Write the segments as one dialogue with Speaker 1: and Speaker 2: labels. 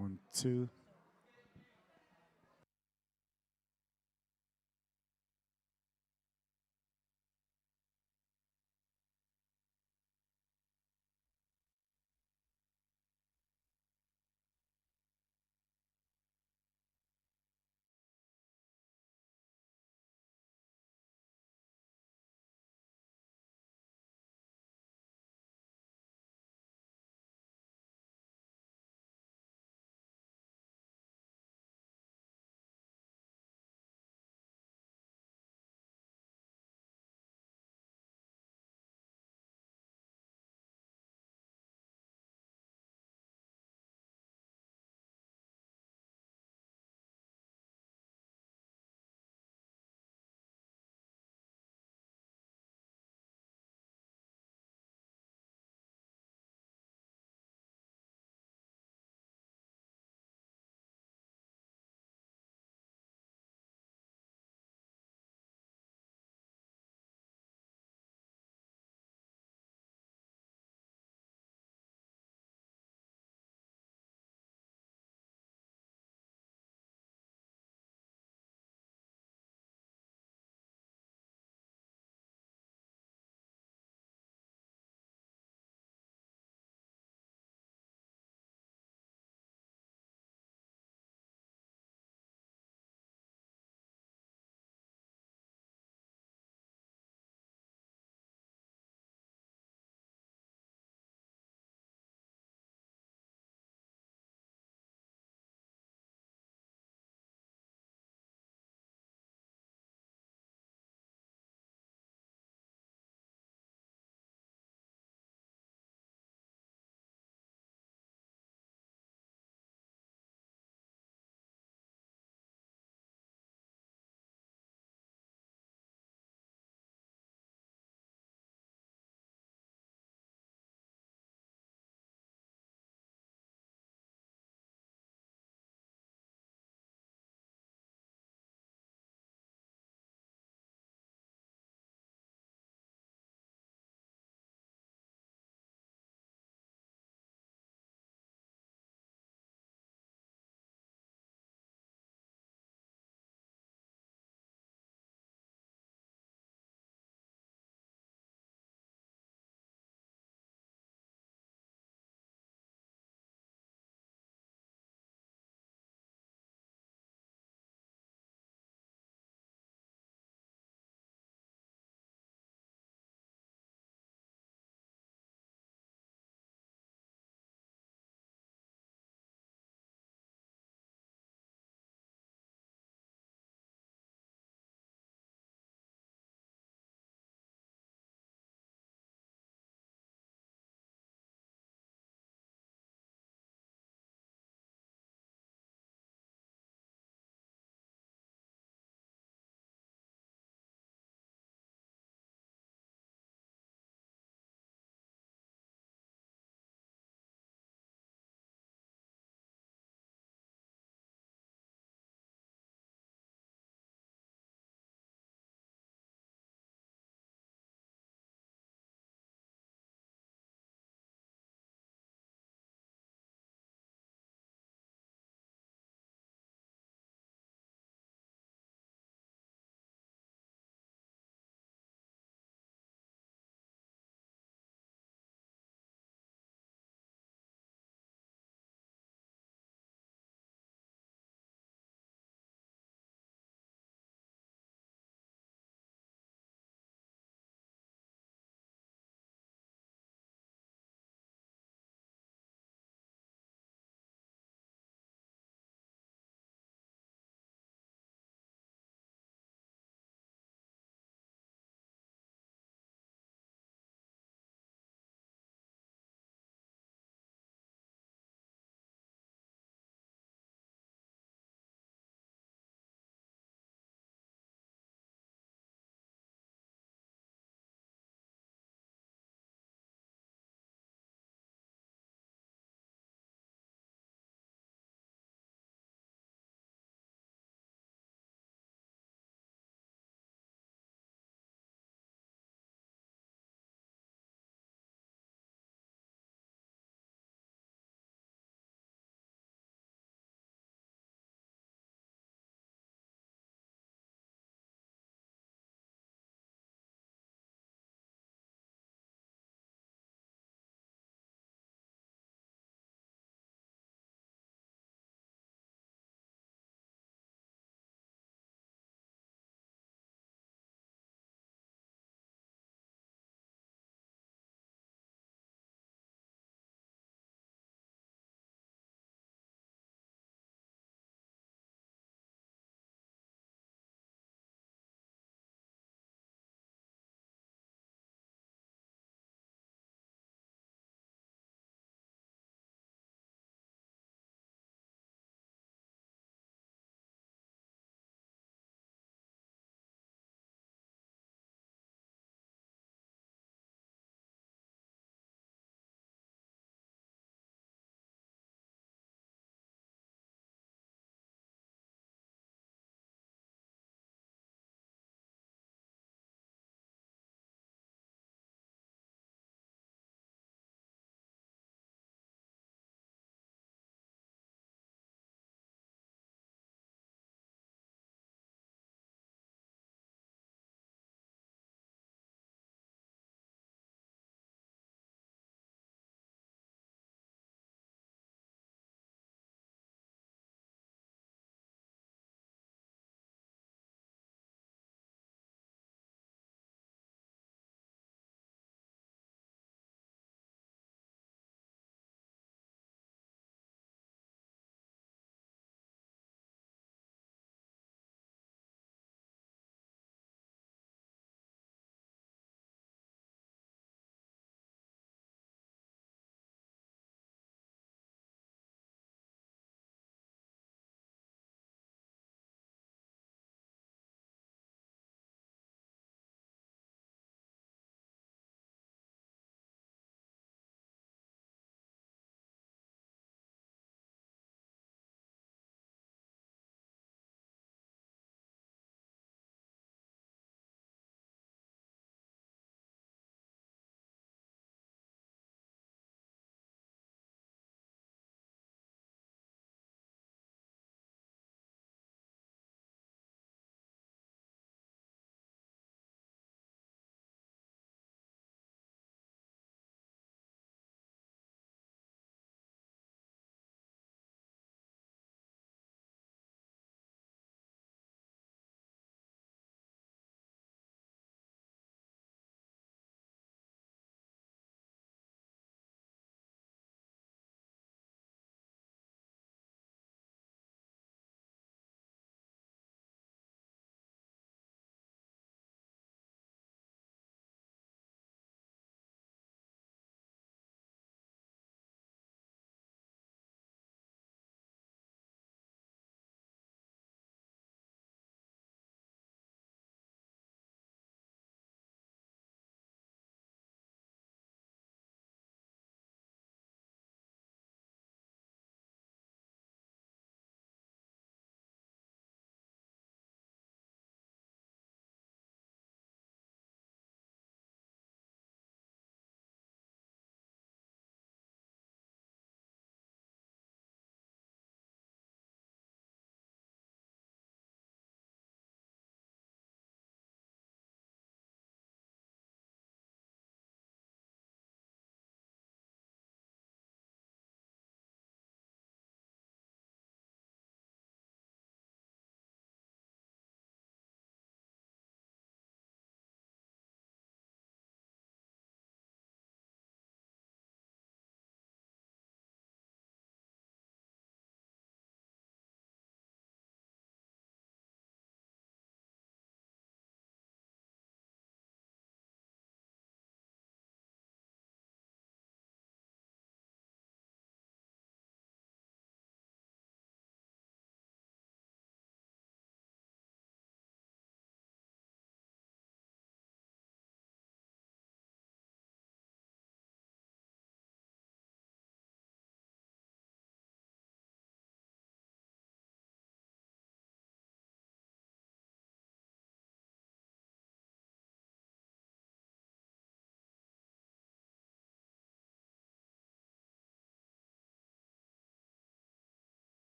Speaker 1: One, two.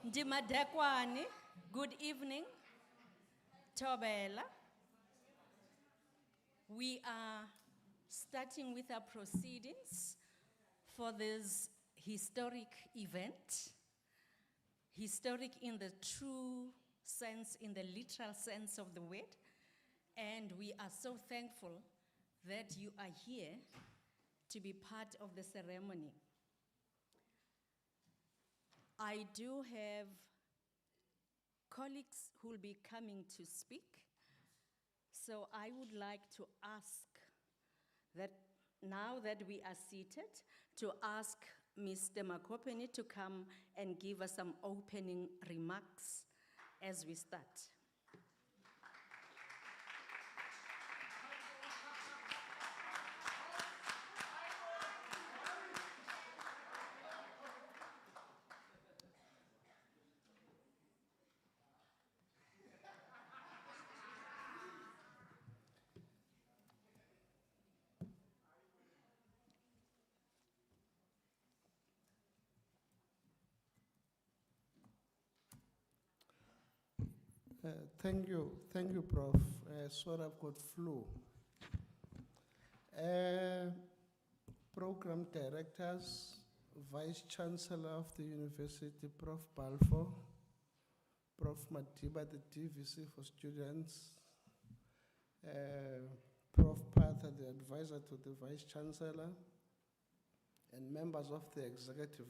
Speaker 1: Ndimadekwani, good evening. Tobela. We are starting with our proceedings for this historic event. Historic in the true sense, in the literal sense of the word. And we are so thankful that you are here to be part of the ceremony. I do have colleagues who will be coming to speak. So I would like to ask that now that we are seated, to ask Mr. Makopeni to come and give us some opening remarks as we start.
Speaker 2: Thank you, Prof. Sorry, I've got flu. Program directors, Vice Chancellor of the University, Prof. Balfour, Prof. Matiba, the TVC for students, Prof. Partha, the advisor to the Vice Chancellor, and members of the Executive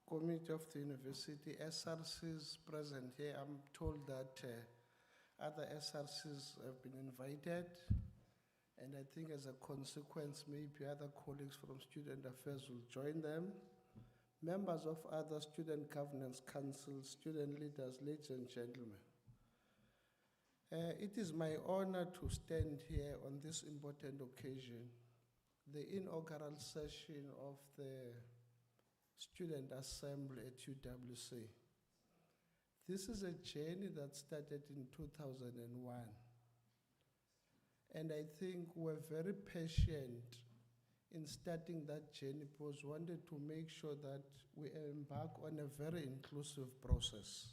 Speaker 2: Committee of the University, SRCs present here. I'm told that other SRCs have been invited, and I think as a consequence, maybe other colleagues from Student Affairs will join them. Members of other student governance councils, student leaders, ladies and gentlemen. It is my honor to stand here on this important occasion, the inaugural session of the Student Assembly at UWC. This is a journey that started in 2001. And I think we're very patient in starting that journey because we wanted to make sure that we embark on a very inclusive process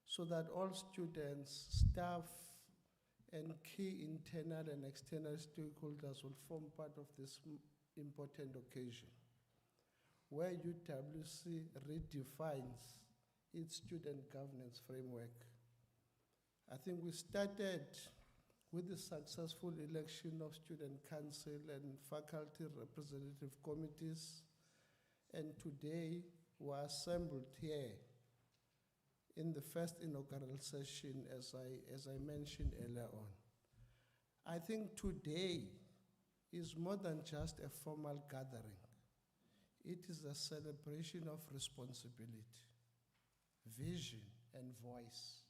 Speaker 2: so that all students, staff, and key internal and external stakeholders will form part of this important occasion, where UWC redefines its student governance framework. I think we started with the successful election of student council and faculty representative committees, and today we are assembled here in the first inaugural session, as I mentioned earlier on. I think today is more than just a formal gathering. It is a celebration of responsibility, vision, and voice.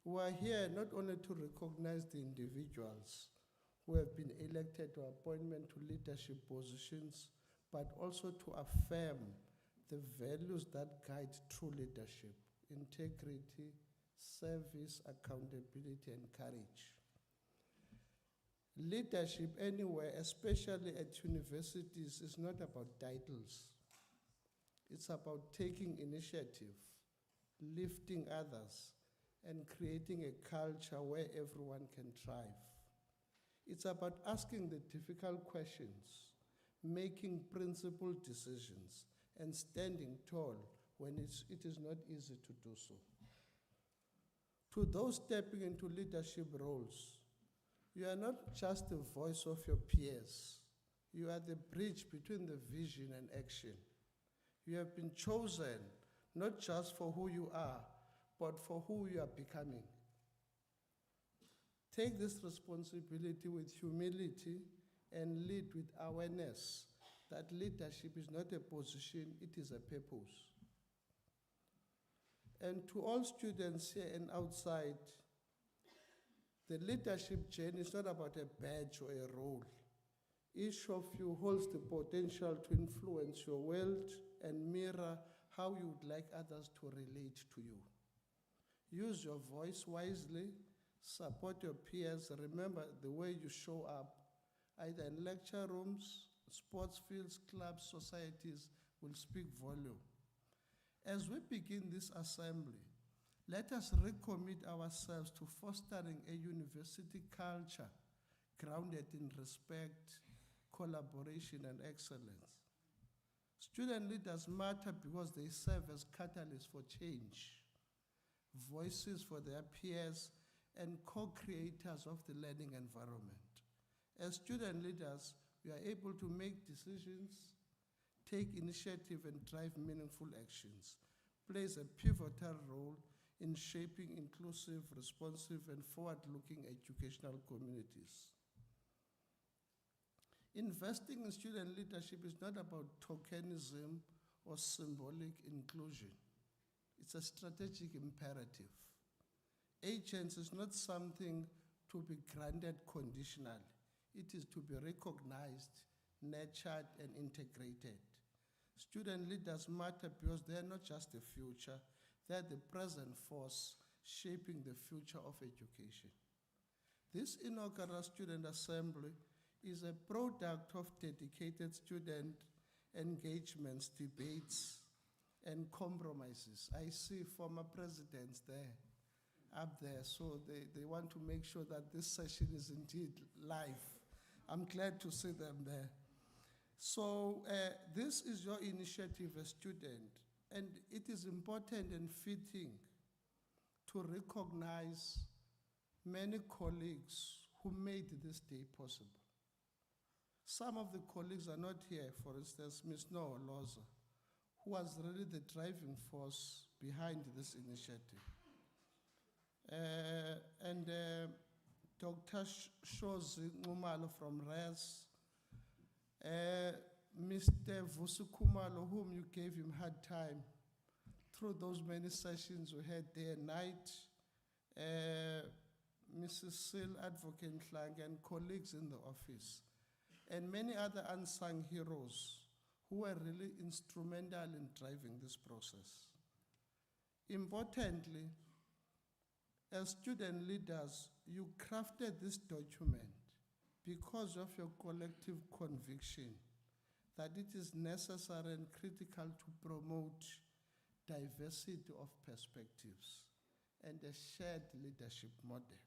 Speaker 2: We are here not only to recognize the individuals who have been elected to appointment to leadership positions, but also to affirm the values that guide true leadership: integrity, service, accountability, and courage. Leadership anywhere, especially at universities, is not about titles. It's about taking initiative, lifting others, and creating a culture where everyone can thrive. It's about asking the difficult questions, making principled decisions, and standing tall when it is not easy to do so. To those stepping into leadership roles, you are not just the voice of your peers. You are the bridge between the vision and action. You have been chosen not just for who you are, but for who you are becoming. Take this responsibility with humility and lead with awareness that leadership is not a position, it is a purpose. And to all students here and outside, the leadership journey is not about a badge or a role. Each of you holds the potential to influence your world and mirror how you would like others to relate to you. Use your voice wisely, support your peers. Remember, the way you show up, either in lecture rooms, sports fields, clubs, societies, will speak volume. As we begin this assembly, let us recommit ourselves to fostering a university culture grounded in respect, collaboration, and excellence. Student leaders matter because they serve as catalysts for change, voices for their peers, and co-creators of the learning environment. As student leaders, we are able to make decisions, take initiative, and drive meaningful actions, plays a pivotal role in shaping inclusive, responsive, and forward-looking educational communities. Investing in student leadership is not about tokenism or symbolic inclusion. It's a strategic imperative. Agents is not something to be granted conditionally. It is to be recognized, nurtured, and integrated. Student leaders matter because they're not just the future, they're the present force shaping the future of education. This inaugural student assembly is a product of dedicated student engagements, debates, and compromises. I see former presidents there, up there, so they want to make sure that this session is indeed live. I'm glad to see them there. So this is your initiative as student, and it is important and fitting to recognize many colleagues who made this day possible. Some of the colleagues are not here, for instance, Ms. Noah Loza, who was really the driving force behind this initiative. Dr. Shozi Ngumalo from RES, Mr. Vusukumalo, whom you gave him hard time through those many sessions we had day and night, Mrs. Sil Advocate Klang and colleagues in the office, and many other unsung heroes who were really instrumental in driving this process. Importantly, as student leaders, you crafted this document because of your collective conviction that it is necessary and critical to promote diversity of perspectives and a shared leadership model.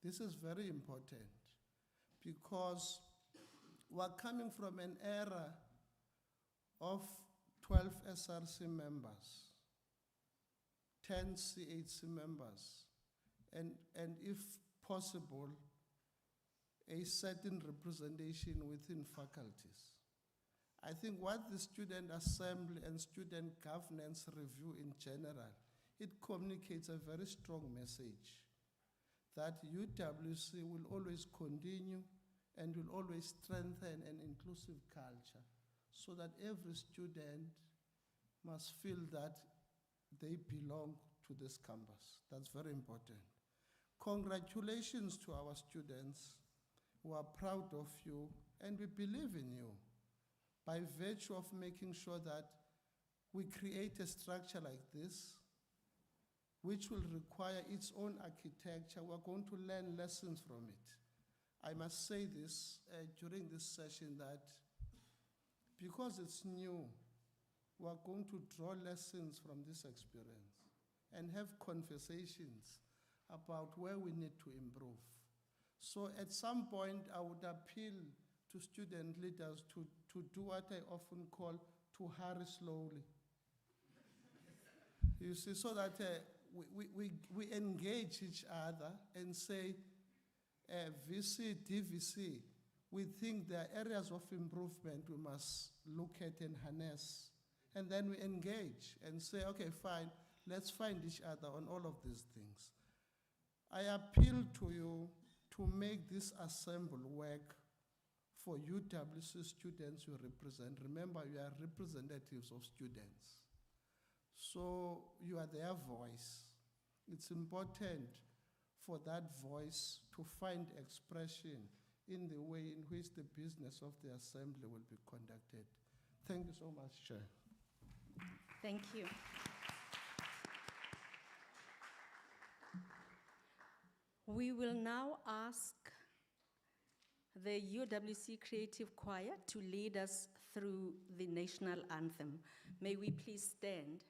Speaker 2: This is very important because we're coming from an era of 12 SRC members, 10 CHC members, and if possible, a certain representation within faculties. I think what the Student Assembly and Student Governance Review in general, it communicates a very strong message that UWC will always continue and will always strengthen an inclusive culture so that every student must feel that they belong to this campus. That's very important. Congratulations to our students. We are proud of you and we believe in you by virtue of making sure that we create a structure like this, which will require its own architecture. We're going to learn lessons from it. I must say this during this session that because it's new, we're going to draw lessons from this experience and have conversations about where we need to improve. So at some point, I would appeal to student leaders to do what I often call to hurry slowly. You see, so that we engage each other and say, VC, DVC, we think there are areas of improvement we must look at and harness. And then we engage and say, okay, fine, let's find each other on all of these things. I appeal to you to make this assembly work for UWC students you represent. Remember, you are representatives of students. So you are their voice. It's important for that voice to find expression in the way in which the business of the assembly will be conducted. Thank you so much, Chair.
Speaker 1: Thank you. We will now ask the UWC Creative Choir to lead us through the national anthem. May we please stand?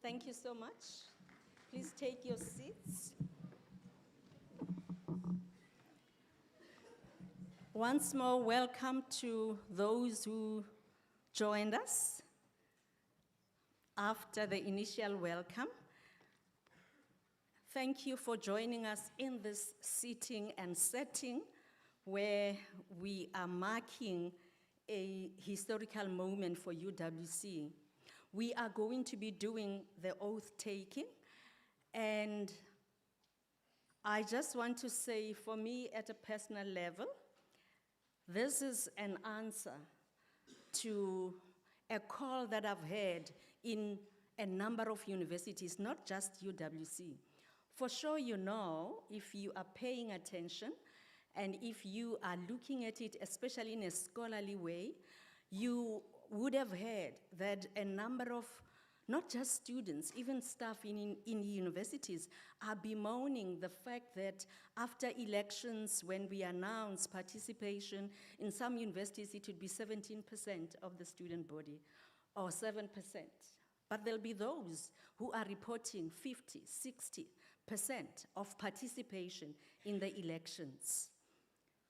Speaker 1: Thank you so much. Please take your seats. Once more, welcome to those who joined us after the initial welcome. Thank you for joining us in this sitting and setting where we are marking a historical moment for UWC. We are going to be doing the oath taking, and I just want to say, for me at a personal level, this is an answer to a call that I've heard in a number of universities, not just UWC. For sure, you know, if you are paying attention and if you are looking at it, especially in a scholarly way, you would have heard that a number of, not just students, even staff in universities are bemoaning the fact that after elections, when we announce participation, in some universities it would be 17% of the student body, or 7%. But there'll be those who are reporting 50, 60% of participation in the elections.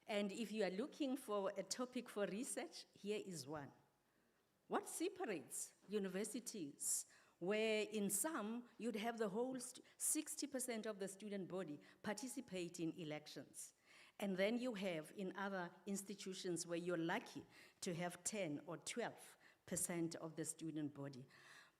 Speaker 1: And if you are looking for a topic for research, here is one. What separates universities where in some you'd have the whole 60% of the student body participate in elections? And then you have in other institutions where you're lucky to have 10 or 12% of the student body.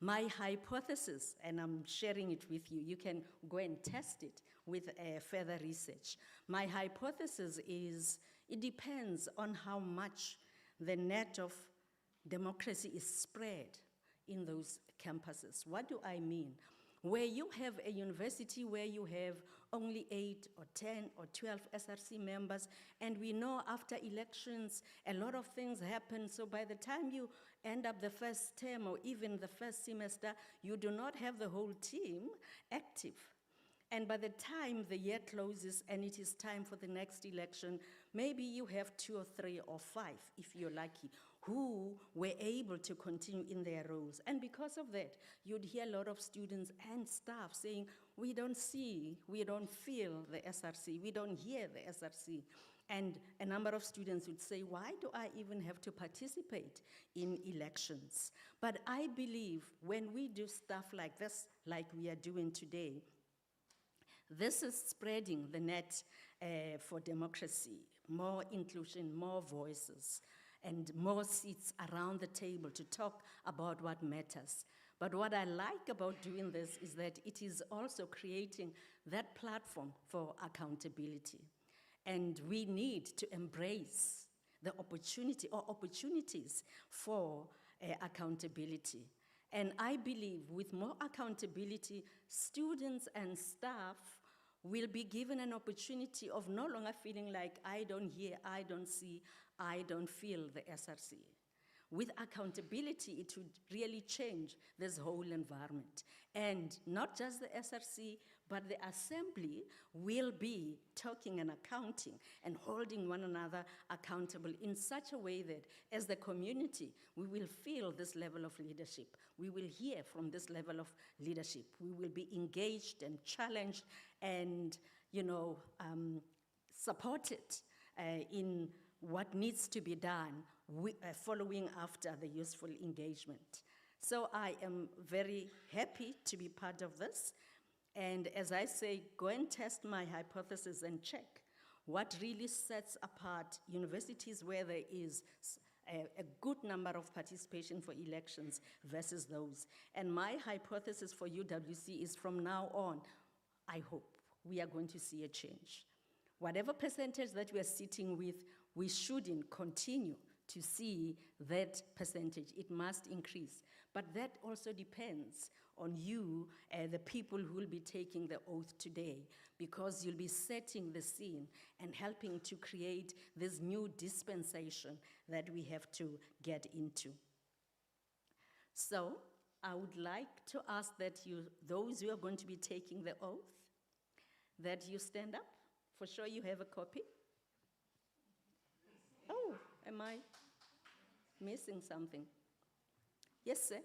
Speaker 1: My hypothesis, and I'm sharing it with you, you can go and test it with further research. My hypothesis is it depends on how much the net of democracy is spread in those campuses. What do I mean? Where you have a university where you have only 8 or 10 or 12 SRC members, and we know after elections a lot of things happen, so by the time you end up the first term or even the first semester, you do not have the whole team active. And by the time the year closes and it is time for the next election, maybe you have 2 or 3 or 5, if you're lucky, who were able to continue in their roles. And because of that, you'd hear a lot of students and staff saying, we don't see, we don't feel the SRC, we don't hear the SRC. And a number of students would say, why do I even have to participate in elections? But I believe when we do stuff like this, like we are doing today, this is spreading the net for democracy, more inclusion, more voices, and more seats around the table to talk about what matters. But what I like about doing this is that it is also creating that platform for accountability. And we need to embrace the opportunity or opportunities for accountability. And I believe with more accountability, students and staff will be given an opportunity of no longer feeling like I don't hear, I don't see, I don't feel the SRC. With accountability, it would really change this whole environment. And not just the SRC, but the assembly will be talking and accounting and holding one another accountable in such a way that as the community, we will feel this level of leadership. We will hear from this level of leadership. We will be engaged and challenged and, supported in what needs to be done following after the useful engagement. So I am very happy to be part of this. And as I say, go and test my hypothesis and check what really sets apart universities where there is a good number of participation for elections versus those. And my hypothesis for UWC is from now on, I hope we are going to see a change. Whatever percentage that we are sitting with, we shouldn't continue to see that percentage. It must increase. But that also depends on you, the people who will be taking the oath today, because you'll be setting the scene and helping to create this new dispensation that we have to get into. So I would like to ask that those who are going to be taking the oath, that you stand up. For sure you have a copy. Oh, am I missing something? Yes, sir.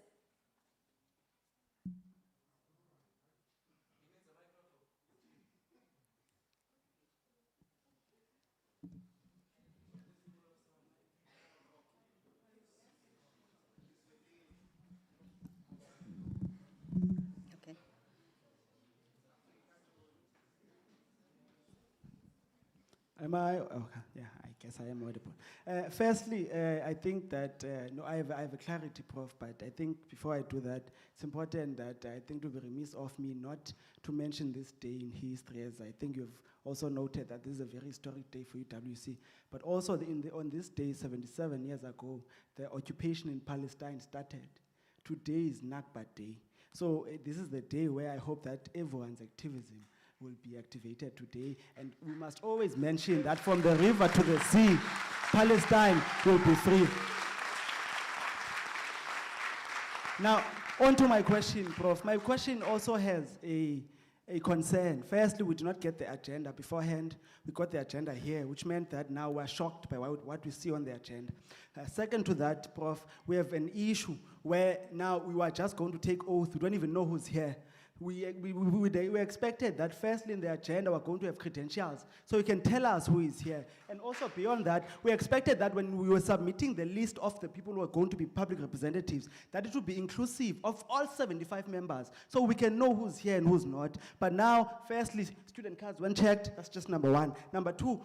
Speaker 1: Okay.
Speaker 3: Am I? Okay, yeah, I guess I am audible. Firstly, I think that, no, I have a clarity, Prof, but I think before I do that, it's important that I think it would be remiss of me not to mention this day in history, as I think you've also noted that this is a very historic day for UWC. But also on this day, 77 years ago, the occupation in Palestine started. Today is Nakba Day. So this is the day where I hope that everyone's activism will be activated today. And we must always mention that from the river to the sea, Palestine will be free. Now, on to my question, Prof. My question also has a concern. Firstly, we did not get the agenda beforehand. We got the agenda here, which meant that now we're shocked by what we see on the agenda. Second to that, Prof, we have an issue where now we were just going to take oath. We don't even know who's here. We expected that firstly in the agenda we're going to have credentials, so you can tell us who is here. And also beyond that, we expected that when we were submitting the list of the people who are going to be public representatives, that it would be inclusive of all 75 members, so we can know who's here and who's not. But now, firstly, student cards weren't checked, that's just number one. Number two,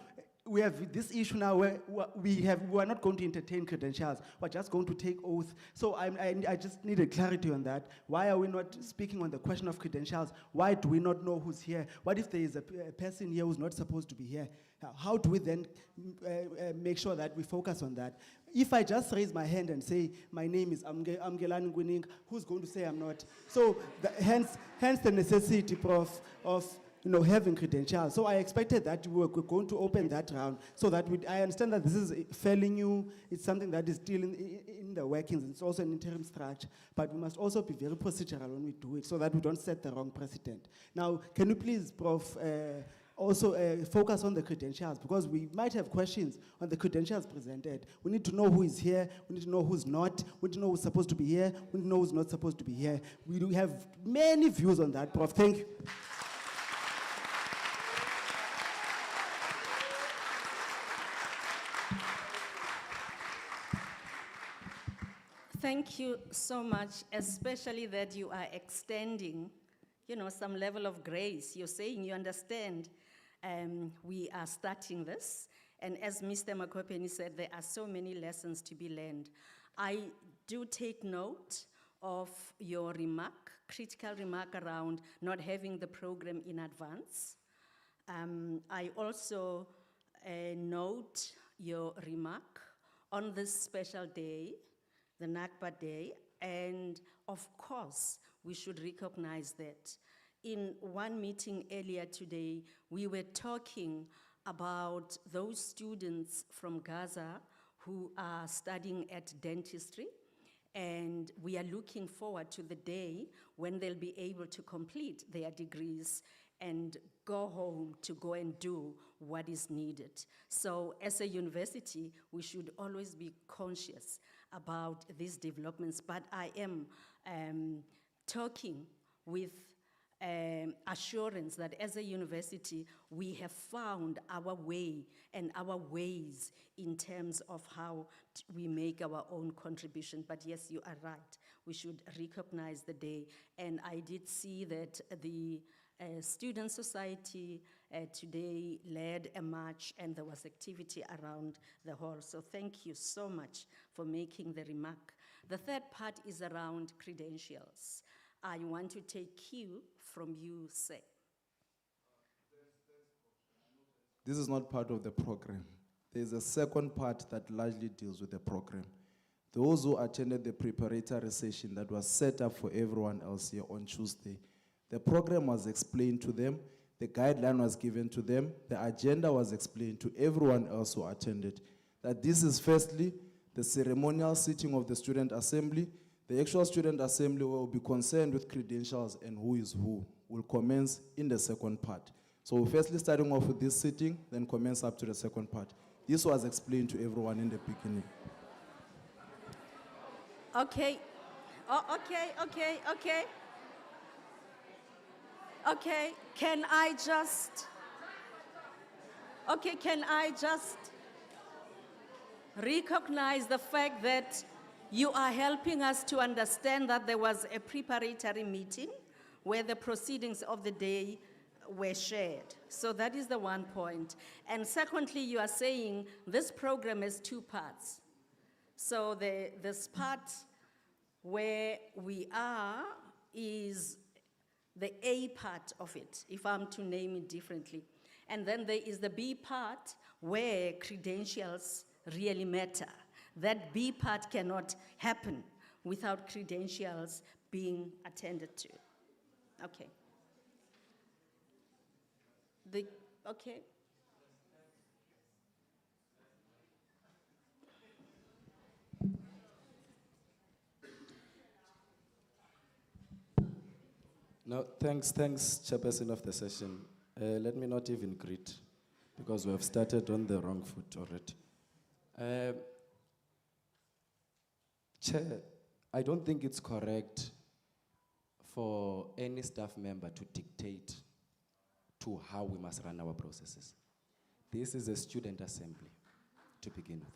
Speaker 3: we have this issue now where we are not going to entertain credentials. We're just going to take oath. So I just needed clarity on that. Why are we not speaking on the question of credentials? Why do we not know who's here? What if there is a person here who's not supposed to be here? How do we then make sure that we focus on that? If I just raise my hand and say, my name is Amgelani Ngwining, who's going to say I'm not? So hence the necessity, Prof, of having credentials. So I expected that we were going to open that round so that I understand that this is fairly new. It's something that is still in the workings. It's also an interim structure, but we must also be very procedural when we do it so that we don't set the wrong precedent. Now, can you please, Prof, also focus on the credentials, because we might have questions on the credentials presented. We need to know who is here, we need to know who's not, we need to know who's supposed to be here, we need to know who's not supposed to be here. We do have many views on that, Prof. Thank you.
Speaker 1: Thank you so much, especially that you are extending, some level of grace. You're saying you understand we are starting this. And as Mr. Makopeni said, there are so many lessons to be learned. I do take note of your remark, critical remark around not having the program in advance. I also note your remark on this special day, the Nakba Day, and of course, we should recognize that. In one meeting earlier today, we were talking about those students from Gaza who are studying at dentistry, and we are looking forward to the day when they'll be able to complete their degrees and go home to go and do what is needed. So as a university, we should always be conscious about these developments, but I am talking with assurance that as a university, we have found our way and our ways in terms of how we make our own contribution. But yes, you are right. We should recognize the day. And I did see that the Student Society today led a march, and there was activity around the hall. So thank you so much for making the remark. The third part is around credentials. I want to take cue from you, sir.
Speaker 4: This is not part of the program. There's a second part that largely deals with the program. Those who attended the preparatory session that was set up for everyone else here on Tuesday, the program was explained to them, the guideline was given to them, the agenda was explained to everyone else who attended. That this is firstly the ceremonial sitting of the student assembly. The actual student assembly will be concerned with credentials and who is who will commence in the second part. So firstly starting off with this sitting, then commence up to the second part. This was explained to everyone in the beginning.
Speaker 1: Okay. Oh, okay. Okay, can I just recognize the fact that you are helping us to understand that there was a preparatory meeting where the proceedings of the day were shared. So that is the one point. And secondly, you are saying this program has two parts. So this part where we are is the A part of it, if I'm to name it differently. And then there is the B part where credentials really matter. That B part cannot happen without credentials being attended to. Okay. Okay.
Speaker 5: No, thanks, Chairperson of the session. Let me not even greet, because we have started on the wrong foot already. Chair, I don't think it's correct for any staff member to dictate to how we must run our processes. This is a student assembly, to begin with.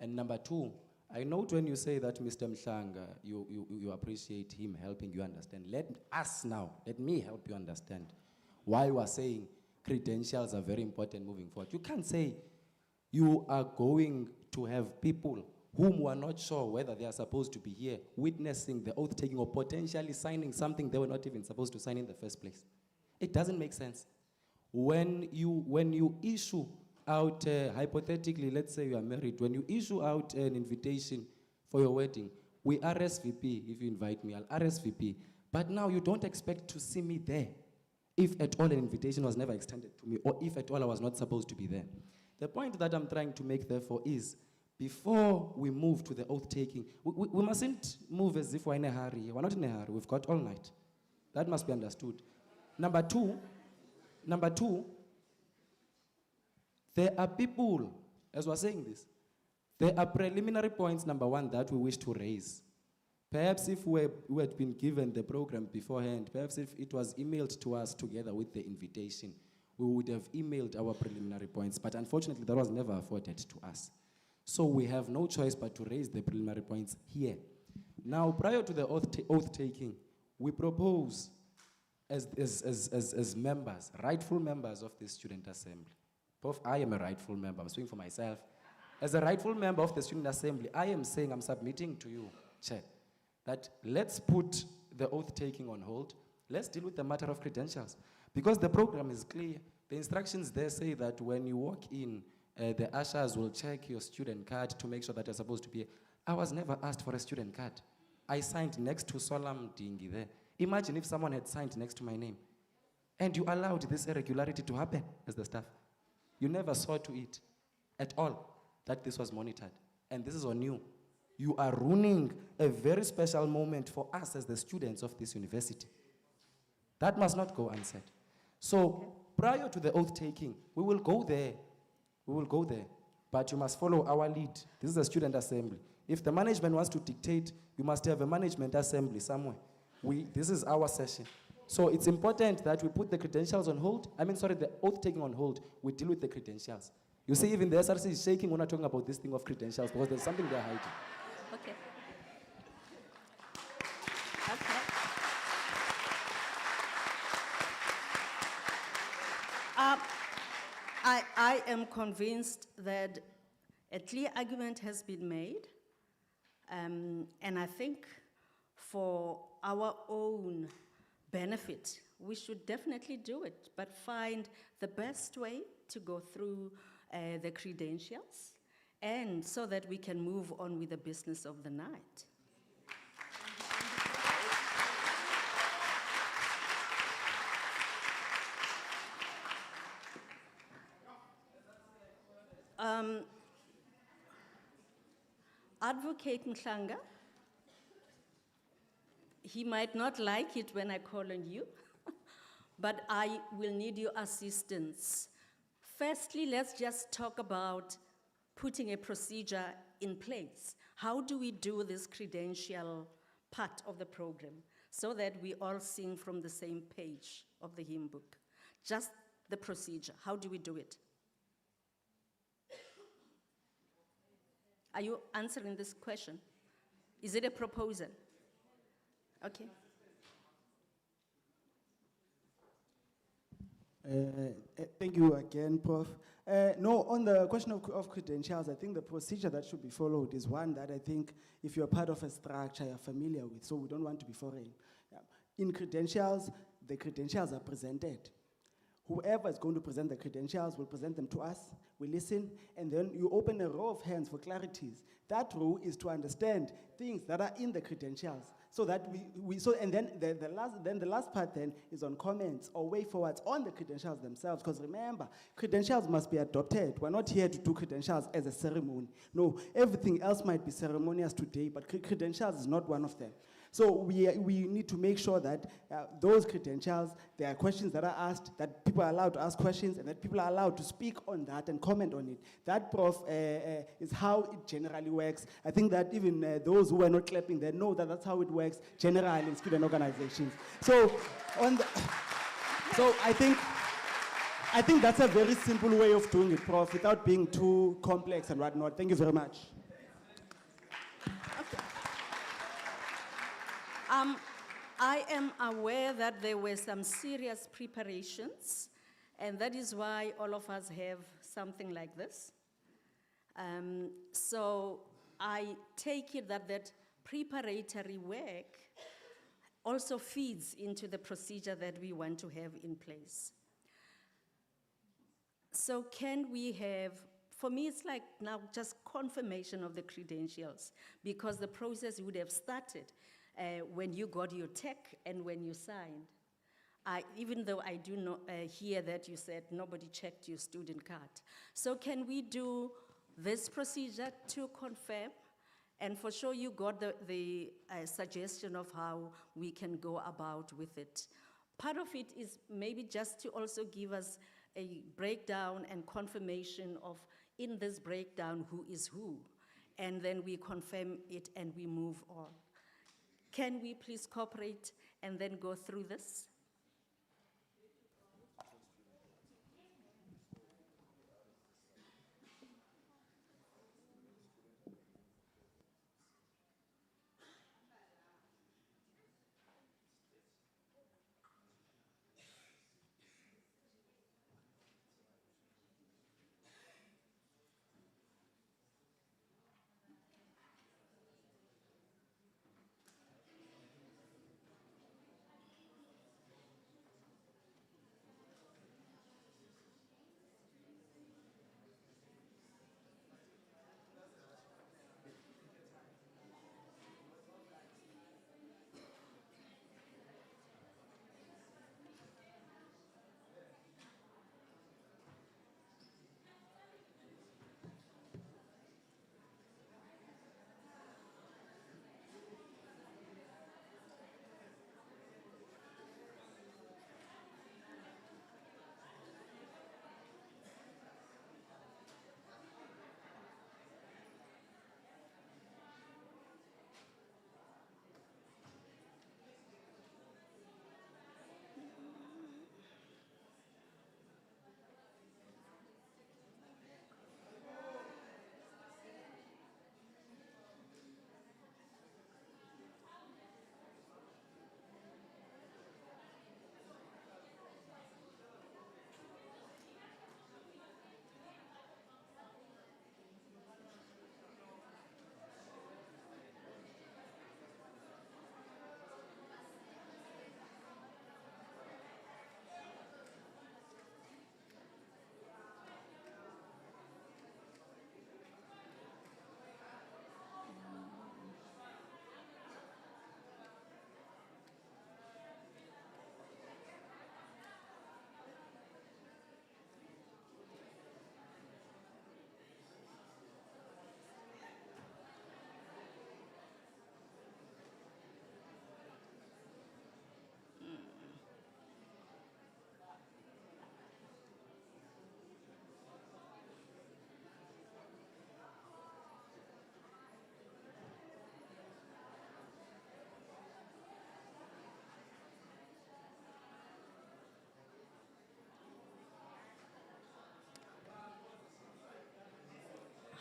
Speaker 5: And number two, I note when you say that Mr. Mhlanga, you appreciate him helping you understand. Let me help you understand why you are saying credentials are very important moving forward. You can't say you are going to have people whom we are not sure whether they are supposed to be here witnessing the oath taking or potentially signing something they were not even supposed to sign in the first place. It doesn't make sense. When you issue out, hypothetically, let's say you are married, when you issue out an invitation for your wedding, we RSVP, if you invite me, I'll RSVP. But now you don't expect to see me there. if at all an invitation was never extended to me, or if at all I was not supposed to be there. The point that I'm trying to make, therefore, is before we move to the oath-taking, we mustn't move as if we're in a hurry. We're not in a hurry. We've got all night. That must be understood. Number two, there are people, as we're saying this, there are preliminary points, number one, that we wish to raise. Perhaps if we had been given the program beforehand, perhaps if it was emailed to us together with the invitation, we would have emailed our preliminary points, but unfortunately that was never afforded to us. So we have no choice but to raise the preliminary points here. Now, prior to the oath-taking, we propose as members, rightful members of the Student Assembly. Both I am a rightful member, I'm speaking for myself. As a rightful member of the Student Assembly, I am saying, I'm submitting to you, Chair, that let's put the oath-taking on hold. Let's deal with the matter of credentials. Because the program is clear. The instructions there say that when you walk in, the ushers will check your student card to make sure that you're supposed to be. I was never asked for a student card. I signed next to Solam Dingi there. Imagine if someone had signed next to my name. And you allowed this irregularity to happen as the staff. You never saw to it at all that this was monitored. And this is on you. You are ruining a very special moment for us as the students of this university. That must not go unsaid. So prior to the oath-taking, we will go there. We will go there. But you must follow our lead. This is a student assembly. If the management wants to dictate, you must have a management assembly somewhere. This is our session. So it's important that we put the credentials on hold. The oath-taking on hold. We deal with the credentials. You see, even the SRC is shaking when we're talking about this thing of credentials because there's something they're hiding.
Speaker 1: Okay. Okay. I am convinced that a clear argument has been made, and I think for our own benefit, we should definitely do it, but find the best way to go through the credentials, and so that we can move on with the business of the night. Advocate Mhlanga, he might not like it when I call on you, but I will need your assistance. Firstly, let's just talk about putting a procedure in place. How do we do this credential part of the program so that we all sing from the same page of the hymn book? Just the procedure, how do we do it? Are you answering this question? Is it a proposal? Okay.
Speaker 3: Thank you again, Prof. No, on the question of credentials, I think the procedure that should be followed is one that I think if you're part of a structure, you're familiar with, so we don't want to be foreign. In credentials, the credentials are presented. Whoever is going to present the credentials will present them to us, we listen, and then you open a row of hands for clarities. That row is to understand things that are in the credentials, so that and then the last part then is on comments or way forwards on the credentials themselves, because remember, credentials must be adopted. We're not here to do credentials as a ceremony. No, everything else might be ceremonious today, but credentials is not one of them. So we need to make sure that those credentials, there are questions that are asked, that people are allowed to ask questions, and that people are allowed to speak on that and comment on it. That, Prof, is how it generally works. I think that even those who are not clapping, they know that that's how it works generally in student organizations. So, I think that's a very simple way of doing it, Prof, without being too complex and whatnot. Thank you very much.
Speaker 1: I am aware that there were some serious preparations, and that is why all of us have something like this. So I take it that preparatory work also feeds into the procedure that we want to have in place. So can we have, for me it's like now just confirmation of the credentials, because the process would have started when you got your tech and when you signed. Even though I do not hear that you said nobody checked your student card. So can we do this procedure to confirm? And for sure you got the suggestion of how we can go about with it. Part of it is maybe just to also give us a breakdown and confirmation of, in this breakdown, who is who. And then we confirm it and we move on. Can we please cooperate and then go through this?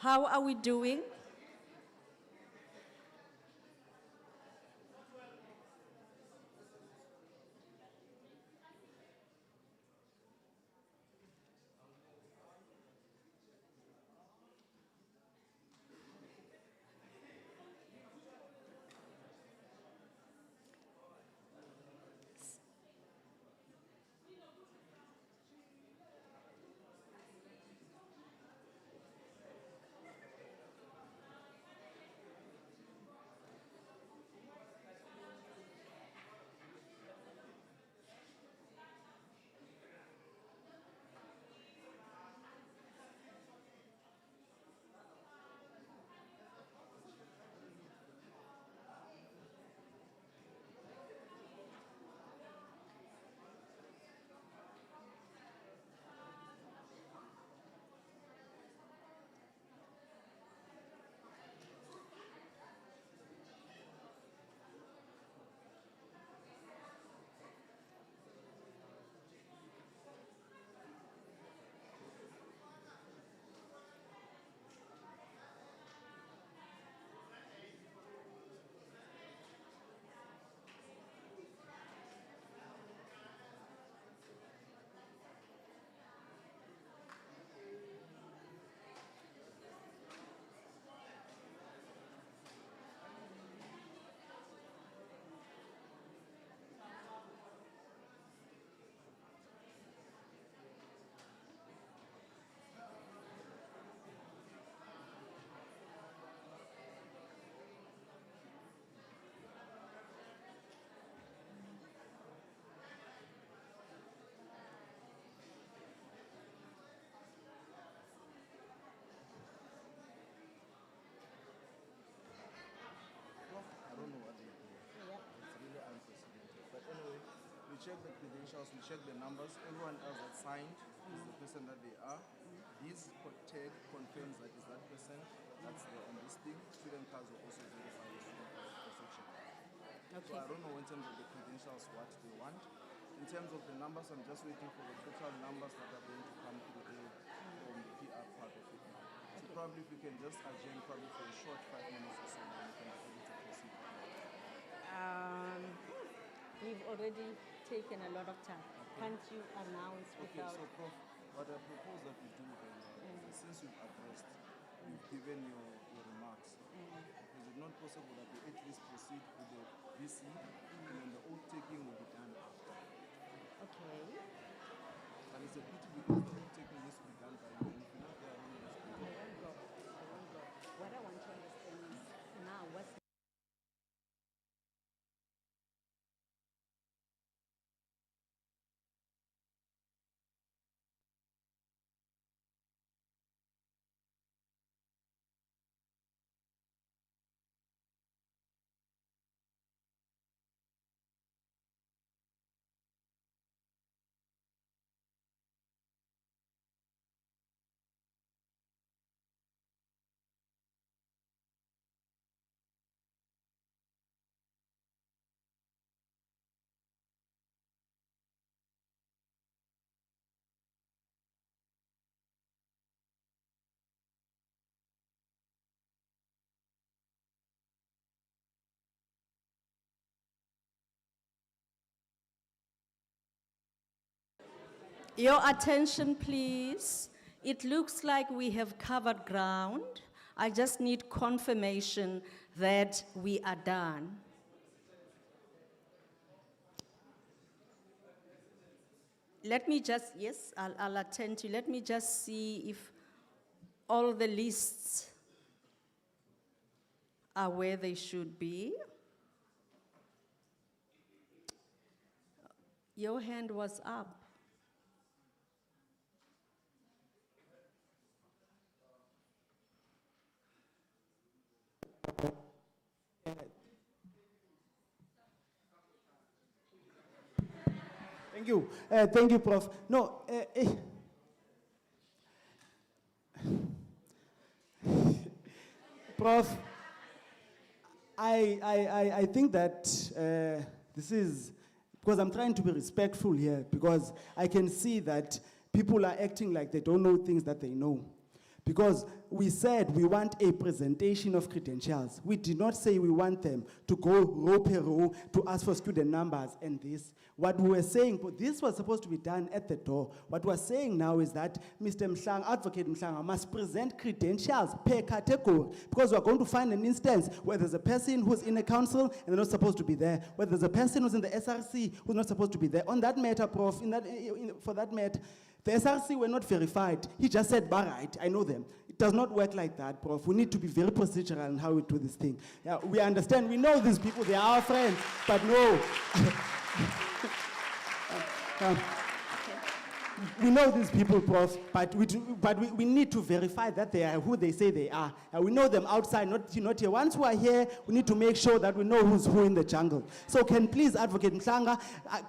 Speaker 1: How are we doing?
Speaker 4: credentials, we check the numbers. Everyone else that signed is the person that they are. This tag confirms that is that person. That's there on this thing. Student cards will also verify the student card per section. So
Speaker 1: Okay.
Speaker 4: I don't know in terms of the credentials what they want. In terms of the numbers, I'm just waiting for the total numbers that are going to come through there from the PR part of it. So probably if we can just adjourn probably for a short 5 minutes or so, then we can be able to proceed.
Speaker 1: We've already taken a lot of time. Can't you announce
Speaker 4: Okay,
Speaker 1: without?
Speaker 4: so Prof, what I propose that we do then, is since you've addressed, you've given your remarks, is it not possible that we at least proceed with the VC and then the oath taking will be done after?
Speaker 1: Okay.
Speaker 4: And it's a pity because the oath taking needs to be done by you. And if you're not there, I won't just
Speaker 1: I won't go. I won't go. What I want to understand is now what's Your attention, please. It looks like we have covered ground. I just need confirmation that we are done. Let me just, yes, I'll attend to. Let me just see if all the lists are where they should be. Your hand was up.
Speaker 3: Thank you. Thank you, Prof. No, Prof, I think that this is, because I'm trying to be respectful here, because I can see that people are acting like they don't know things that they know. Because we said we want a presentation of credentials. We did not say we want them to go row per row to ask for student numbers and this. What we were saying, but this was supposed to be done at the door. What we're saying now is that Mr. Mhlanga, Advocate Mhlanga, must present credentials per category, because we're going to find an instance where there's a person who's in a council and they're not supposed to be there, where there's a person who's in the SRC who's not supposed to be there. On that matter, Prof, for that matter, the SRC were not verified. He just said, "All right, I know them." It does not work like that, Prof. We need to be very procedural in how we do this thing. Yeah, we understand, we know these people, they are our friends, but no. We know these people, Prof, but we need to verify that they are who they say they are. We know them outside, not here. Once we are here, we need to make sure that we know who's who in the jungle. So can please Advocate Mhlanga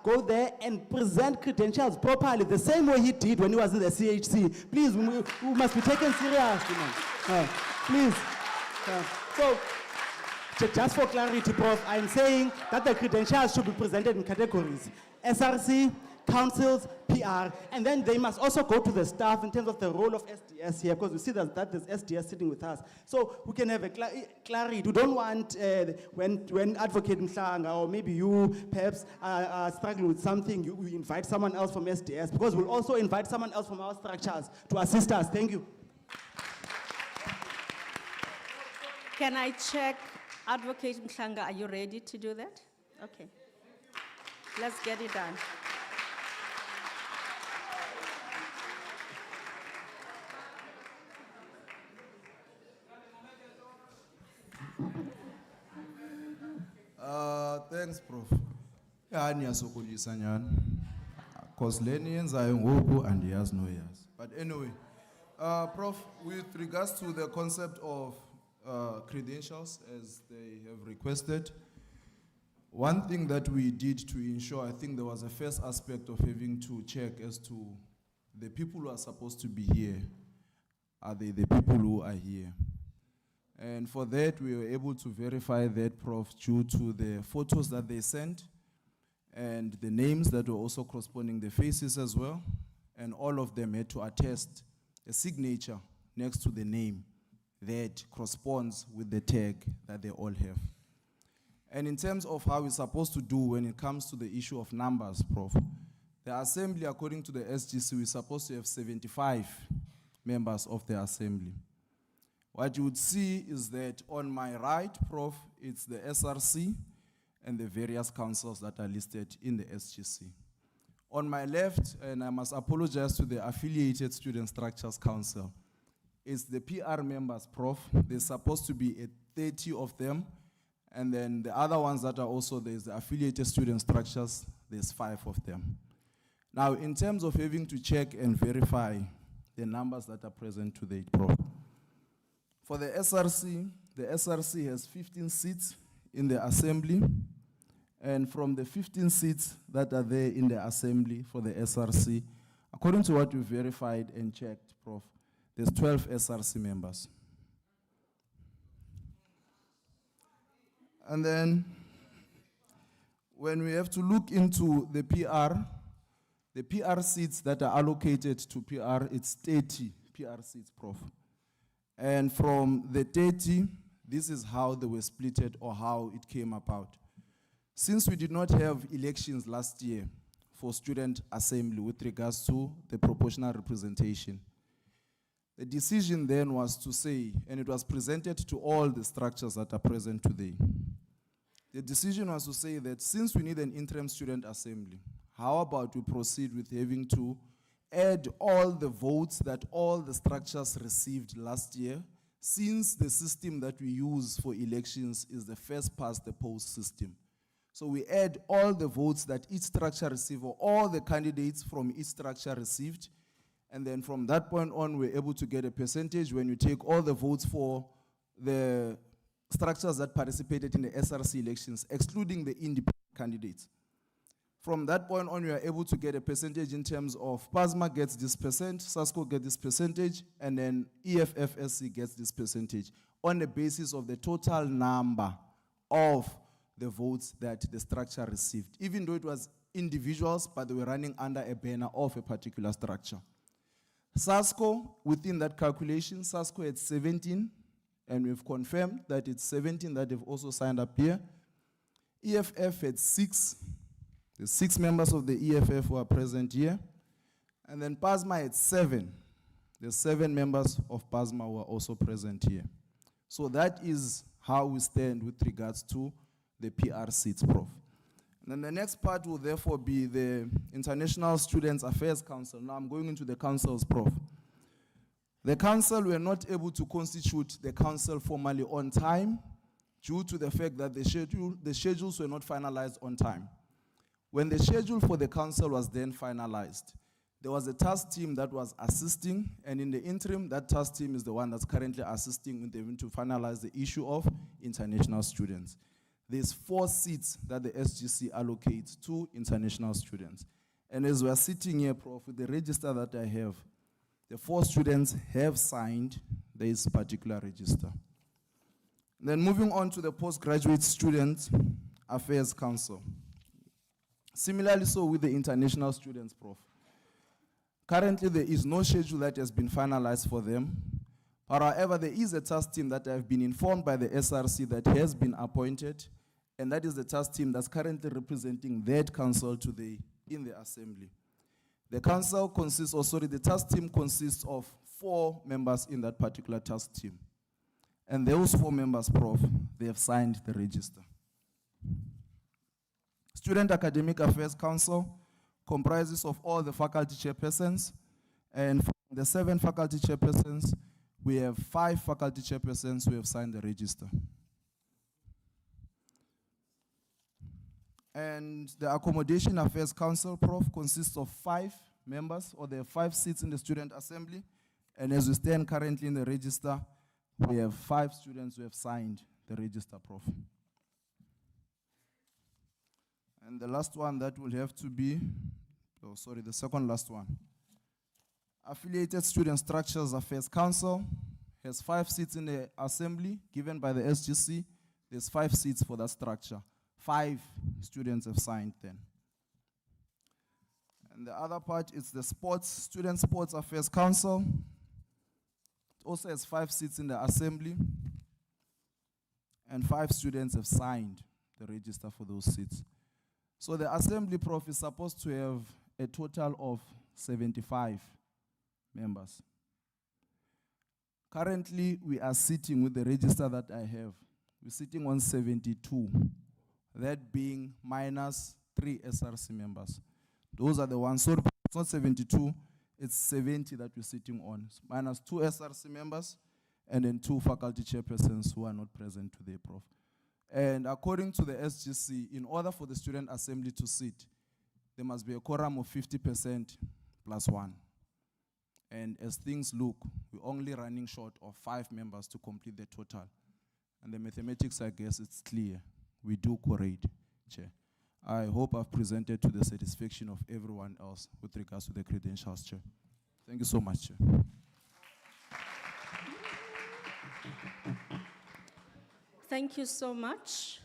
Speaker 3: go there and present credentials properly, the same way he did when he was in the CHC. Please, we must be taken seriously, man. Please. So, just for clarity, Prof, I'm saying that the credentials should be presented in categories: SRC, councils, PR, and then they must also go to the staff in terms of the role of SDS here, because we see that there's SDS sitting with us. So we can have a clarity. We don't want, when Advocate Mhlanga, or maybe you perhaps are struggling with something, you invite someone else from SDS, because we'll also invite someone else from our structures to assist us. Thank you.
Speaker 1: Can I check, Advocate Mhlanga, are you ready to do that? Okay. Let's get it done.
Speaker 4: Thanks, Prof. Yeah, niyasokolisa nyani. Cause leni yenzayo ngoku andiyazi no yazi. But anyway, Prof, with regards to the concept of credentials, as they have requested, One thing that we did to ensure, I think there was a first aspect of having to check as to the people who are supposed to be here, are they the people who are here? And for that, we were able to verify that, Prof, due to the photos that they sent and the names that were also corresponding, the faces as well, and all of them had to attest a signature next to the name that corresponds with the tag that they all have. And in terms of how we're supposed to do when it comes to the issue of numbers, Prof, the assembly, according to the SGC, we're supposed to have 75 members of the assembly. What you would see is that on my right, Prof, it's the SRC and the various councils that are listed in the SGC. On my left, and I must apologize to the Affiliated Student Structures Council, it's the PR members, Prof. There's supposed to be 30 of them, and then the other ones that are also, there's the Affiliated Student Structures, there's 5 of them. Now, in terms of having to check and verify the numbers that are present today, Prof. For the SRC has 15 seats in the assembly, and from the 15 seats that are there in the assembly for the SRC, according to what we verified and checked, Prof, there's 12 SRC members. And then, when we have to look into the PR seats that are allocated to PR, it's 30 PR seats, Prof. And from the 30, this is how they were splitted or how it came about. Since we did not have elections last year for student assembly with regards to the proportional representation, the decision then was to say, and it was presented to all the structures that are present today, the decision was to say that since we need an interim student assembly, how about we proceed with having to add all the votes that all the structures received last year, since the system that we use for elections is the first past the post system. So we add all the votes that each structure received, or all the candidates from each structure received, and then from that point on, we're able to get a percentage when you take all the votes for the structures that participated in the SRC elections, excluding the independent candidates. From that point on, we are able to get a percentage in terms of PASMA gets this percent, SASCO gets this percentage, and then EFFSC gets this percentage on the basis of the total number of the votes that the structure received, even though it was individuals, but they were running under a banner of a particular structure. SASCO, within that calculation, SASCO had 17, and we've confirmed that it's 17 that have also signed up here. EFF had 6. The 6 members of the EFF who are present here. And then PASMA had 7. The 7 members of PASMA were also present here. So that is how we stand with regards to the PR seats, Prof. And then the next part will therefore be the International Students Affairs Council. Now I'm going into the councils, Prof. The council were not able to constitute the council formally on time due to the fact that the schedules were not finalized on time. When the schedule for the council was then finalized, there was a task team that was assisting, and in the interim, that task team is the one that's currently assisting with them to finalize the issue of international students. There's 4 seats that the SGC allocates to international students. And as we're sitting here, Prof, with the register that I have, the 4 students have signed this particular register. Then moving on to the Postgraduate Student Affairs Council. Similarly so with the international students, Prof. Currently there is no schedule that has been finalized for them. But however, there is a task team that I've been informed by the SRC that has been appointed, and that is the task team that's currently representing that council today in the assembly. The council consists, the task team consists of 4 members in that particular task team. And those 4 members, Prof, they have signed the register. Student Academic Affairs Council comprises of all the faculty chairpersons, and from the 7 faculty chairpersons, we have 5 faculty chairpersons who have signed the register. And the Accommodation Affairs Council, Prof, consists of 5 members, or there are 5 seats in the Student Assembly, and as we stand currently in the register, we have 5 students who have signed the register, Prof. And the last one that will have to be, the second last one. Affiliated Student Structures Affairs Council has 5 seats in the assembly given by the SGC. There's 5 seats for that structure. 5 students have signed then. And the other part is the Student Sports Affairs Council. It also has 5 seats in the assembly. And 5 students have signed the register for those seats. So the assembly, Prof, is supposed to have a total of 75 members. Currently, we are sitting with the register that I have. We're sitting on 72, that being minus 3 SRC members. Those are the ones, so it's not 72, it's 70 that we're sitting on. It's minus 2 SRC members and then 2 faculty chairpersons who are not present today, Prof. And according to the SGC, in order for the student assembly to sit, there must be a quorum of 50% plus 1. And as things look, we're only running short of 5 members to complete the total. And the mathematics, I guess, it's clear. We do quorate, Chair. I hope I've presented to the satisfaction of everyone else with regards to the credentials, Chair. Thank you so much, Chair.
Speaker 1: Thank you so much.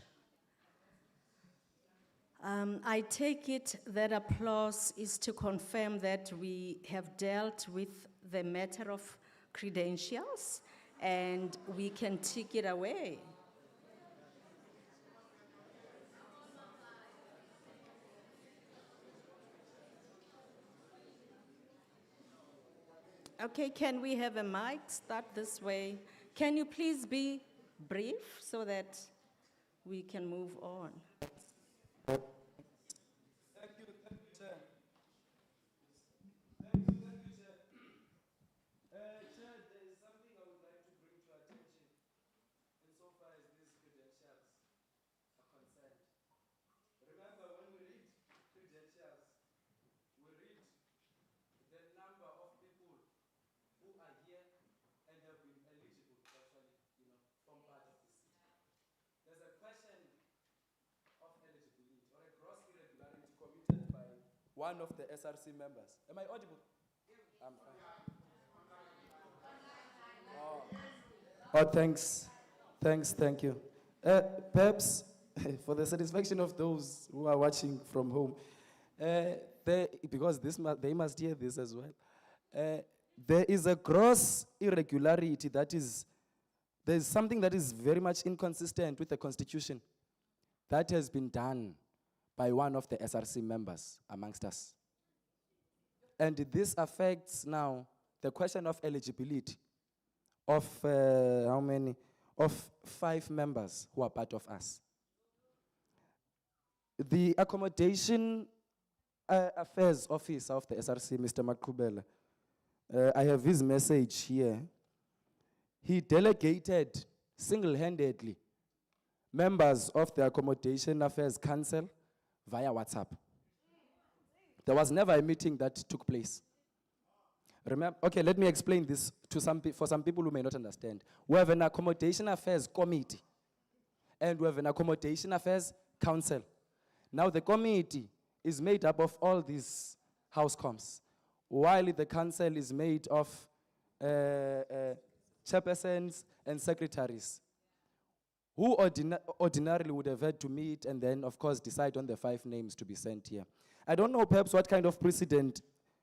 Speaker 1: I take it that applause is to confirm that we have dealt with the matter of credentials and we can take it away. Okay, can we have a mic start this way? Can you please be brief so that we can move on?
Speaker 3: Thank you, Chair. Thank you, Chair. Chair, there is something I would like to bring to attention insofar as these credentials are concerned. Remember, when we read credentials, we read the number of people who are here and have been eligible, actually, from part of the city. There's a question of eligibility or a gross irregularity committed by one of the SRC members. Am I audible? I'm fine. Thanks. Thank you. Perhaps, for the satisfaction of those who are watching from home, because they must hear this as well, there is a gross irregularity there's something that is very much inconsistent with the Constitution that has been done by one of the SRC members amongst us. And this affects now the question of eligibility of how many? Of 5 members who are part of us. The Accommodation Affairs Officer of the SRC, Mr. Makubela, I have his message here. He delegated single-handedly members of the Accommodation Affairs Council via WhatsApp. There was never a meeting that took place. Remember, okay, let me explain this for some people who may not understand. We have an Accommodation Affairs Committee, and we have an Accommodation Affairs Council. Now, the committee is made up of all these house coms, while the council is made of chairpersons and secretaries, who ordinarily would have had to meet and then, of course, decide on the 5 names to be sent here. I don't know perhaps what kind of precedent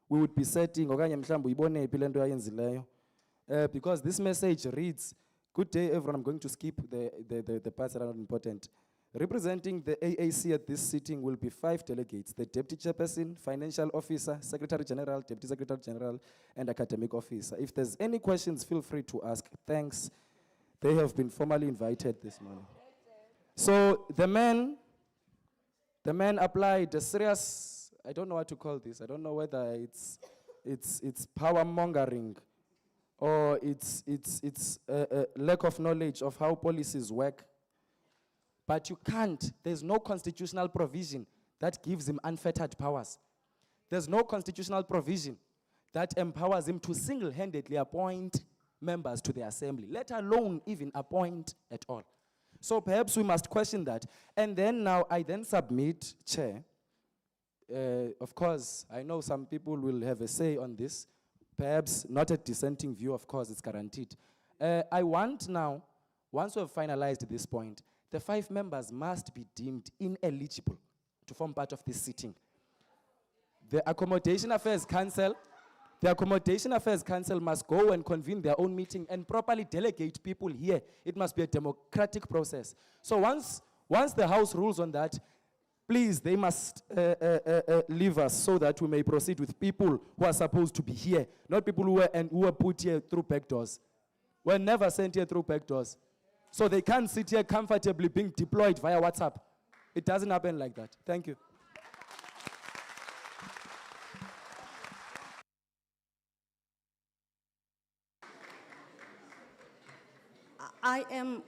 Speaker 3: we would be setting, because this message reads, "Good day, everyone." I'm going to skip the parts that are not important. Representing the AAC at this sitting will be 5 delegates: the Deputy Chairperson, Financial Officer, Secretary General, Deputy Secretary General, and Academic Officer. If there's any questions, feel free to ask. Thanks. They have been formally invited this morning. So the man applied a serious, I don't know what to call this. I don't know whether it's power mongering or it's lack of knowledge of how policies work. But you can't. There's no constitutional provision that gives him unfettered powers. There's no constitutional provision that empowers him to single-handedly appoint members to the assembly, let alone even appoint at all.
Speaker 5: So perhaps we must question that. And then now I then submit, Chair. Of course, I know some people will have a say on this. Perhaps not a dissenting view, of course, it's guaranteed. I want now, once we have finalized this point, the 5 members must be deemed ineligible to form part of this sitting. The Accommodation Affairs Council must go and convene their own meeting and properly delegate people here. It must be a democratic process. So once the House rules on that, please, they must leave us so that we may proceed with people who are supposed to be here, not people who were put here through back doors. We're never sent here through back doors. So they can't sit here comfortably being deployed via WhatsApp. It doesn't happen like that. Thank you.
Speaker 1: I am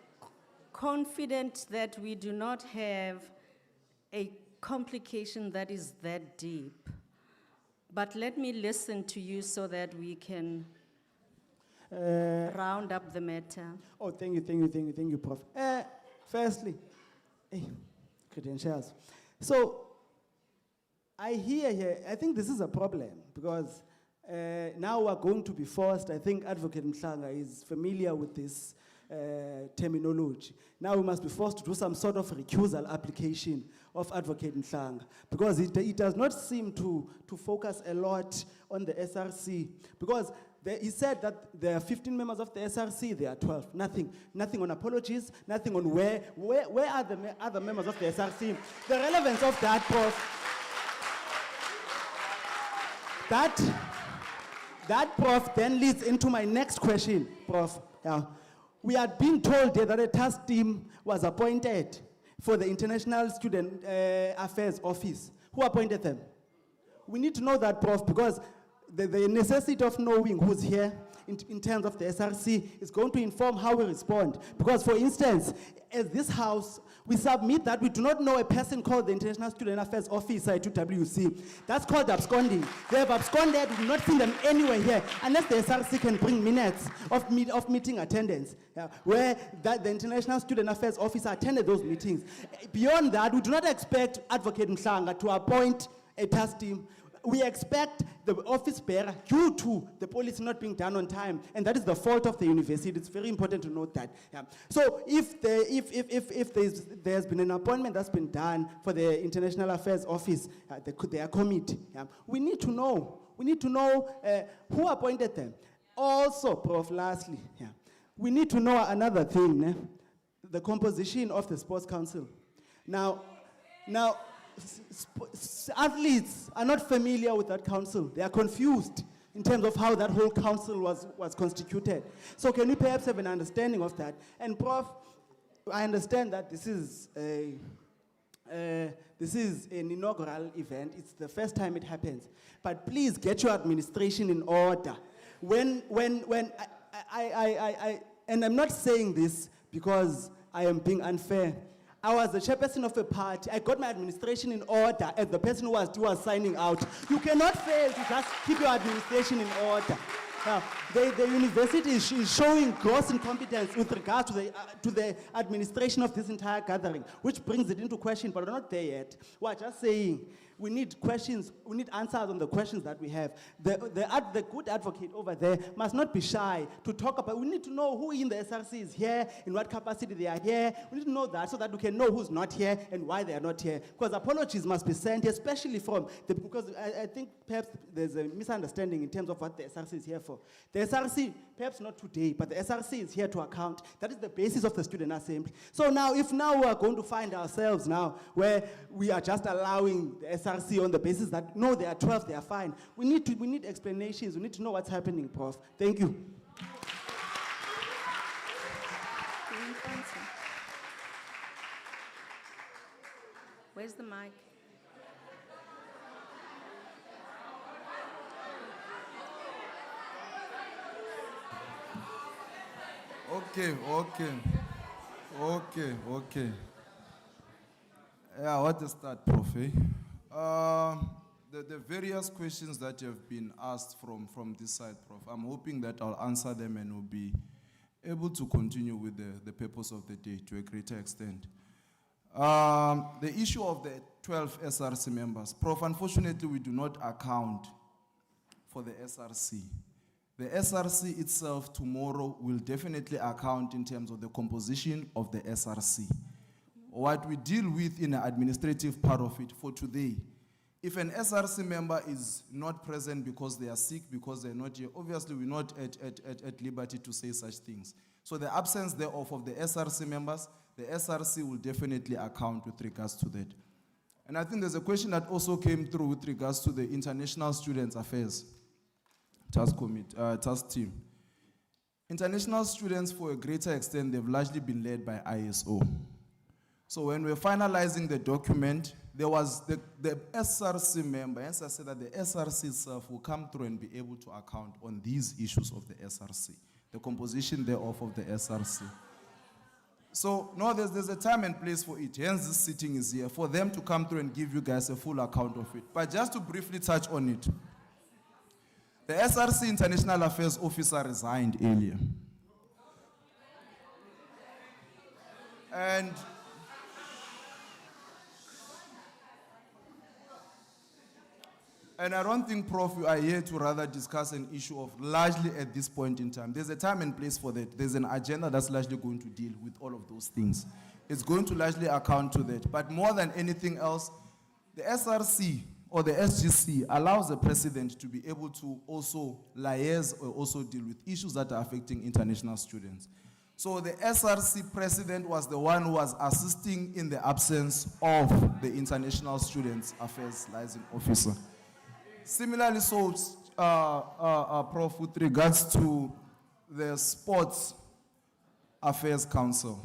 Speaker 1: confident that we do not have a complication that is that deep. But let me listen to you so that we can round up the matter.
Speaker 3: Oh, thank you, Prof. Firstly, credentials. So, I hear here, I think this is a problem because now we're going to be forced, I think Advocate Mhlanga is familiar with this terminology. Now we must be forced to do some sort of recusal application of Advocate Mhlanga because it does not seem to focus a lot on the SRC because he said that there are 15 members of the SRC, there are 12. Nothing on apologies, nothing on where are the other members of the SRC. The relevance of that, Prof, that Prof then leads into my next question, Prof. Yeah. We had been told that a task team was appointed for the International Student Affairs Office. Who appointed them? We need to know that, Prof, because the necessity of knowing who's here in terms of the SRC is going to inform how we respond. Because, for instance, as this House, we submit that we do not know a person called the International Student Affairs Officer at UWC. That's called absconding. They have absconded, we do not see them anywhere here, unless the SRC can bring minutes of meeting attendance, where the International Student Affairs Officer attended those meetings. Beyond that, we do not expect Advocate Mhlanga to appoint a task team. We expect the office bearer, due to the policy not being done on time, and that is the fault of the university. It's very important to note that. Yeah. So if there's been an appointment that's been done for the International Affairs Office, their committee, we need to know. We need to know who appointed them. Also, Prof, lastly, we need to know another thing, the composition of the Sports Council. Now, athletes are not familiar with that council. They are confused in terms of how that whole council was constituted. So can we perhaps have an understanding of that? And Prof, I understand that this is an inaugural event. It's the first time it happens. But please get your administration in order. And I'm not saying this because I am being unfair. I was the chairperson of a party. I got my administration in order as the person who was signing out. You cannot fail to just keep your administration in order. Now, the university is showing gross incompetence with regard to the administration of this entire gathering, which brings it into question, but we're not there yet. We're just saying we need questions, we need answers on the questions that we have. The good advocate over there must not be shy to talk about. We need to know who in the SRC is here, in what capacity they are here. We need to know that so that we can know who's not here and why they are not here. Because apologies must be sent, especially from because I think perhaps there's a misunderstanding in terms of what the SRC is here for. The SRC, perhaps not today, but the SRC is here to account. That is the basis of the student assembly. So now, if now we are going to find ourselves now where we are just allowing the SRC on the basis that, no, they are 12, they are fine. We need explanations. We need to know what's happening, Prof. Thank you.
Speaker 1: Where's the mic?
Speaker 4: Okay. Yeah, what to start, Prof? The various questions that have been asked from this side, Prof, I'm hoping that I'll answer them and will be able to continue with the purpose of the day to a greater extent. The issue of the 12 SRC members. Prof, unfortunately, we do not account for the SRC. The SRC itself tomorrow will definitely account in terms of the composition of the SRC. What we deal with in the administrative part of it for today, if an SRC member is not present because they are sick, because they're not here, obviously we're not at liberty to say such things. So the absence thereof of the SRC members, the SRC will definitely account with regards to that. And I think there's a question that also came through with regards to the International Students Affairs task team. International students, for a greater extent, they've largely been led by ISO. So when we're finalizing the document, there was the SRC member, hence I said that the SRC itself will come through and be able to account on these issues of the SRC, the composition thereof of the SRC. So, no, there's a time and place for it. Hence, this sitting is here, for them to come through and give you guys a full account of it. But just to briefly touch on it, the SRC International Affairs officer resigned earlier. And I don't think, Prof, you are here to rather discuss an issue of largely at this point in time. There's a time and place for that. There's an agenda that's largely going to deal with all of those things. It's going to largely account to that. But more than anything else, the SRC or the SGC allows the president to be able to also liaise or also deal with issues that are affecting international students. So the SRC president was the one who was assisting in the absence of the International Students Affairs liaison officer. Similarly, so, Prof, with regards to the Sports Affairs Council,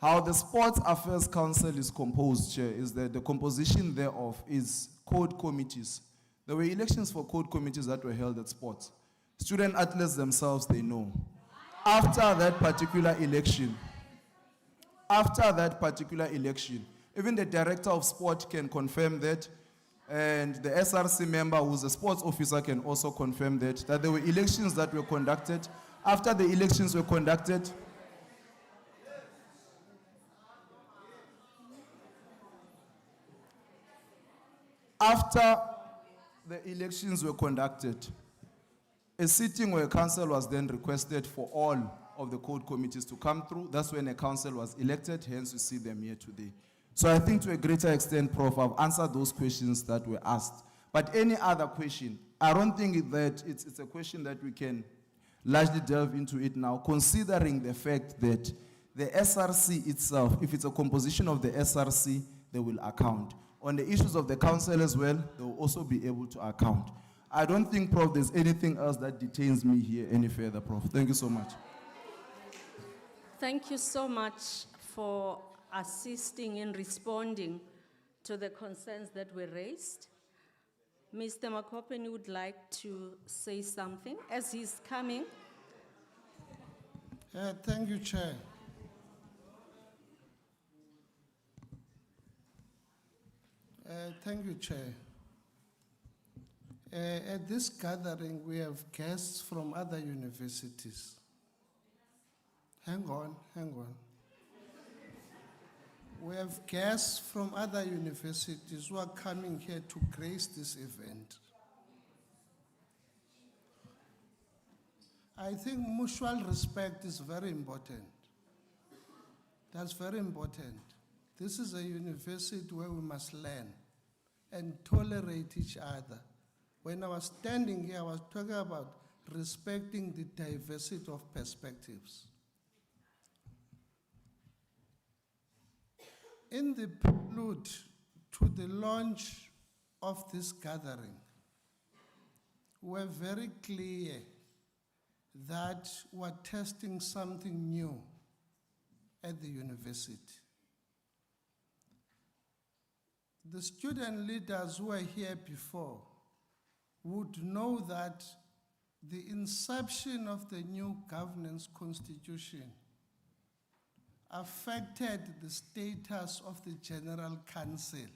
Speaker 4: how the Sports Affairs Council is composed, Chair, is that the composition thereof is code committees. There were elections for code committees that were held at sports. Student athletes themselves, they know. After that particular election, even the director of sport can confirm that, and the SRC member, who's a sports officer, can also confirm that there were elections that were conducted. After the elections were conducted, a sitting where a council was then requested for all of the code committees to come through. That's when a council was elected, hence you see them here today. So I think to a greater extent, Prof, I've answered those questions that were asked. But any other question, I don't think that it's a question that we can largely delve into it now, considering the fact that the SRC itself, if it's a composition of the SRC, they will account. On the issues of the council as well, they will also be able to account. I don't think, Prof, there's anything else that detains me here any further, Prof. Thank you so much.
Speaker 1: Thank you so much for assisting in responding to the concerns that were raised. Mr. Makopeni would like to say something as he's coming.
Speaker 2: Thank you, Chair. Thank you, Chair. At this gathering, we have guests from other universities. Hang on. We have guests from other universities who are coming here to grace this event. I think mutual respect is very important. That's very important. This is a university where we must learn and tolerate each other. When I was standing here, I was talking about respecting the diversity of perspectives. In the prelude to the launch of this gathering, we're very clear that we're testing something new at the university. The student leaders who were here before would know that the inception of the new governance constitution affected the status of the General Council,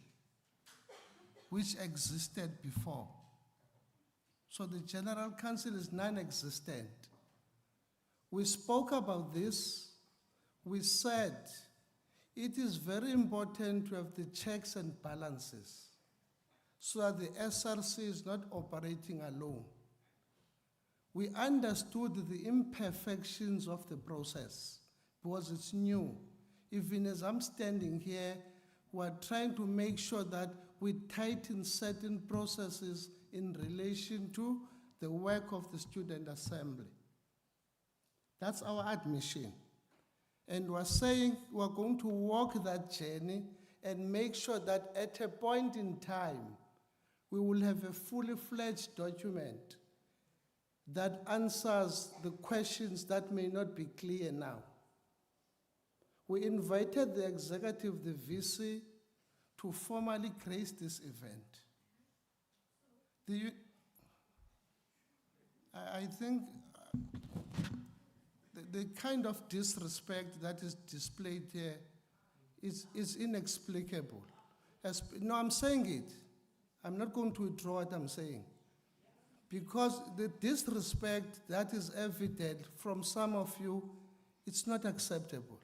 Speaker 2: which existed before. So the General Council is non-existent. We spoke about this. We said it is very important to have the checks and balances so that the SRC is not operating alone. We understood the imperfections of the process because it's new. Even as I'm standing here, we're trying to make sure that we tighten certain processes in relation to the work of the Student Assembly. That's our admission. And we're saying we're going to walk that journey and make sure that at a point in time, we will have a fully fledged document that answers the questions that may not be clear now. We invited the executive, the VC, to formally grace this event. I think the kind of disrespect that is displayed here is inexplicable. No, I'm saying it. I'm not going to withdraw what I'm saying. Because the disrespect that is evident from some of you, it's not acceptable.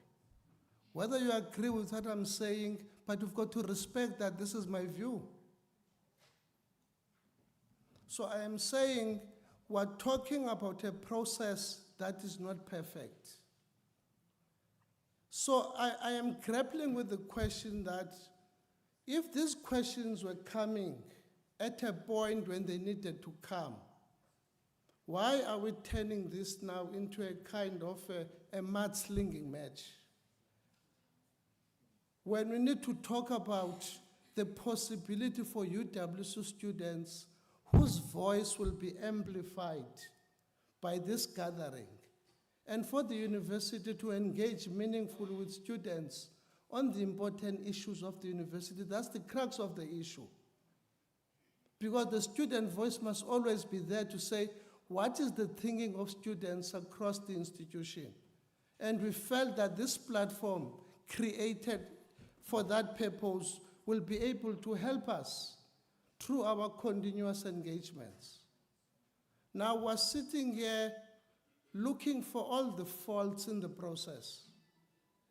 Speaker 2: Whether you agree with what I'm saying, but you've got to respect that this is my view. So I am saying we're talking about a process that is not perfect. So I am grappling with the question that if these questions were coming at a point when they needed to come, why are we turning this now into a kind of a mudslinging match? When we need to talk about the possibility for UWC students whose voice will be amplified by this gathering, and for the university to engage meaningfully with students on the important issues of the university, that's the crux of the issue. Because the student voice must always be there to say, what is the thinking of students across the institution? And we felt that this platform created for that purpose will be able to help us through our continuous engagements. Now we're sitting here looking for all the faults in the process.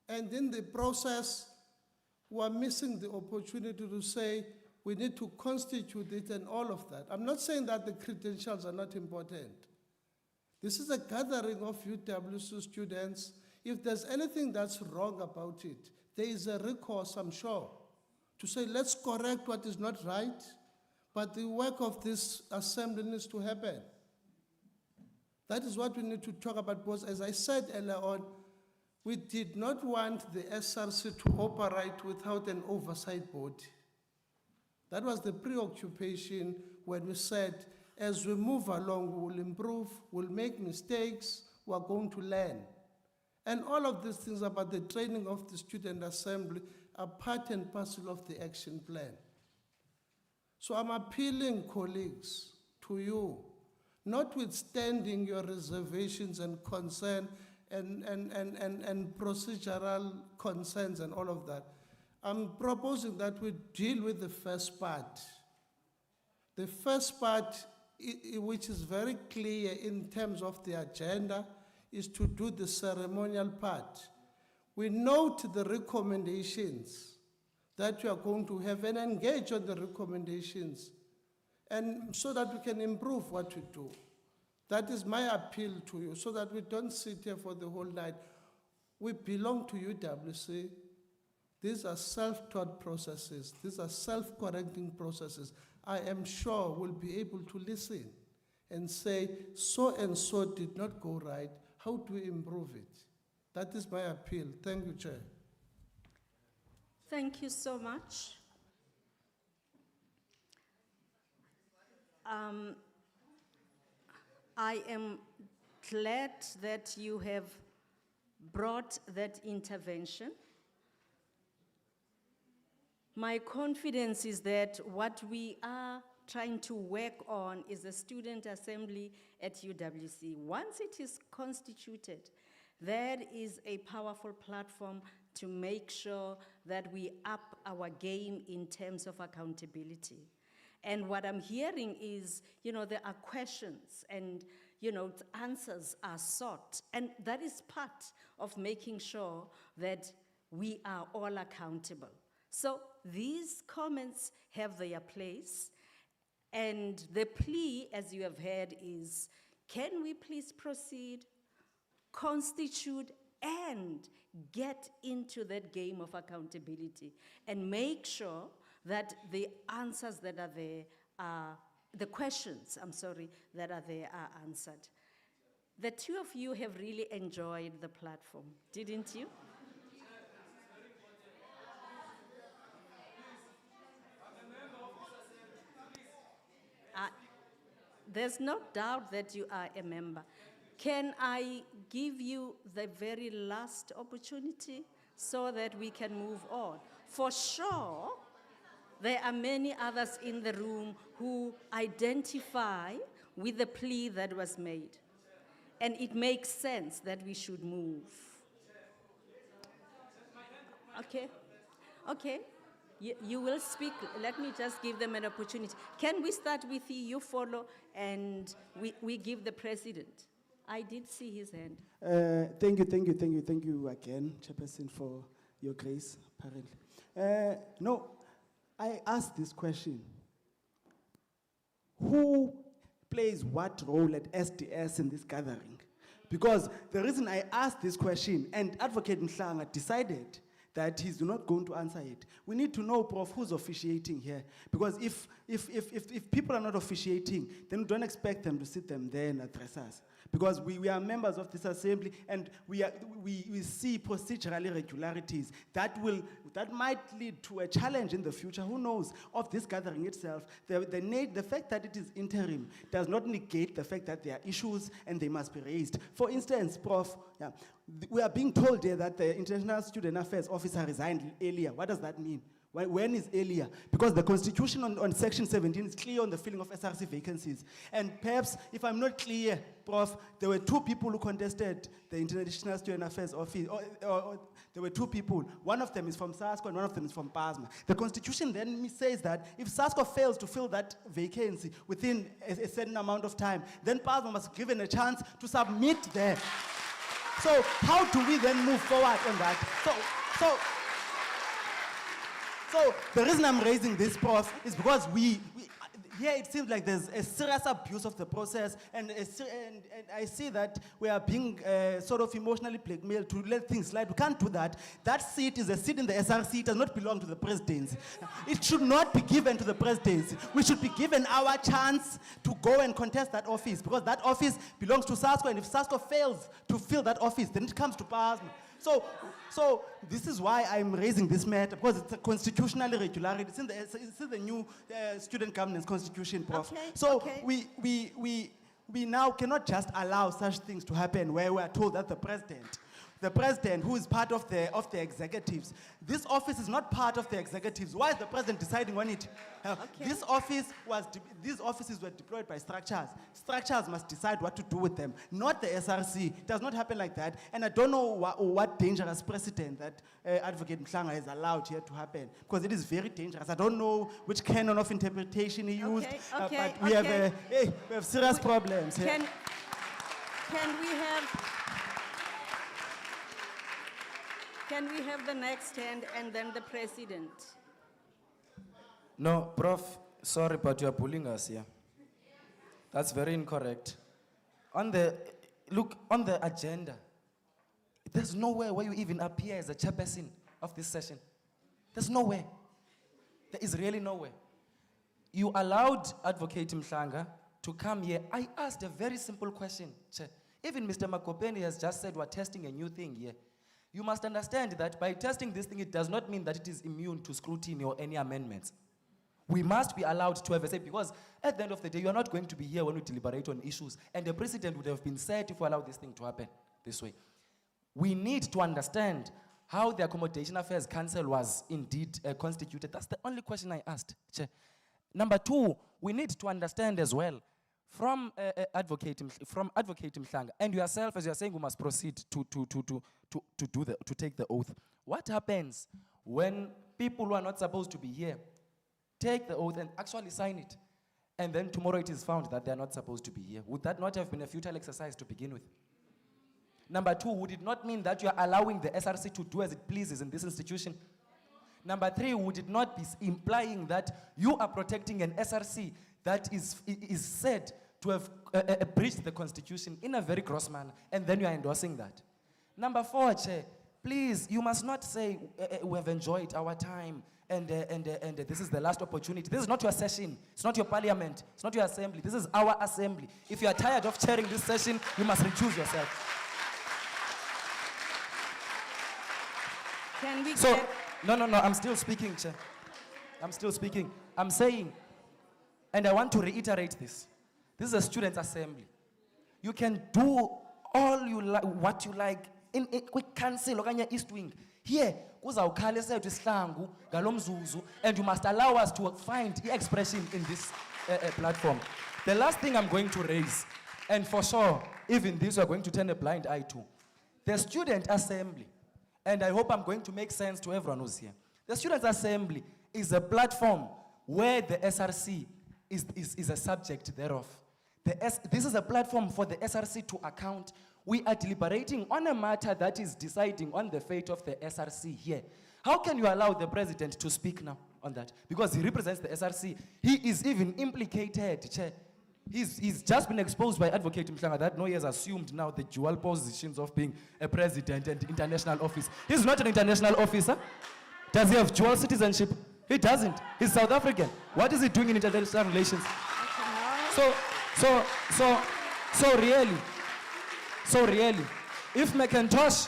Speaker 2: And in the process, we're missing the opportunity to say we need to constitute it and all of that. I'm not saying that the credentials are not important. This is a gathering of UWC students. If there's anything that's wrong about it, there is a recourse, I'm sure, to say let's correct what is not right, but the work of this assembly needs to happen. That is what we need to talk about, because as I said earlier on, we did not want the SRC to operate without an oversight board. That was the preoccupation when we said, as we move along, we will improve, we'll make mistakes, we're going to learn. And all of these things about the training of the Student Assembly are part and parcel of the action plan. So I'm appealing, colleagues, to you, notwithstanding your reservations and concern and procedural concerns and all of that, I'm proposing that we deal with the first part. The first part, which is very clear in terms of the agenda, is to do the ceremonial part. We note the recommendations that you are going to have and engage on the recommendations, and so that we can improve what we do. That is my appeal to you, so that we don't sit here for the whole night. We belong to UWC. These are self-taught processes. These are self-correcting processes. I am sure we'll be able to listen and say, so and so did not go right. How do we improve it? That is my appeal. Thank you, Chair.
Speaker 1: Thank you so much. I am glad that you have brought that intervention. My confidence is that what we are trying to work on is a student assembly at UWC. Once it is constituted, that is a powerful platform to make sure that we up our game in terms of accountability. And what I'm hearing is, there are questions, and answers are sought. And that is part of making sure that we are all accountable. So these comments have their place. And the plea, as you have heard, is, can we please proceed, constitute, and get into that game of accountability and make sure that the answers that are there are, the questions, that are there are answered. The two of you have really enjoyed the platform, didn't you? There's no doubt that you are a member. Can I give you the very last opportunity so that we can move on? For sure, there are many others in the room who identify with the plea that was made. And it makes sense that we should move. Okay? Okay. You will speak. Let me just give them an opportunity. Can we start with you? You follow, and we give the president. I did see his hand.
Speaker 3: Thank you again, Chairperson, for your grace, apparently. No, I asked this question. Who plays what role at SDS in this gathering? Because the reason I asked this question, and Advocate Mhlanga decided that he's not going to answer it. We need to know, Prof, who's officiating here. Because if people are not officiating, then we don't expect them to sit them there and address us. Because we are members of this assembly, and we see procedural irregularities that might lead to a challenge in the future. Who knows? Of this gathering itself, the fact that it is interim does not negate the fact that there are issues and they must be raised. For instance, Prof, we are being told here that the International Student Affairs officer resigned earlier. What does that mean? When is earlier? Because the Constitution on Section 17 is clear on the filling of SRC vacancies. And perhaps, if I'm not clear, Prof, there were 2 people who contested the International Student Affairs office. There were 2 people. One of them is from SASCO and one of them is from PASMA. The Constitution then says that if SASCO fails to fill that vacancy within a certain amount of time, then PASMA must be given a chance to submit there. So how do we then move forward on that? So the reason I'm raising this, Prof, is because here it seems like there's a serious abuse of the process, and I see that we are being sort of emotionally blackmailed to let things slide. We can't do that. That seat is a seat in the SRC. It does not belong to the presidency. It should not be given to the presidency. We should be given our chance to go and contest that office, because that office belongs to SASCO, and if SASCO fails to fill that office, then it comes to PASMA. So this is why I'm raising this matter, because it's a constitutional irregularity. It's in the new student governance constitution, Prof.
Speaker 1: Okay,
Speaker 3: so
Speaker 1: okay.
Speaker 3: we now cannot just allow such things to happen where we are told that the president, who is part of the executives, this office is not part of the executives. Why is the president deciding on it?
Speaker 1: Okay.
Speaker 3: These offices were deployed by structures. Structures must decide what to do with them, not the SRC. It does not happen like that. And I don't know what dangerous precedent that Advocate Mhlanga has allowed here to happen, because it is very dangerous. I don't know which canon of interpretation he used, but we have serious problems here.
Speaker 1: Can we have the next hand and then the president?
Speaker 5: No, Prof, sorry, but you are bullying us here. That's very incorrect. On the agenda, there's nowhere where you even appear as a chairperson of this session. There's nowhere. There is really nowhere. You allowed Advocate Mhlanga to come here. I asked a very simple question, Chair. Even Mr. Makopeni has just said we're testing a new thing here. You must understand that by testing this thing, it does not mean that it is immune to scrutiny or any amendments. We must be allowed to have a say, because at the end of the day, you are not going to be here when we deliberate on issues, and the precedent would have been set if we allow this thing to happen this way. We need to understand how the Accommodation Affairs Council was indeed constituted. That's the only question I asked, Chair. Number 2, we need to understand as well, from Advocate Mhlanga, and yourself, as you are saying, we must proceed to take the oath. What happens when people who are not supposed to be here take the oath and actually sign it? and then tomorrow it is found that they are not supposed to be here? Would that not have been a futile exercise to begin with? Number two, would it not mean that you are allowing the SRC to do as it pleases in this institution? Number three, would it not be implying that you are protecting an SRC that is said to have breached the constitution in a very gross manner, and then you are endorsing that? Number four, Chair, please, you must not say we have enjoyed our time and this is the last opportunity. This is not your session. It's not your parliament. It's not your assembly. This is our assembly. If you are tired of chairing this session, you must recuse yourself.
Speaker 1: Can we
Speaker 5: So,
Speaker 1: get,
Speaker 5: no, I'm still speaking, Chair. I'm still speaking. I'm saying, and I want to reiterate this. This is a students' assembly. You can do all you like, what you like, in quick cancel okanye East Wing. Here, kuzawukhala esethu isihlangu ngalomzuzu, and you must allow us to find the expression in this platform. The last thing I'm going to raise, and for sure, even this we're going to turn a blind eye to, the student assembly, and I hope I'm going to make sense to everyone who's here. The students assembly is a platform where the SRC is a subject thereof. This is a platform for the SRC to account. We are deliberating on a matter that is deciding on the fate of the SRC here. How can you allow the president to speak now on that? Because he represents the SRC. He is even implicated, Chair. He's just been exposed by Advocate Mhlanga that he has assumed now the dual positions of being a president and international office. He's not an international officer. Does he have dual citizenship? He doesn't. He's South African. What is he doing in international relations? So really, if McIntosh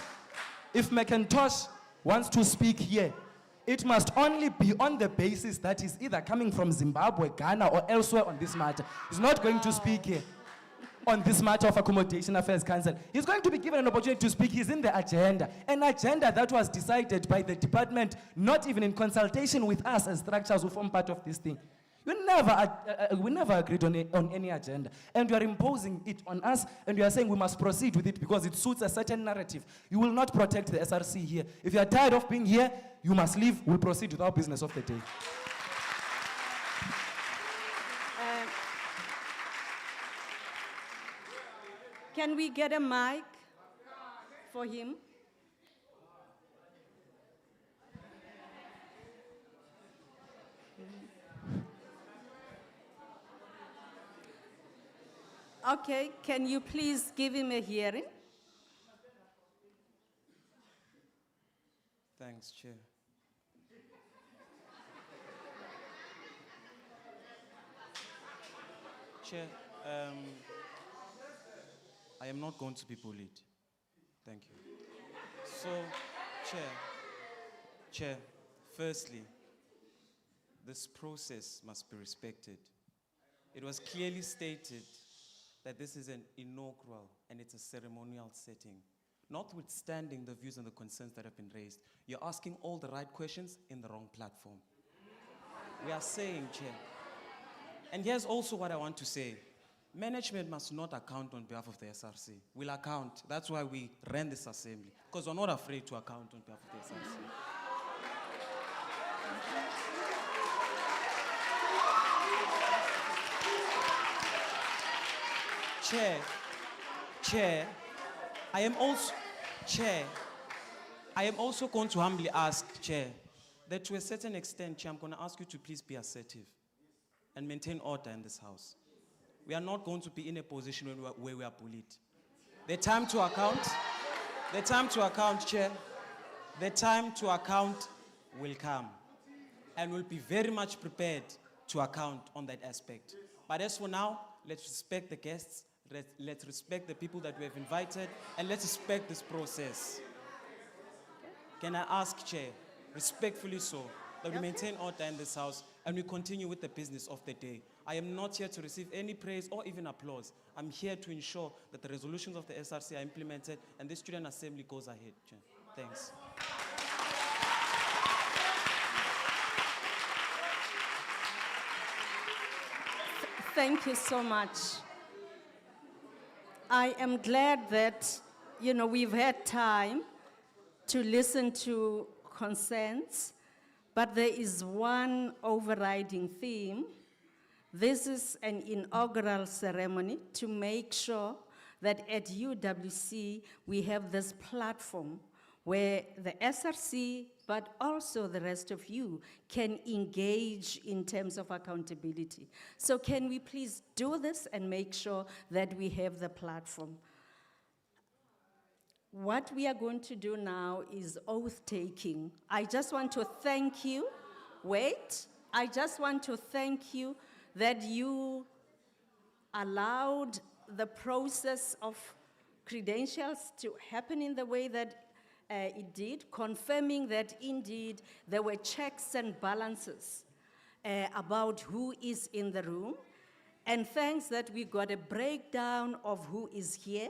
Speaker 5: wants to speak here, it must only be on the basis that he's either coming from Zimbabwe, Ghana, or elsewhere on this matter. He's not going to speak here on this matter of Accommodation Affairs Council. He's going to be given an opportunity to speak. He's in the agenda, an agenda that was decided by the department, not even in consultation with us as structures who form part of this thing. We never agreed on any agenda. And you are imposing it on us, and you are saying we must proceed with it because it suits a certain narrative. You will not protect the SRC here. If you are tired of being here, you must leave. We'll proceed with our business of the day.
Speaker 1: can we get a mic for him? Okay, can you please give him a hearing?
Speaker 6: Thanks, Chair. Chair, I am not going to be bullied. Thank you. So, Chair, firstly, this process must be respected. It was clearly stated that this is an inaugural and it's a ceremonial setting. Notwithstanding the views and the concerns that have been raised, you're asking all the right questions in the wrong platform. We are saying, Chair, and here's also what I want to say. Management must not account on behalf of the SRC. We'll account. That's why we ran this assembly, because we're not afraid to account on behalf of the SRC. Chair, I am also going to humbly ask, Chair, that to a certain extent, Chair, I'm going to ask you to please be assertive and maintain order in this house. We are not going to be in a position where we are bullied. The time to account, Chair, the time to account will come. And we'll be very much prepared to account on that aspect. But as for now, let's respect the guests. Let's respect the people that we have invited, and let's respect this process. Can I ask, Chair, respectfully so, that we maintain order in this house and we continue with the business of the day? I am not here to receive any praise or even applause. I'm here to ensure that the resolutions of the SRC are implemented and the student assembly goes ahead, Chair. Thanks.
Speaker 1: Thank you so much. I am glad that, we've had time to listen to concerns, but there is one overriding theme This is an inaugural ceremony to make sure that at UWC we have this platform where the SRC, but also the rest of you, can engage in terms of accountability. So can we please do this and make sure that we have the platform? What we are going to do now is oath-taking. I just want to thank you. Wait, I just want to thank you that you allowed the process of credentials to happen in the way that it did, confirming that indeed there were checks and balances about who is in the room. And thanks that we got a breakdown of who is here.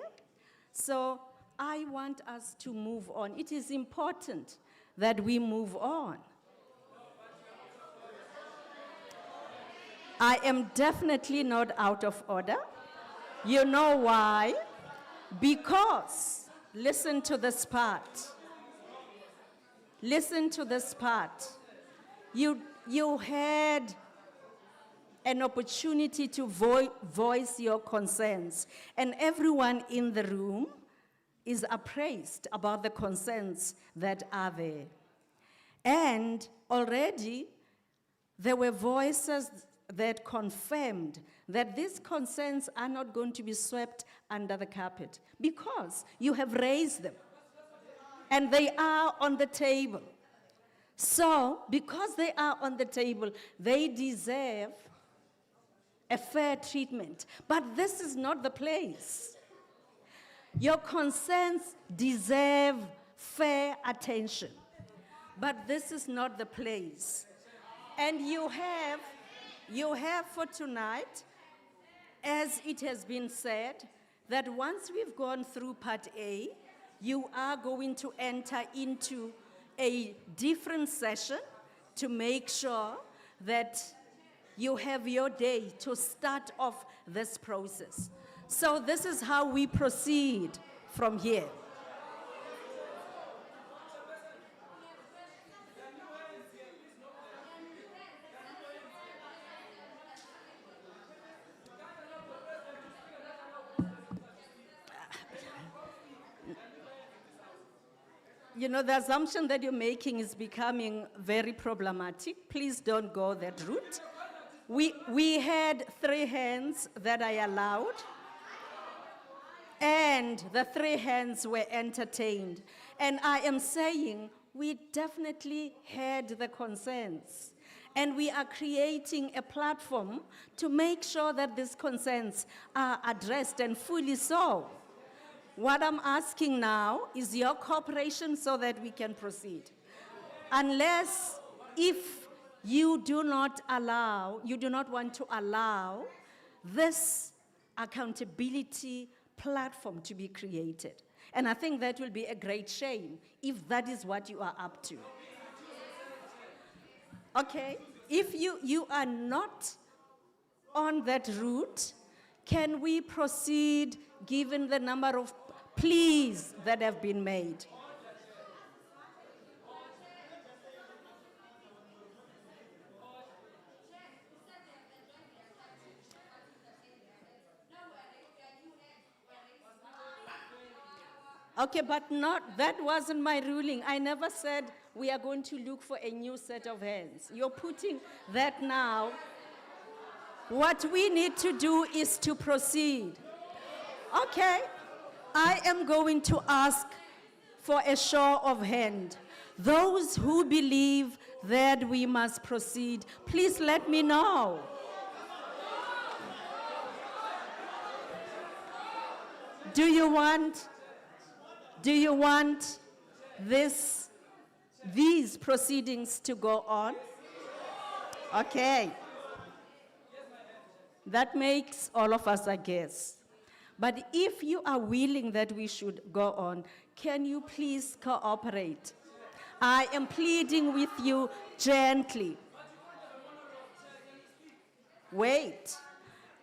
Speaker 1: So I want us to move on. It is important that we move on. I am definitely not out of order. You know why? Because, listen to this part. Listen to this part. You had an opportunity to voice your concerns, and everyone in the room is appraised about the concerns that are there. And already there were voices that confirmed that these concerns are not going to be swept under the carpet because you have raised them and they are on the table. So, because they are on the table, they deserve a fair treatment. But this is not the place. Your concerns deserve fair attention. But this is not the place. And you have for tonight, as it has been said, that once we've gone through part A, you are going to enter into a different session to make sure that you have your day to start off this process. So this is how we proceed from here. You know, the assumption that you're making is becoming very problematic. Please don't go that route. We had 3 hands that I allowed, and the 3 hands were entertained. And I am saying we definitely had the concerns, and we are creating a platform to make sure that these concerns are addressed and fully solved. What I'm asking now is your cooperation so that we can proceed. Unless, if you do not want to allow this accountability platform to be created. And I think that will be a great shame if that is what you are up to. Okay, if you are not on that route, can we proceed given the number of pleas that have been made? Okay, but that wasn't my ruling. I never said we are going to look for a new set of hands. You're putting that now. What we need to do is to proceed. Okay, I am going to ask for a show of hand. Those who believe that we must proceed, please let me know. Do you want these proceedings to go on? Okay. That makes all of us a guess. But if you are willing that we should go on, can you please cooperate? I am pleading with you gently. Wait.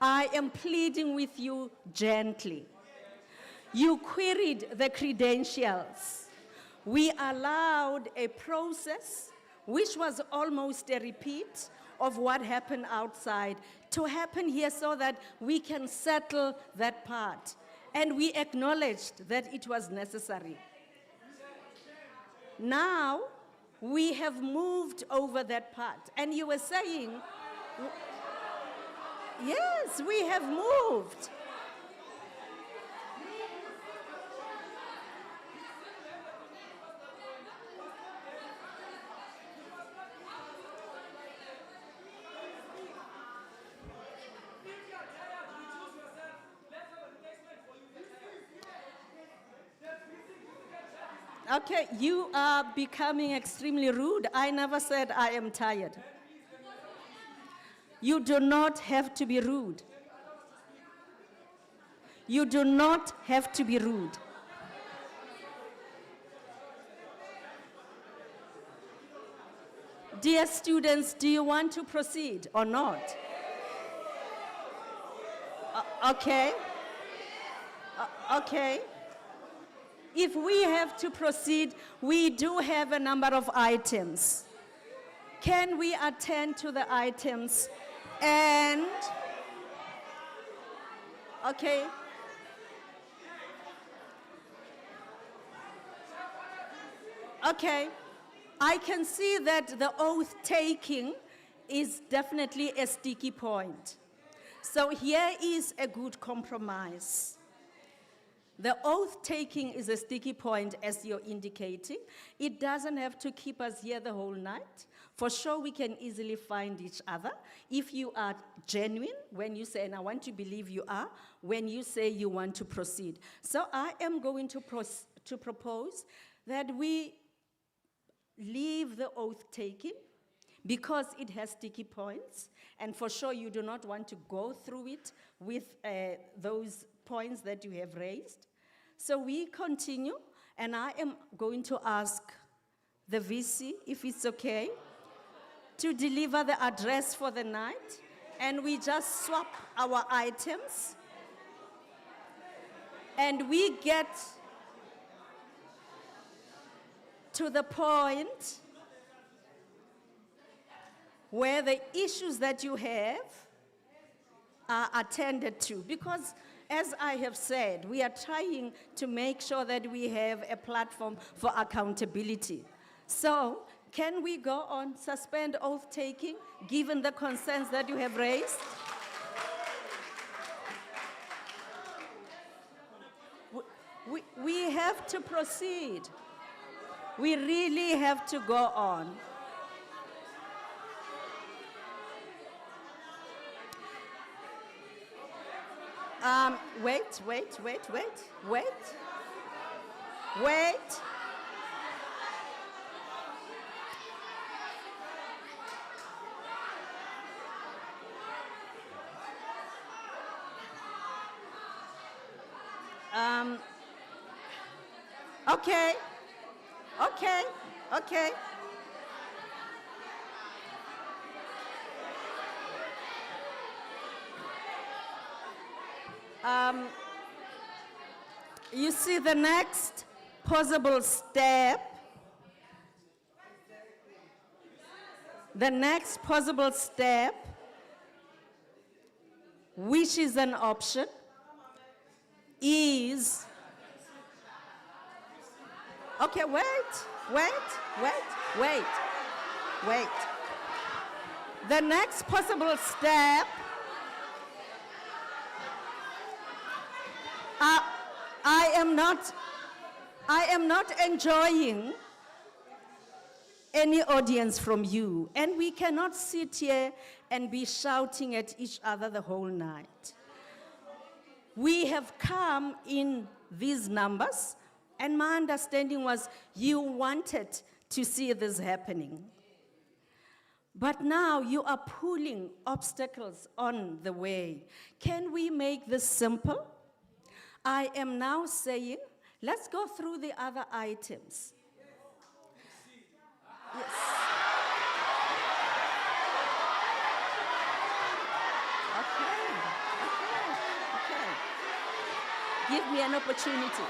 Speaker 1: I am pleading with you gently. You queried the credentials. We allowed a process which was almost a repeat of what happened outside to happen here so that we can settle that part. And we acknowledged that it was necessary. Now, we have moved over that part. And you were saying, yes, we have moved. Okay, you are becoming extremely rude. I never said I am tired. You do not have to be rude. You do not have to be rude. Dear students, do you want to proceed or not? Okay. Okay. If we have to proceed, we do have a number of items. Can we attend to the items? And, okay. Okay. I can see that the oath taking is definitely a sticky point. So here is a good compromise. The oath taking is a sticky point, as you're indicating. It doesn't have to keep us here the whole night. For sure, we can easily find each other. If you are genuine, when you say, and I want to believe you are, when you say you want to proceed. So I am going to propose that we leave the oath taking because it has sticky points. And for sure, you do not want to go through it with those points that you have raised. So we continue, and I am going to ask the VC, if it's okay, to deliver the address for the night, and we just swap our items, and we get to the point where the issues that you have are attended to. Because, as I have said, we are trying to make sure that we have a platform for accountability. So, can we go on, suspend oath taking, given the concerns that you have raised? We have to proceed. We really have to go on. Wait. Okay. You see, the next possible step, which is an option, is, okay, wait. The next possible step, I am not enjoying any audience from you, and we cannot sit here and be shouting at each other the whole night. We have come in these numbers, and my understanding was you wanted to see this happening. But now you are pulling obstacles on the way. Can we make this simple? I am now saying, let's go through the other items. Yes. Okay. Give me an opportunity.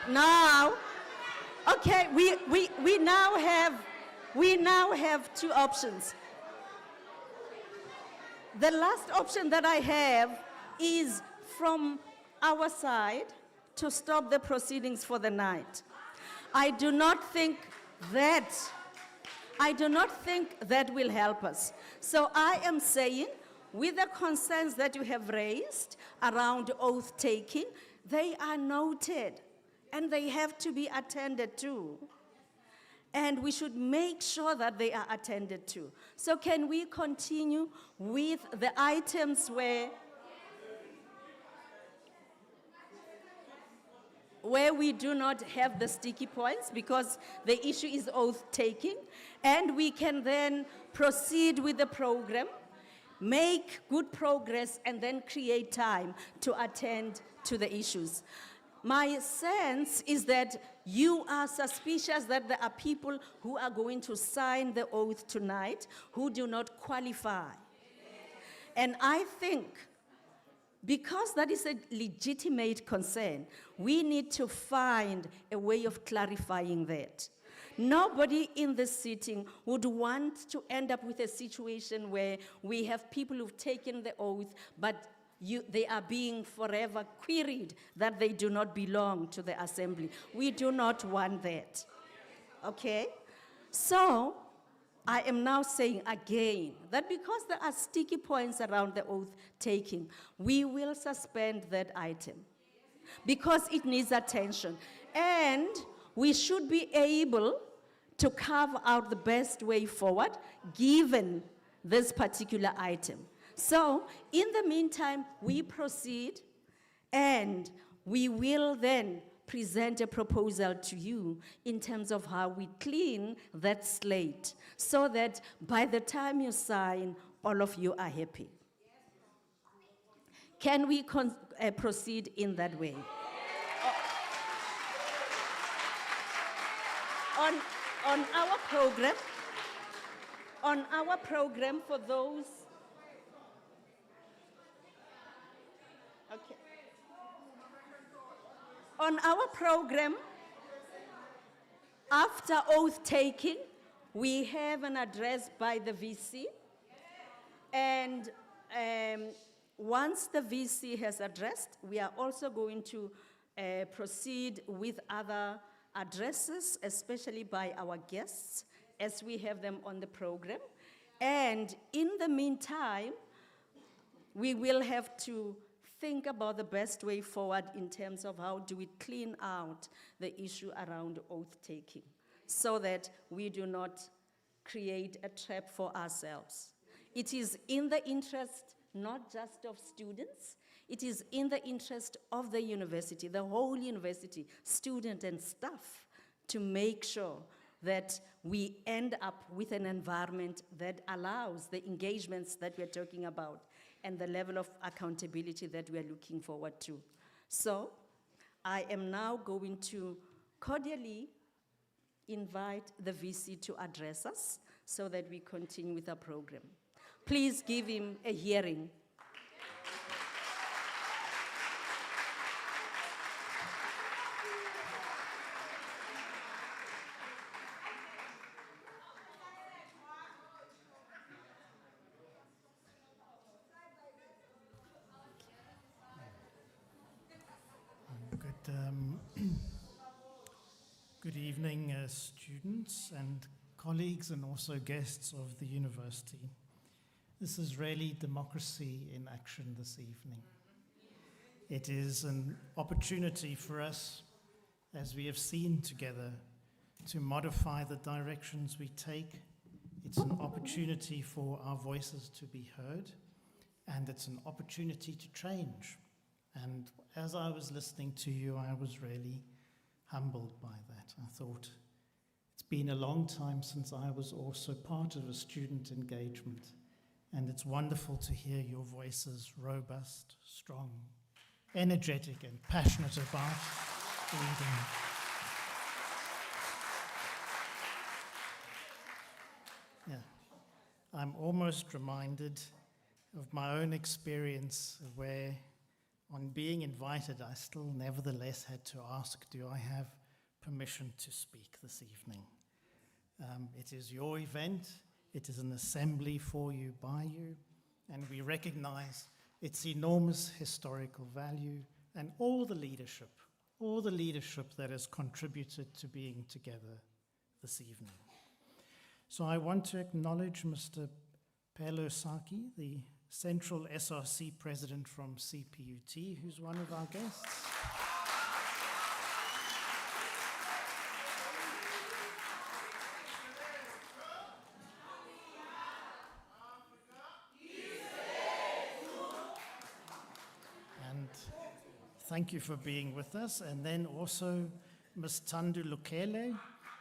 Speaker 1: Now, okay, we now have two options. The last option that I have is from our side to stop the proceedings for the night. I do not think that will help us. So I am saying, with the concerns that you have raised around oath taking, they are noted and they have to be attended to. And we should make sure that they are attended to. So can we continue with the items where we do not have the sticky points, because the issue is oath taking, and we can then proceed with the program, make good progress, and then create time to attend to the issues. My sense is that you are suspicious that there are people who are going to sign the oath tonight who do not qualify. And I think, because that is a legitimate concern, we need to find a way of clarifying that. Nobody in this sitting would want to end up with a situation where we have people who've taken the oath, but they are being forever queried that they do not belong to the assembly. We do not want that. Okay? So, I am now saying again that because there are sticky points around the oath taking, we will suspend that item because it needs attention. And we should be able to carve out the best way forward given this particular item. So, in the meantime, we proceed, and we will then present a proposal to you in terms of how we clean that slate, so that by the time you sign, all of you are happy. Can we proceed in that way? On our program, for those. Okay. On our program, after oath taking, we have an address by the VC. And once the VC has addressed, we are also going to proceed with other addresses, especially by our guests, as we have them on the program. And in the meantime, we will have to think about the best way forward in terms of how do we clean out the issue around oath taking, so that we do not create a trap for ourselves. It is in the interest not just of students, it is in the interest of the university, the whole university, student and staff, to make sure that we end up with an environment that allows the engagements that we're talking about and the level of accountability that we're looking forward to. So, I am now going to cordially invite the VC to address us so that we continue with our program. Please give him a hearing.
Speaker 7: Good evening, students and colleagues, and also guests of the university. This is really democracy in action this evening. It is an opportunity for us, as we have seen together, to modify the directions we take. It's an opportunity for our voices to be heard, and it's an opportunity to change. And as I was listening to you, I was really humbled by that. I thought, it's been a long time since I was also part of a student engagement, and it's wonderful to hear your voices, robust, strong, energetic, and passionate about leading. I'm almost reminded of my own experience where on being invited, I still nevertheless had to ask, do I have permission to speak this evening? It is your event. It is an assembly for you, by you, and we recognize its enormous historical value and all the leadership that has contributed to being together this evening. So I want to acknowledge Mr. Pelo Saki, the Central SRC President from CPUT, who's one of our guests. And thank you for being with us. And then also Ms. Tandu Lukele,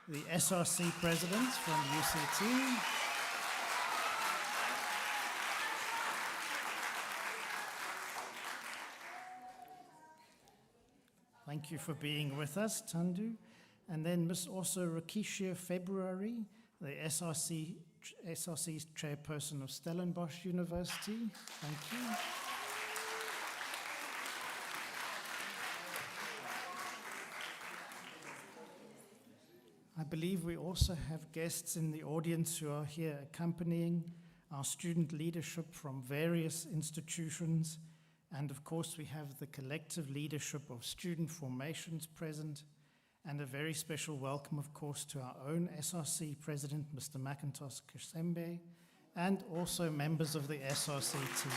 Speaker 7: the SRC President from UCT. Thank you for being with us, Tandu. And then Ms. also Rakishia February, the SRC's chairperson of Stellenbosch University. Thank you. I believe we also have guests in the audience who are here accompanying our student leadership from various institutions. And of course, we have the collective leadership of student formations present, and a very special welcome, of course, to our own SRC president, Mr. Macintosh Kisembe, and also members of the SRC team.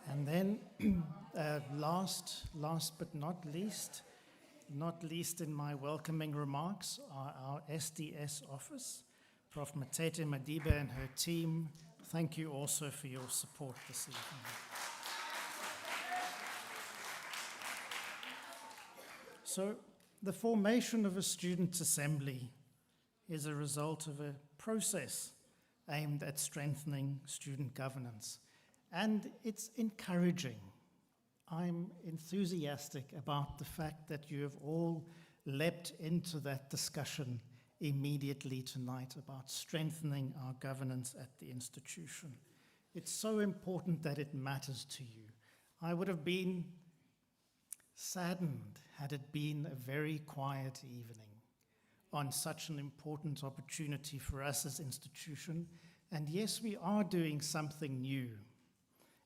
Speaker 7: And then, last but not least in my welcoming remarks, are our SDS office, Prof. Matete Madiba and her team. Thank you also for your support this evening. So, the formation of a student assembly is a result of a process aimed at strengthening student governance. And it's encouraging. I'm enthusiastic about the fact that you have all leapt into that discussion immediately tonight about strengthening our governance at the institution. It's so important that it matters to you. I would have been saddened had it been a very quiet evening on such an important opportunity for us as institution. And yes, we are doing something new.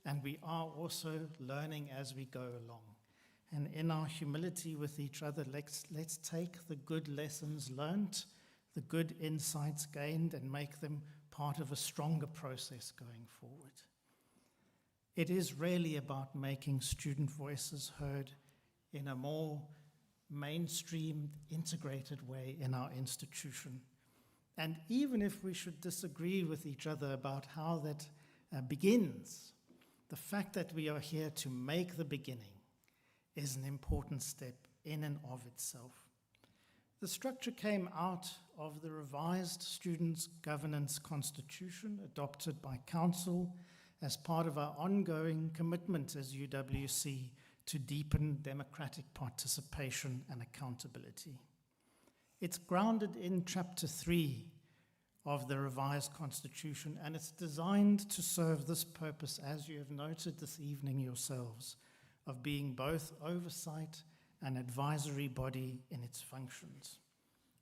Speaker 7: And we are also learning as we go along. And in our humility with each other, let's take the good lessons learned, the good insights gained, and make them part of a stronger process going forward. It is really about making student voices heard in a more mainstream, integrated way in our institution. And even if we should disagree with each other about how that begins, the fact that we are here to make the beginning is an important step in and of itself. The structure came out of the revised Students' Governance Constitution adopted by Council as part of our ongoing commitment as UWC to deepen democratic participation and accountability. It's grounded in Chapter 3 of the revised constitution, and it's designed to serve this purpose, as you have noted this evening yourselves, of being both oversight and advisory body in its functions.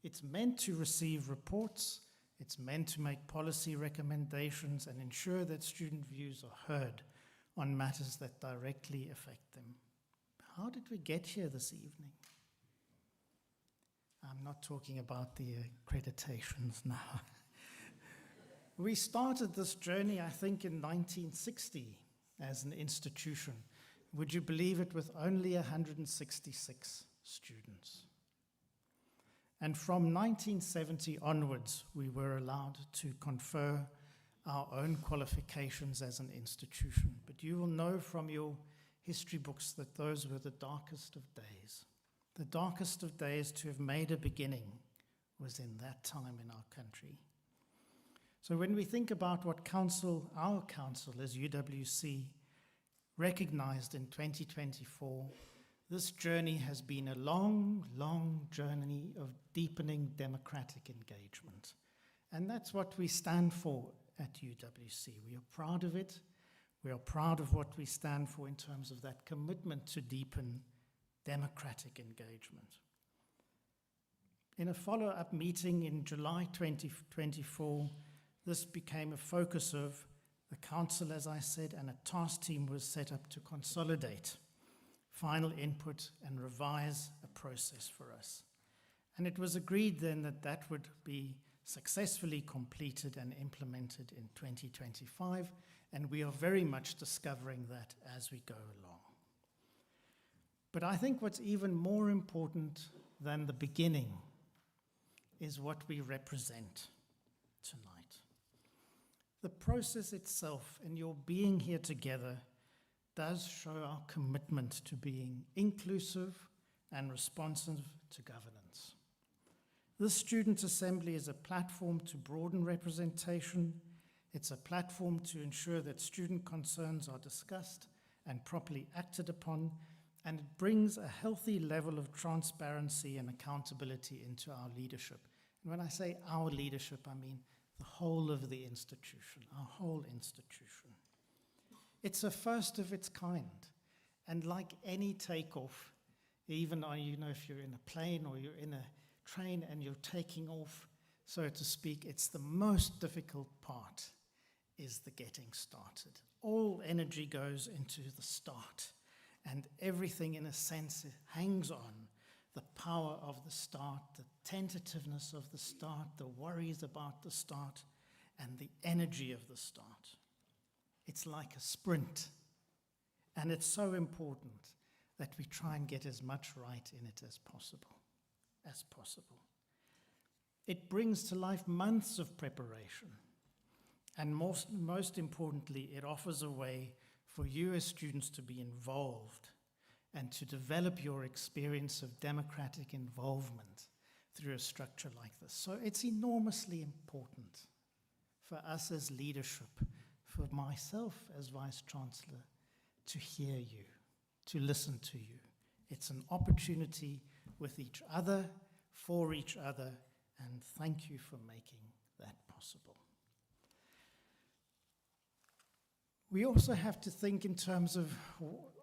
Speaker 7: It's meant to receive reports, it's meant to make policy recommendations and ensure that student views are heard on matters that directly affect them. How did we get here this evening? I'm not talking about the accreditations now. We started this journey, I think, in 1960 as an institution. Would you believe it, with only 166 students? And from 1970 onwards, we were allowed to confer our own qualifications as an institution. But you will know from your history books that those were the darkest of days. The darkest of days to have made a beginning was in that time in our country. So when we think about what our council as UWC recognized in 2024, this journey has been a long, long journey of deepening democratic engagement And that's what we stand for at UWC. We are proud of it. We are proud of what we stand for in terms of that commitment to deepen democratic engagement. In a follow-up meeting in July 2024, this became a focus of the council, as I said, and a task team was set up to consolidate final input and revise a process for us. And it was agreed then that that would be successfully completed and implemented in 2025, and we are very much discovering that as we go along. But I think what's even more important than the beginning is what we represent tonight. The process itself and your being here together does show our commitment to being inclusive and responsive to governance. This Student Assembly is a platform to broaden representation. It's a platform to ensure that student concerns are discussed and properly acted upon, and it brings a healthy level of transparency and accountability into our leadership. And when I say our leadership, I mean the whole of the institution, our whole institution. It's a first of its kind, and like any takeoff, even if you're in a plane or you're in a train and you're taking off, so to speak, it's the most difficult part is the getting started. All energy goes into the start, and everything in a sense hangs on the power of the start, the tentativeness of the start, the worries about the start, and the energy of the start. It's like a sprint, and it's so important that we try and get as much right in it as possible. It brings to life months of preparation, and most importantly, it offers a way for you as students to be involved and to develop your experience of democratic involvement through a structure like this. So it's enormously important for us as leadership, for myself as Vice-Chancellor, to hear you, to listen to you. It's an opportunity with each other, for each other, and thank you for making that possible. We also have to think in terms of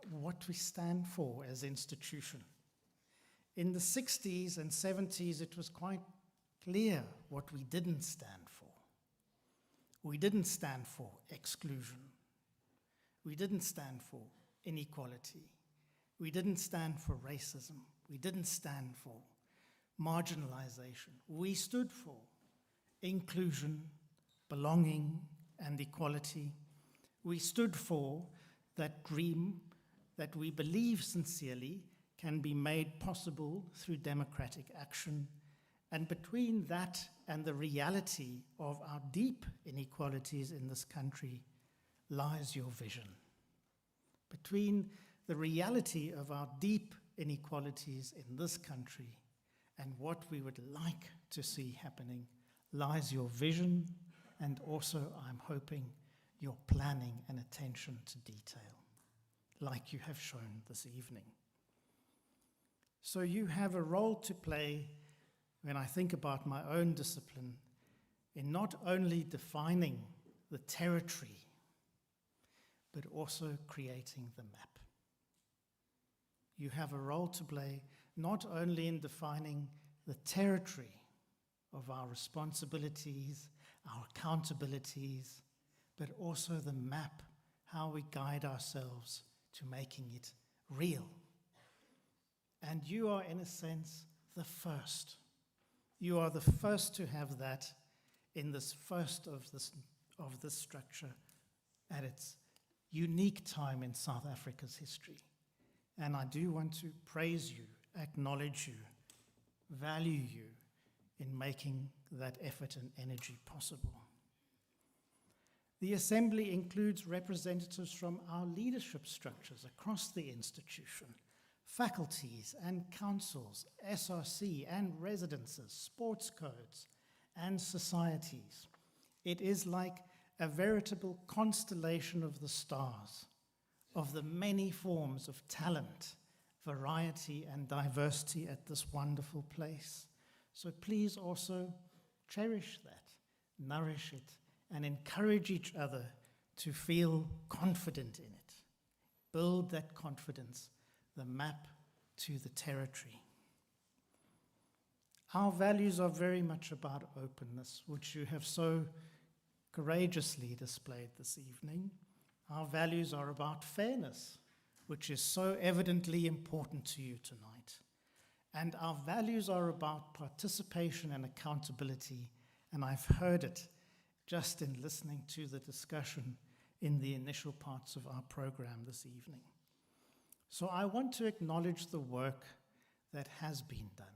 Speaker 7: what we stand for as institution. In the 60s and 70s, it was quite clear what we didn't stand for. We didn't stand for exclusion. We didn't stand for inequality. We didn't stand for racism. We didn't stand for marginalization. We stood for inclusion, belonging, and equality. We stood for that dream that we believe sincerely can be made possible through democratic action. And between that and the reality of our deep inequalities in this country lies your vision. Between the reality of our deep inequalities in this country and what we would like to see happening lies your vision, and also, I'm hoping, your planning and attention to detail, like you have shown this evening. So you have a role to play, when I think about my own discipline, in not only defining the territory, but also creating the map. You have a role to play not only in defining the territory of our responsibilities, our accountabilities, but also the map, how we guide ourselves to making it real. And you are, in a sense, the first. You are the first to have that in this first of this structure at its unique time in South Africa's history. And I do want to praise you, acknowledge you, value you in making that effort and energy possible. The Assembly includes representatives from our leadership structures across the institution, faculties and councils, SRC and residences, sports codes and societies. It is like a veritable constellation of the stars, of the many forms of talent, variety and diversity at this wonderful place. So please also cherish that, nourish it, and encourage each other to feel confident in it. Build that confidence, the map to the territory. Our values are very much about openness, which you have so courageously displayed this evening. Our values are about fairness, which is so evidently important to you tonight. And our values are about participation and accountability, and I've heard it just in listening to the discussion in the initial parts of our program this evening. So I want to acknowledge the work that has been done.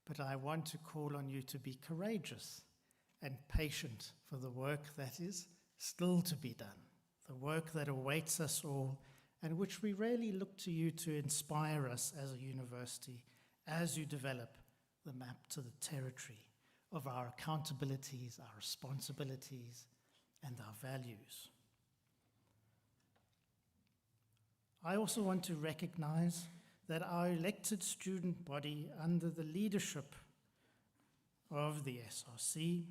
Speaker 7: But I want to call on you to be courageous and patient for the work that is still to be done, the work that awaits us all, and which we really look to you to inspire us as a university as you develop the map to the territory of our accountabilities, our responsibilities, and our values. I also want to recognize that our elected student body under the leadership of the SRC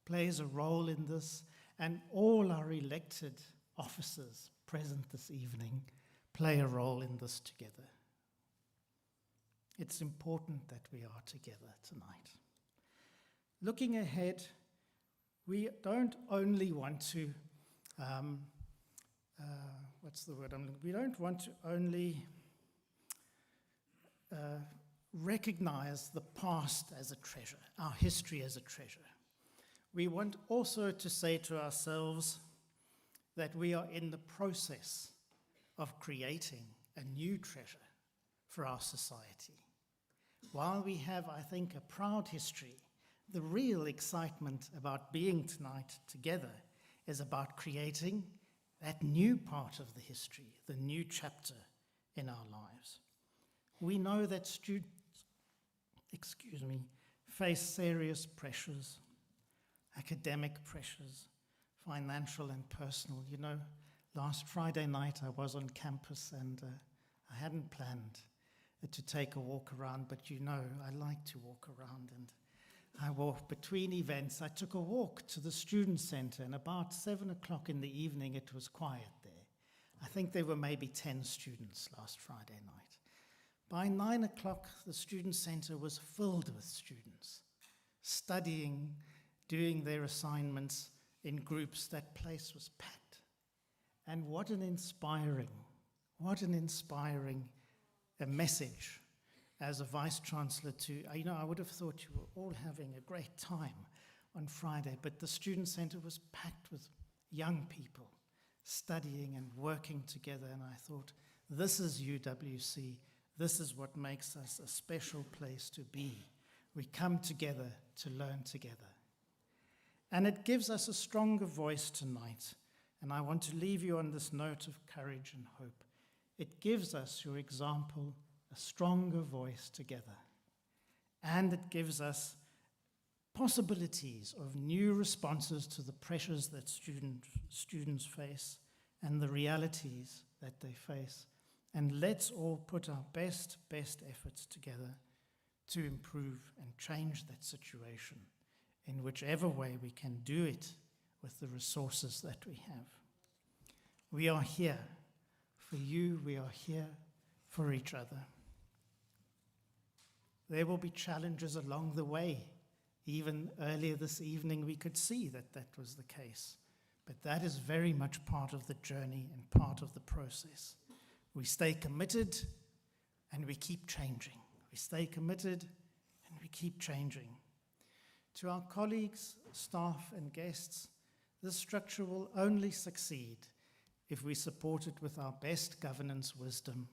Speaker 7: plays a role in this, and all our elected officers present this evening play a role in this together. It's important that we are together tonight. Looking ahead, we don't only want to, we don't want to only recognize the past as a treasure, our history as a treasure. We want also to say to ourselves that we are in the process of creating a new treasure for our society. While we have, I think, a proud history, the real excitement about being tonight together is about creating that new part of the history, the new chapter in our lives. We know that students, face serious pressures, academic pressures, financial and personal. You know, last Friday night I was on campus and I hadn't planned to take a walk around, but you know, I like to walk around, and I walked between events. I took a walk to the student center, and about 7 o'clock in the evening it was quiet there. I think there were maybe 10 students last Friday night. By 9 o'clock, the student center was filled with students, studying, doing their assignments in groups. That place was packed. And what an inspiring message as a Vice Chancellor to, I would have thought you were all having a great time on Friday, but the student center was packed with young people studying and working together, and I thought, this is UWC. This is what makes us a special place to be. We come together to learn together. And it gives us a stronger voice tonight. And I want to leave you on this note of courage and hope. It gives us, your example, a stronger voice together. And it gives us possibilities of new responses to the pressures that students face and the realities that they face. And let's all put our best efforts together to improve and change that situation in whichever way we can do it with the resources that we have. We are here for you, we are here for each other. There will be challenges along the way. Even earlier this evening we could see that that was the case. But that is very much part of the journey and part of the process. We stay committed and we keep changing. We stay committed and we keep changing. To our colleagues, staff, and guests, this structure will only succeed if we support it with our best governance wisdom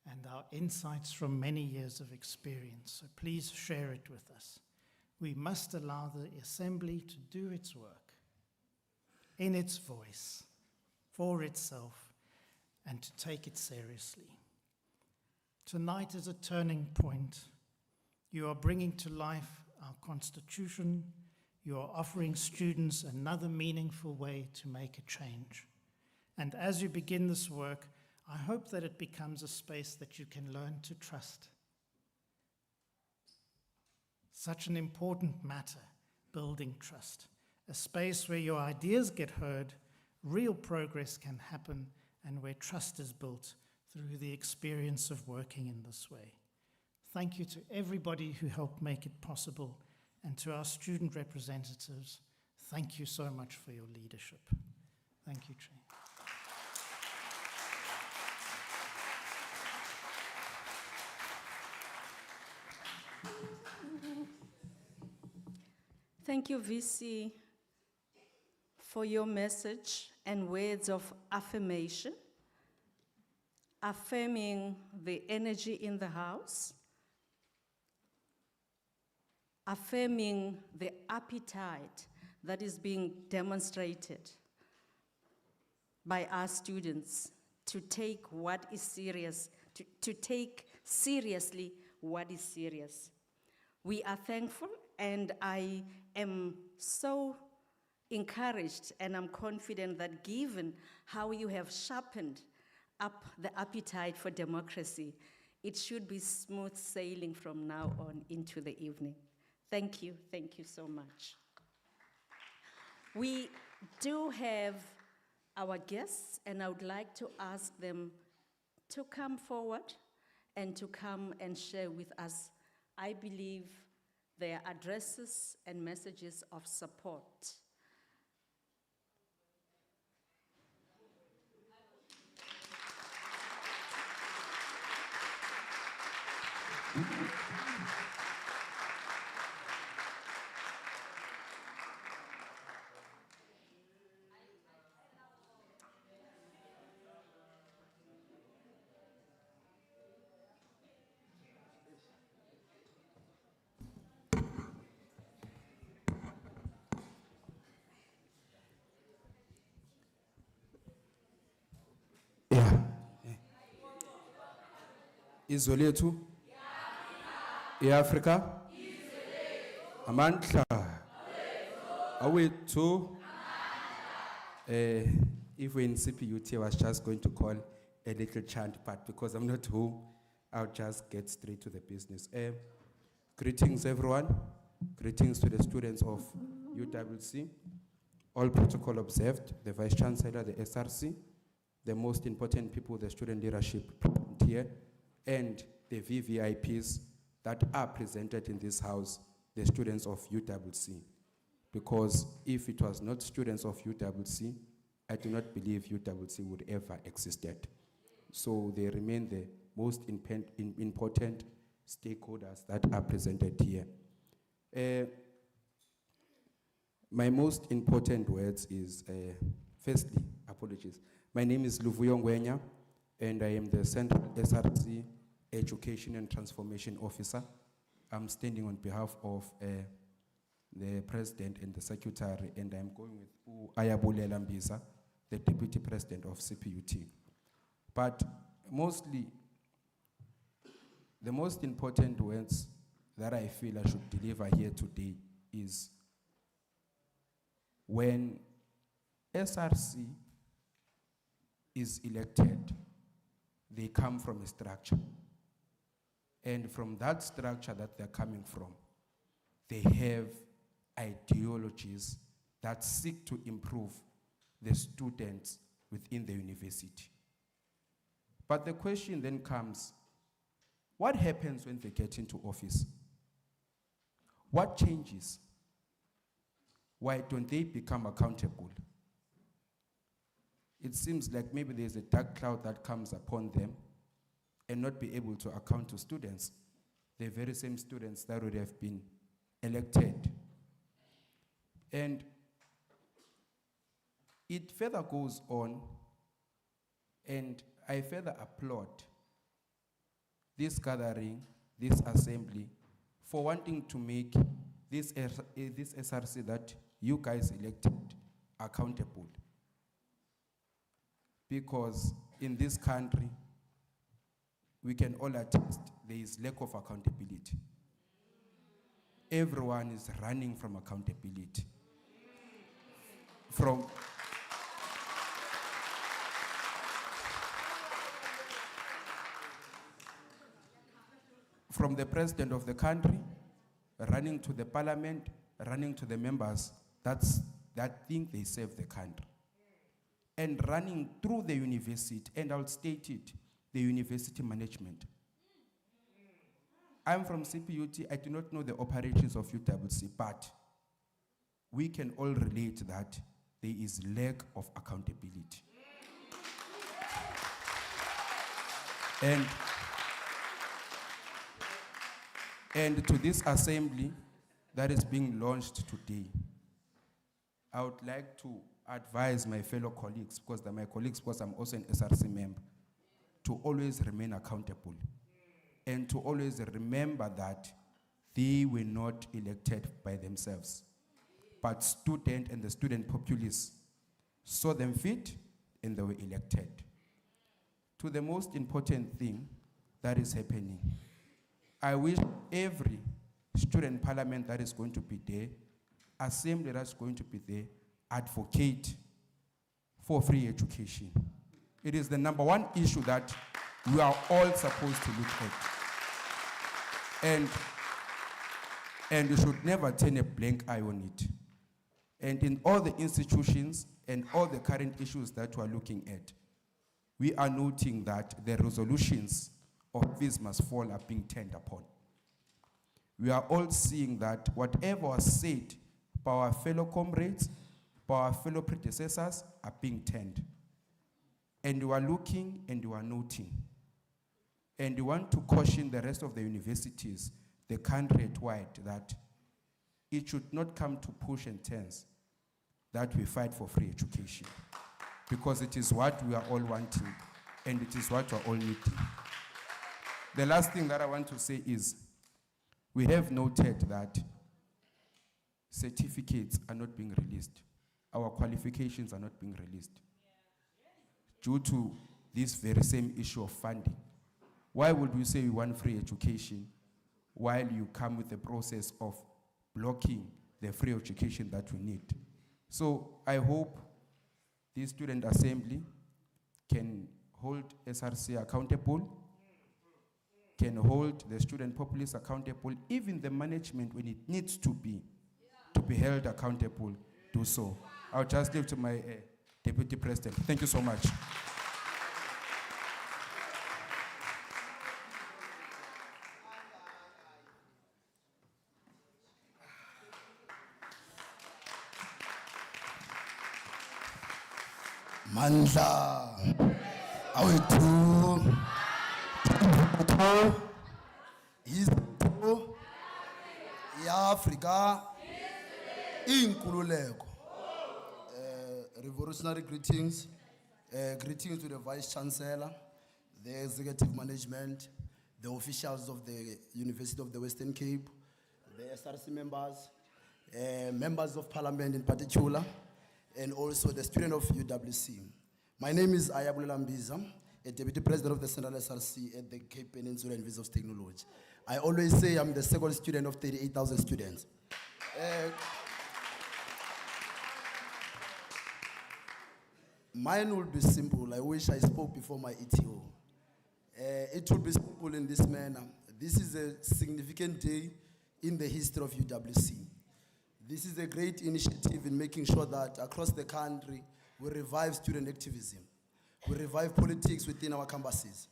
Speaker 7: and our insights from many years of experience. So please share it with us. We must allow the Assembly to do its work in its voice, for itself, and to take it seriously. Tonight is a turning point. You are bringing to life our Constitution. You are offering students another meaningful way to make a change. And as you begin this work, I hope that it becomes a space that you can learn to trust. Such an important matter building trust, a space where your ideas get heard, real progress can happen, and where trust is built through the experience of working in this way. Thank you to everybody who helped make it possible, and to our student representatives, thank you so much for your leadership. Thank you, Chair.
Speaker 1: Thank you, VC, for your message and words of affirmation, affirming the energy in the house, affirming the appetite that is being demonstrated by our students to take what is serious, to take seriously what is serious. We are thankful, and I am so encouraged and I'm confident that given how you have sharpened up the appetite for democracy, it should be smooth sailing from now on into the evening. Thank you so much. We do have our guests, and I would like to ask them to come forward and to come and share with us, I believe, their addresses and messages of support.
Speaker 8: Yeah. Izwe lethu iAfrika amandla awethu. If we're in CPUT, I was just going to call a little chant, but because I'm not home, I'll just get straight to the business. Greetings, everyone. Greetings to the students of UWC. All protocol observed, the Vice Chancellor, the SRC, the most important people, the student leadership here, and the VVIPs that are presented in this house, the students of UWC. Because if it was not students of UWC, I do not believe UWC would ever existed. So they remain the most important stakeholders that are presented here. My most important words is, firstly, apologies. My name is Luvuyo Ngwenya, and I am the Central SRC Education and Transformation Officer. I'm standing on behalf of the President and the Secretary, and I'm going with Ayabulela Mbiza, the Deputy President of CPUT. But mostly, the most important words that I feel I should deliver here today is when SRC is elected, they come from a structure. And from that structure that they're coming from, they have ideologies that seek to improve the students within the university. But the question then comes, what happens when they get into office? What changes? Why don't they become accountable? It seems like maybe there's a dark cloud that comes upon them and not be able to account to students, the very same students that would have been elected. And it further goes on, and I further applaud this gathering, this assembly, for wanting to make this SRC that you guys elected accountable. Because in this country, we can all attest there is lack of accountability. Everyone is running from accountability. From the president of the country, running to the parliament, running to the members that think they serve the country, and running through the university, and I'll state it, the university management. I'm from CPUT, I do not know the operations of UWC, but we can all relate that there is lack of accountability. And to this assembly that is being launched today, I would like to advise my fellow colleagues, because they're my colleagues, because I'm also an SRC member, to always remain accountable and to always remember that they were not elected by themselves, but student and the student populace saw them fit and they were elected. To the most important thing that is happening, I wish every student parliament that is going to be there, assembly that's going to be there, advocate for free education. It is the number one issue that we are all supposed to look at. And you should never turn a blank eye on it. And in all the institutions and all the current issues that we are looking at, we are noting that the resolutions of fees must fall are being turned upon. We are all seeing that whatever was said by our fellow comrades, by our fellow predecessors, are being turned. And you are looking and you are noting. And you want to caution the rest of the universities, the country at wide, that it should not come to push and turns that we fight for free education. Because it is what we are all wanting, and it is what we are all needing. The last thing that I want to say is, we have noted that certificates are not being released. Our qualifications are not being released due to this very same issue of funding. Why would we say we want free education while you come with the process of blocking the free education that we need? So I hope this student assembly can hold SRC accountable, can hold the student populace accountable, even the management when it needs to be held accountable, do so. I'll just leave to my Deputy President. Thank you so much.
Speaker 9: Mandla, awethu, history, Africa, inkululeko. Revolutionary greetings, greetings to the Vice Chancellor, the executive management, the officials of the University of the Western Cape, the SRC members, members of Parliament in particular, and also the student of UWC. My name is Ayabulela Mbiza, a Deputy President of the Central SRC at the Cape Peninsula University of Technology. I always say I'm the second student of 38,000 students. Mine will be simple. I wish I spoke before my ETO. It will be simple in this manner. This is a significant day in the history of UWC. This is a great initiative in making sure that across the country, we revive student activism. We revive politics within our campuses.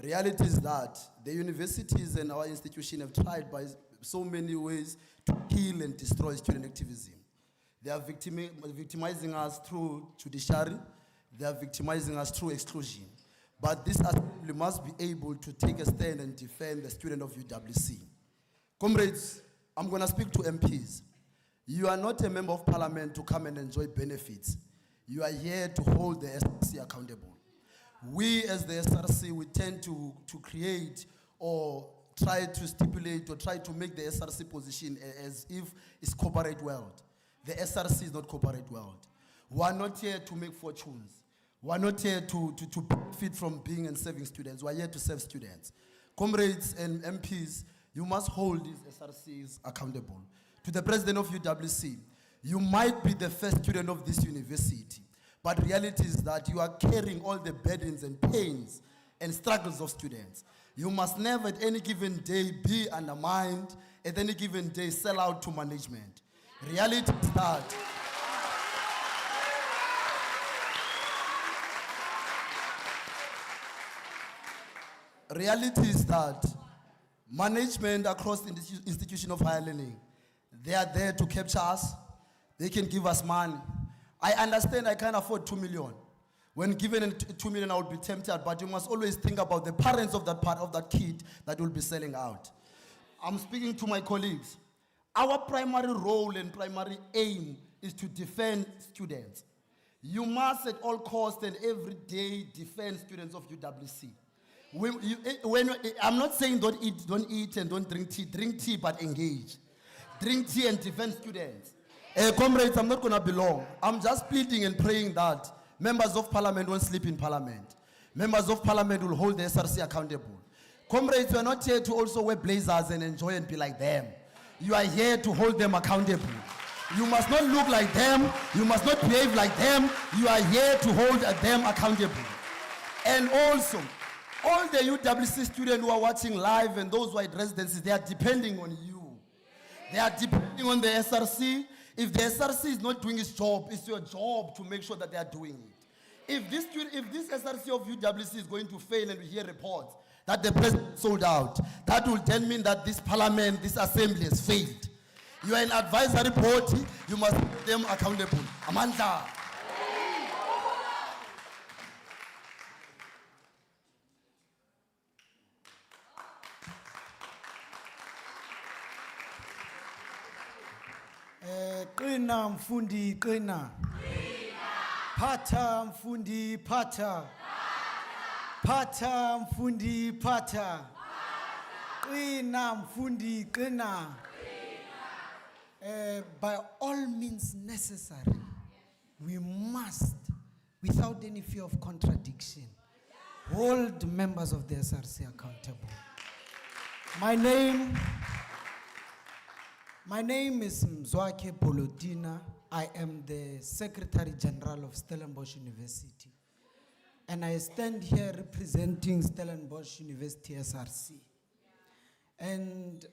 Speaker 9: Reality is that the universities and our institutions have tried by so many ways to kill and destroy student activism. They are victimizing us through judiciary. They are victimizing us through exclusion. But this assembly must be able to take a stand and defend the student of UWC. Comrades, I'm going to speak to MPs. You are not a member of parliament to come and enjoy benefits. You are here to hold the SRC accountable. We as the SRC, we tend to create or try to stipulate or try to make the SRC position as if it's corporate world. The SRC is not corporate world. We are not here to make fortunes. We are not here to benefit from being and serving students. We are here to serve students. Comrades and MPs, you must hold these SRCs accountable. To the president of UWC, you might be the first student of this university, but reality is that you are carrying all the burdens and pains and struggles of students. You must never at any given day be undermined, at any given day sell out to management. Reality is that management across the institution of higher learning, they are there to capture us. They can give us money. I understand I can't afford 2 million. When given 2 million, I would be tempted, but you must always think about the parents of that kid that will be selling out. I'm speaking to my colleagues. Our primary role and primary aim is to defend students. You must at all costs and every day defend students of UWC. I'm not saying don't eat and don't drink tea. Drink tea, but engage. Drink tea and defend students. Comrades, I'm not going to be long. I'm just pleading and praying that members of parliament won't sleep in parliament. Members of parliament will hold the SRC accountable. Comrades, we are not here to also wear blazers and enjoy and be like them. You are here to hold them accountable. You must not look like them. You must not behave like them. You are here to hold them accountable. And also, all the UWC students who are watching live and those who are at residencies, they are depending on you. They are depending on the SRC. If the SRC is not doing its job, it's your job to make sure that they are doing it. If this SRC of UWC is going to fail and we hear reports that the president sold out, that will then mean that this parliament, this assembly has failed. You are an advisory body, you must hold them accountable. Amanda.
Speaker 10: Qina mfundi qina. Pata mfundi pata. Pata mfundi pata. Qina mfundi qina. By all means necessary, we must, without any fear of contradiction, hold members of the SRC accountable. My name is Mzwake Bolodina. I am the Secretary General of Stellenbosch University. And I stand here representing Stellenbosch University SRC. And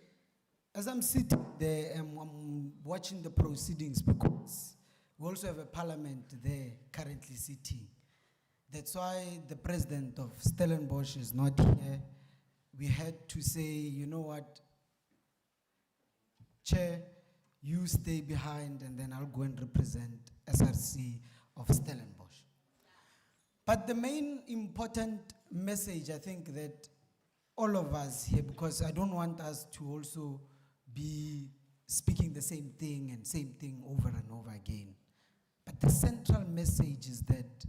Speaker 10: as I'm sitting there, I'm watching the proceedings because we also have a parliament there currently sitting. That's why the president of Stellenbosch is not here. We had to say, you know what, Chair, you stay behind and then I'll go and represent SRC of Stellenbosch. But the main important message, I think that all of us here, because I don't want us to also be speaking the same thing over and over again. But the central message is that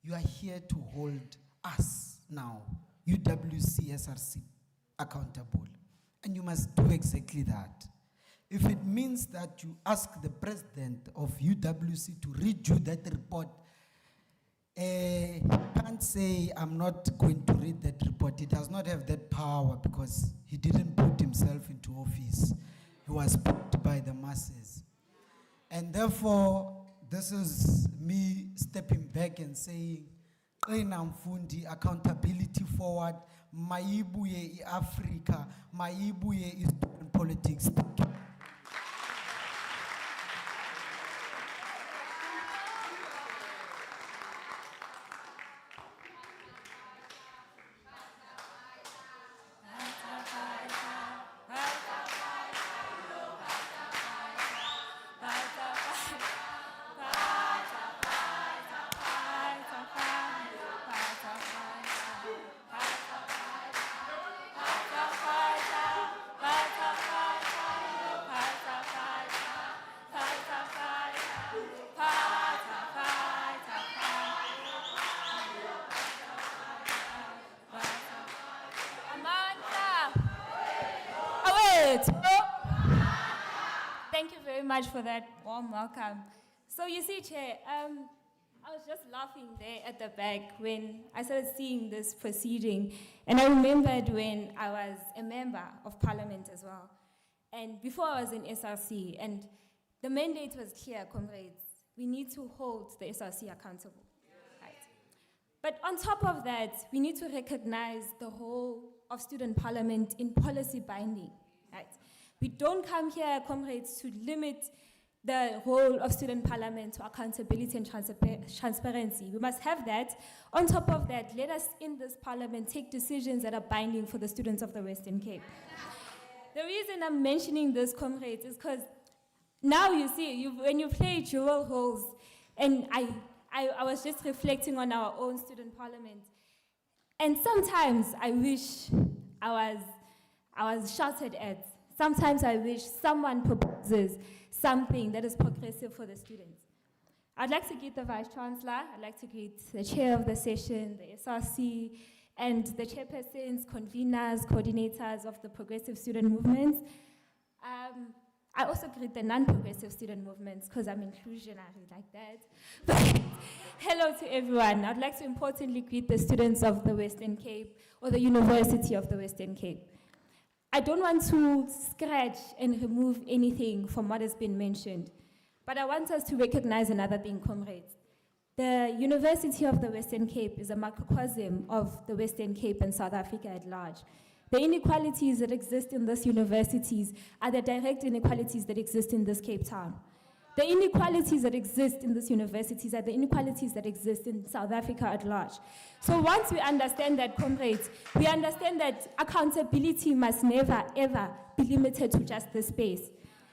Speaker 10: you are here to hold us now, UWC, SRC, accountable. And you must do exactly that. If it means that you ask the president of UWC to read you that report, he can't say, I'm not going to read that report. He does not have that power because he didn't put himself into office. He was put by the masses. And therefore, this is me stepping back and saying, Qina mfundi, accountability forward, maibuye Africa, maibuye is politics.
Speaker 11: Thank you very much for that warm welcome. So you see, Chair, I was just laughing there at the back when I started seeing this proceeding. And I remembered when I was a member of parliament as well. And before I was in SRC, and the mandate was clear, comrades. We need to hold the SRC accountable. Right? But on top of that, we need to recognize the role of student parliament in policy binding. Right? We don't come here, comrades, to limit the role of student parliament to accountability and transparency. We must have that. On top of that, let us in this parliament take decisions that are binding for the students of the Western Cape. The reason I'm mentioning this, comrades, is because now you see, when you play jewel holes, and I was just reflecting on our own student parliament, and sometimes I wish I was shouted at. Sometimes I wish someone proposes something that is progressive for the students. I'd like to greet the Vice Chancellor, I'd like to greet the chair of the session, the SRC, and the chairpersons, conveners, coordinators of the progressive student movements. I also greet the non-progressive student movements because I'm inclusionary like that. But hello to everyone. I'd like to importantly greet the students of the Western Cape or the University of the Western Cape. I don't want to scratch and remove anything from what has been mentioned, but I want us to recognize another thing, comrades. The University of the Western Cape is a microcosm of the Western Cape and South Africa at large. The inequalities that exist in these universities are the direct inequalities that exist in this Cape Town. The inequalities that exist in these universities are the inequalities that exist in South Africa at large. So once we understand that, comrades, we understand that accountability must never, ever be limited to just this space.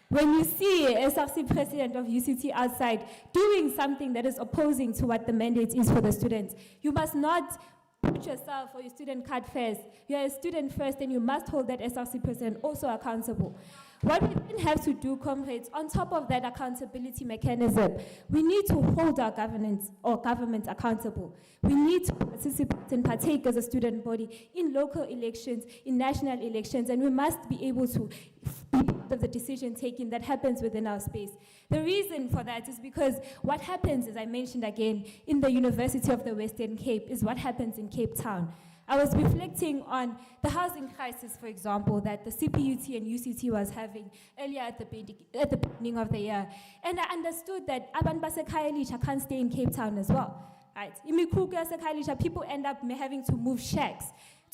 Speaker 11: When you see SRC president of UCT outside doing something that is opposing to what the mandate is for the students, you must not put yourself or your student card first. You are a student first, and you must hold that SRC president also accountable. What we then have to do, comrades, on top of that accountability mechanism, we need to hold our governance or government accountable. We need to participate and partake as a student body in local elections, in national elections, and we must be able to be part of the decision taking that happens within our space. The reason for that is because what happens, as I mentioned again, in the University of the Western Cape is what happens in Cape Town. I was reflecting on the housing crisis, for example, that the CPUT and UCT was having earlier at the beginning of the year. And I understood that abantu basekhaya elisha can't stay in Cape Town as well. Right? Imikhukhu yasekhaya elisha, people end up having to move shacks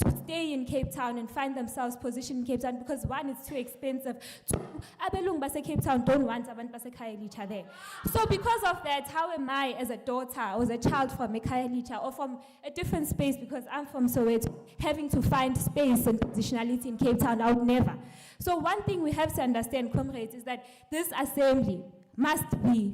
Speaker 11: to stay in Cape Town and find themselves positioned in Cape Town because one, it's too expensive. Two, abelungu base Cape Town don't want abantu basekhaya elisha there. So because of that, how am I as a daughter or as a child from ekhaya elisha or from a different space, because I'm from Soweto, having to find space and positionality in Cape Town? I would never. So one thing we have to understand, comrades, is that this assembly must be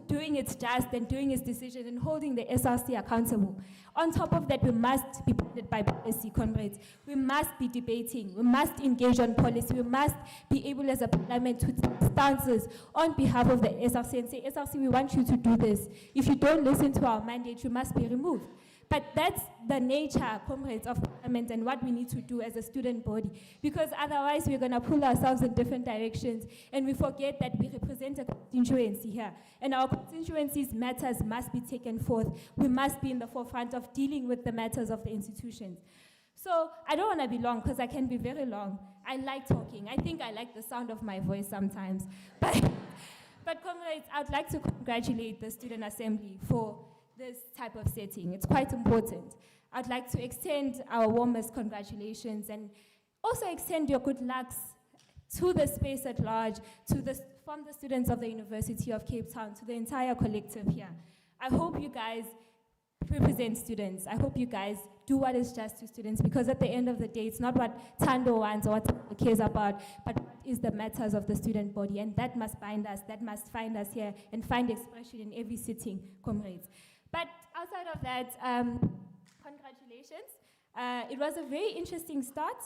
Speaker 11: doing its just and doing its decision and holding the SRC accountable. On top of that, we must be guided by policy, comrades. We must be debating. We must engage on policy. We must be able as a parliament to take stances on behalf of the SRC and say, SRC, we want you to do this. If you don't listen to our mandate, you must be removed. But that's the nature, comrades, of parliament and what we need to do as a student body. Because otherwise we're going to pull ourselves in different directions and we forget that we represent a constituency here. And our constituency's matters must be taken forth. We must be in the forefront of dealing with the matters of the institutions. So I don't want to be long because I can be very long. I like talking. I think I like the sound of my voice sometimes. But comrades, I'd like to congratulate the Student Assembly for this type of setting. It's quite important. I'd like to extend our warmest congratulations and also extend your good lucks to the space at large, from the students of the University of Cape Town to the entire collective here. I hope you guys represent students. I hope you guys do what is just to students, because at the end of the day, it's not what Tando wants or what Tando cares about, but what is the matters of the student body, and that must bind us, that must find us here and find expression in every sitting, comrades. But outside of that, congratulations. It was a very interesting start.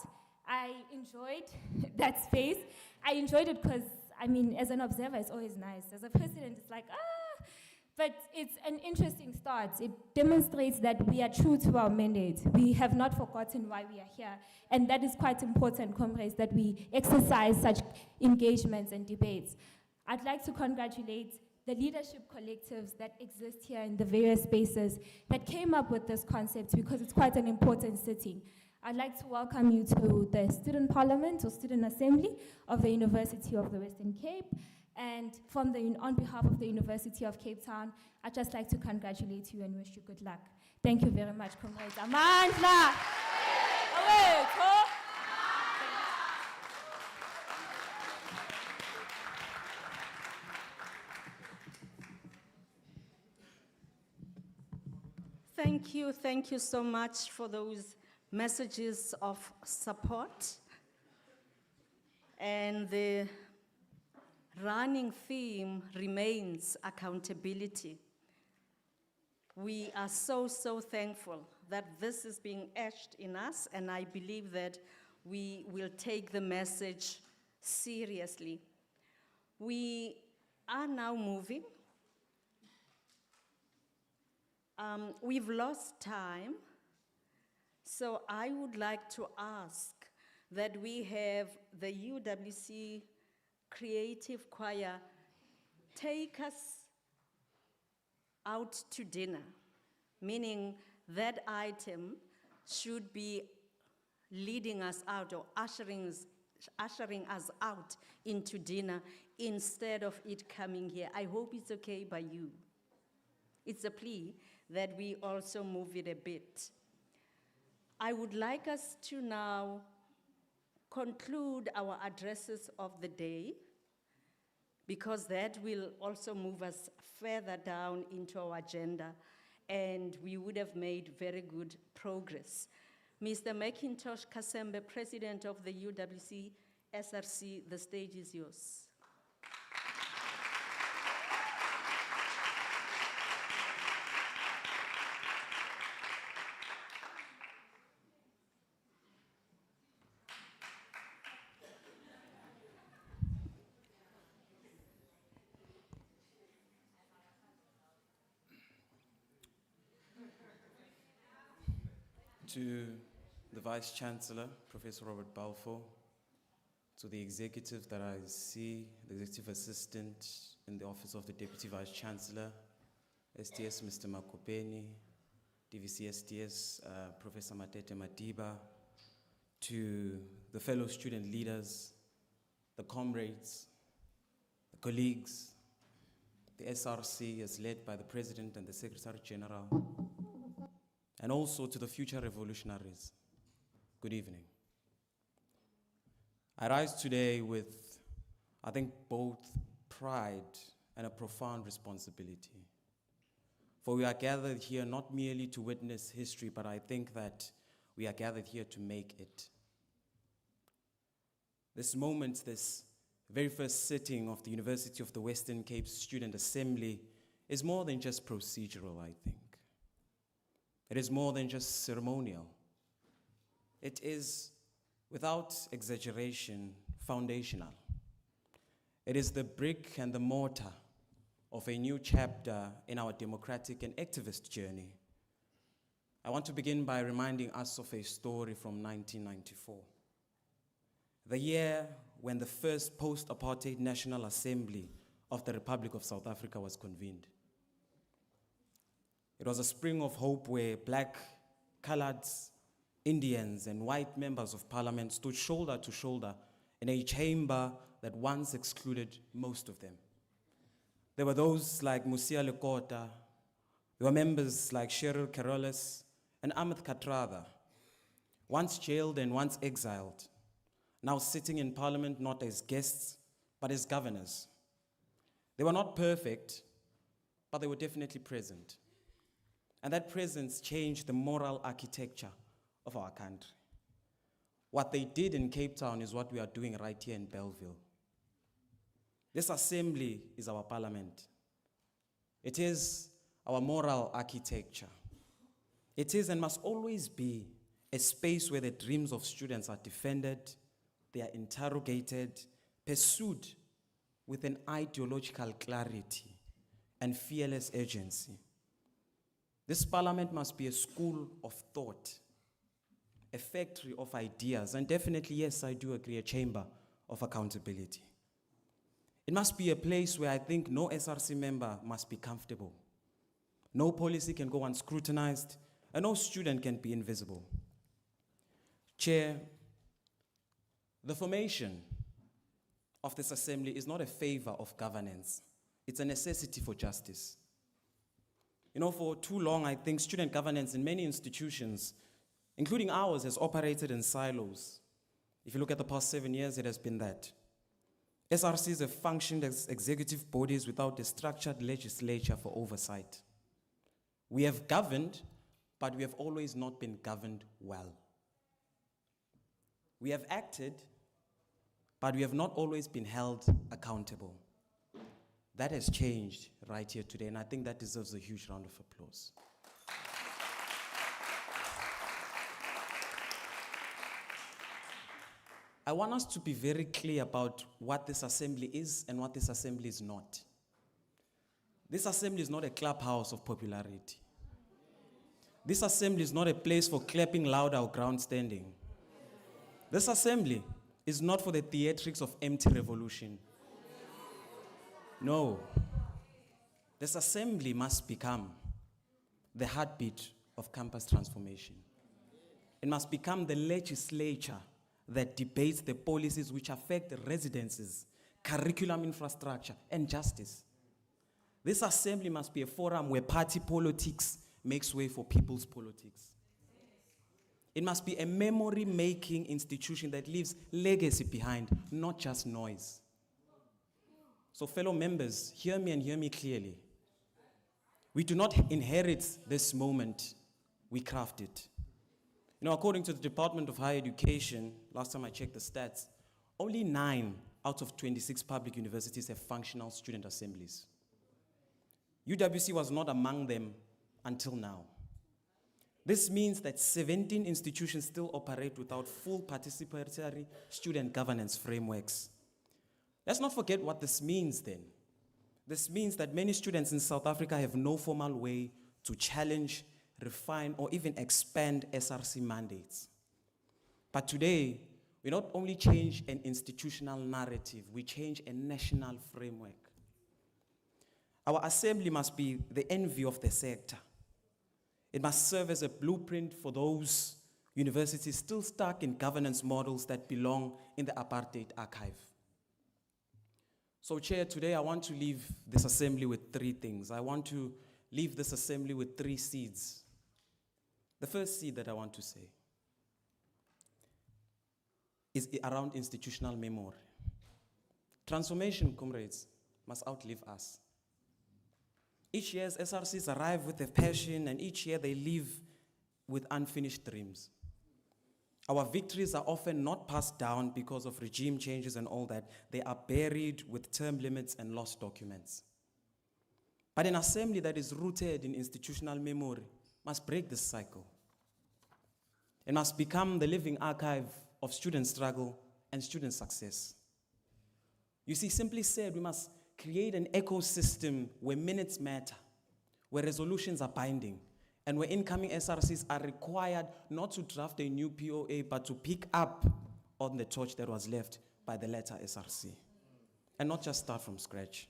Speaker 11: I enjoyed that space. I enjoyed it because, I mean, as an observer, it's always nice. As a president, it's like, but it's an interesting start. It demonstrates that we are true to our mandate. We have not forgotten why we are here. And that is quite important, comrades, that we exercise such engagements and debates. I'd like to congratulate the leadership collectives that exist here in the various spaces that came up with this concept, because it's quite an important sitting. I'd like to welcome you to the Student Parliament or Student Assembly of the University of the Western Cape. And on behalf of the University of Cape Town, I'd just like to congratulate you and wish you good luck. Thank you very much, comrades. Amandla!
Speaker 1: Thank you so much for those messages of support. And the running theme remains accountability. We are so thankful that this is being etched in us, and I believe that we will take the message seriously. We are now moving. We've lost time, so I would like to ask that we have the UWC Creative Choir take us out to dinner, meaning that item should be leading us out or ushering us out into dinner instead of it coming here. I hope it's okay by you. It's a plea that we also move it a bit. I would like us to now conclude our addresses of the day, because that will also move us further down into our agenda, and we would have made very good progress. Mr. McIntosh Kasembe, President of the UWC SRC, the stage is yours.
Speaker 6: To the Vice Chancellor, Professor Robert Balfour, to the executive that I see, the executive assistant in the office of the Deputy Vice Chancellor, STS Mr. Makopeni, DVC STS Professor Matete Madiba, to the fellow student leaders, the comrades, the colleagues, the SRC as led by the President and the Secretary General, and also to the future revolutionaries. Good evening. I rise today with, I think, both pride and a profound responsibility. For we are gathered here not merely to witness history, but I think that we are gathered here to make it. This moment, this very first sitting of the University of the Western Cape Student Assembly is more than just procedural, I think. It is more than just ceremonial. It is, without exaggeration, foundational. It is the brick and the mortar of a new chapter in our democratic and activist journey. I want to begin by reminding us of a story from 1994. The year when the first post-apartheid National Assembly of the Republic of South Africa was convened. It was a spring of hope where black, coloreds, Indians, and white members of parliament stood shoulder to shoulder in a chamber that once excluded most of them. There were those like Musia Lekota, there were members like Cheryl Carolus and Ahmed Katratha, once jailed and once exiled, now sitting in parliament not as guests, but as governors. They were not perfect, but they were definitely present. And that presence changed the moral architecture of our country. What they did in Cape Town is what we are doing right here in Belleville. This assembly is our parliament. It is our moral architecture. It is and must always be a space where the dreams of students are defended, they are interrogated, pursued with an ideological clarity and fearless urgency. This parliament must be a school of thought, a factory of ideas, and definitely, yes, I do agree, a chamber of accountability. It must be a place where I think no SRC member must be comfortable. No policy can go unscrutinized, and no student can be invisible. Chair, the formation of this assembly is not a favor of governance. It's a necessity for justice. You know, for too long, I think student governance in many institutions, including ours, has operated in silos. If you look at the past 7 years, it has been that. SRCs have functioned as executive bodies without a structured legislature for oversight. We have governed, but we have always not been governed well. We have acted, but we have not always been held accountable. That has changed right here today, and I think that deserves a huge round of applause. I want us to be very clear about what this assembly is and what this assembly is not. This assembly is not a clubhouse of popularity. This assembly is not a place for clapping loud or ground standing. This assembly is not for the theatrics of empty revolution. No. This assembly must become the heartbeat of campus transformation. It must become the legislature that debates the policies which affect residences, curriculum infrastructure, and justice. This assembly must be a forum where party politics makes way for people's politics. It must be a memory-making institution that leaves legacy behind, not just noise. So fellow members, hear me and hear me clearly. We do not inherit this moment, we craft it. You know, according to the Department of Higher Education, last time I checked the stats, only 9 out of 26 public universities have functional student assemblies. UWC was not among them until now. This means that 17 institutions still operate without full participatory student governance frameworks. Let's not forget what this means then. This means that many students in South Africa have no formal way to challenge, refine, or even expand SRC mandates. But today, we not only change an institutional narrative, we change a national framework. Our assembly must be the envy of the sector. It must serve as a blueprint for those universities still stuck in governance models that belong in the apartheid archive. So, Chair, today I want to leave this assembly with 3 things. I want to leave this assembly with 3 seeds. The first seed that I want to say is around institutional memory. Transformation, comrades, must outlive us. Each year, SRCs arrive with a passion, and each year they leave with unfinished dreams. Our victories are often not passed down because of regime changes and all that. They are buried with term limits and lost documents. But an assembly that is rooted in institutional memory must break this cycle. It must become the living archive of student struggle and student success. You see, simply said, we must create an ecosystem where minutes matter, where resolutions are binding, and where incoming SRCs are required not to draft a new POA, but to pick up on the torch that was left by the latter SRC, and not just start from scratch.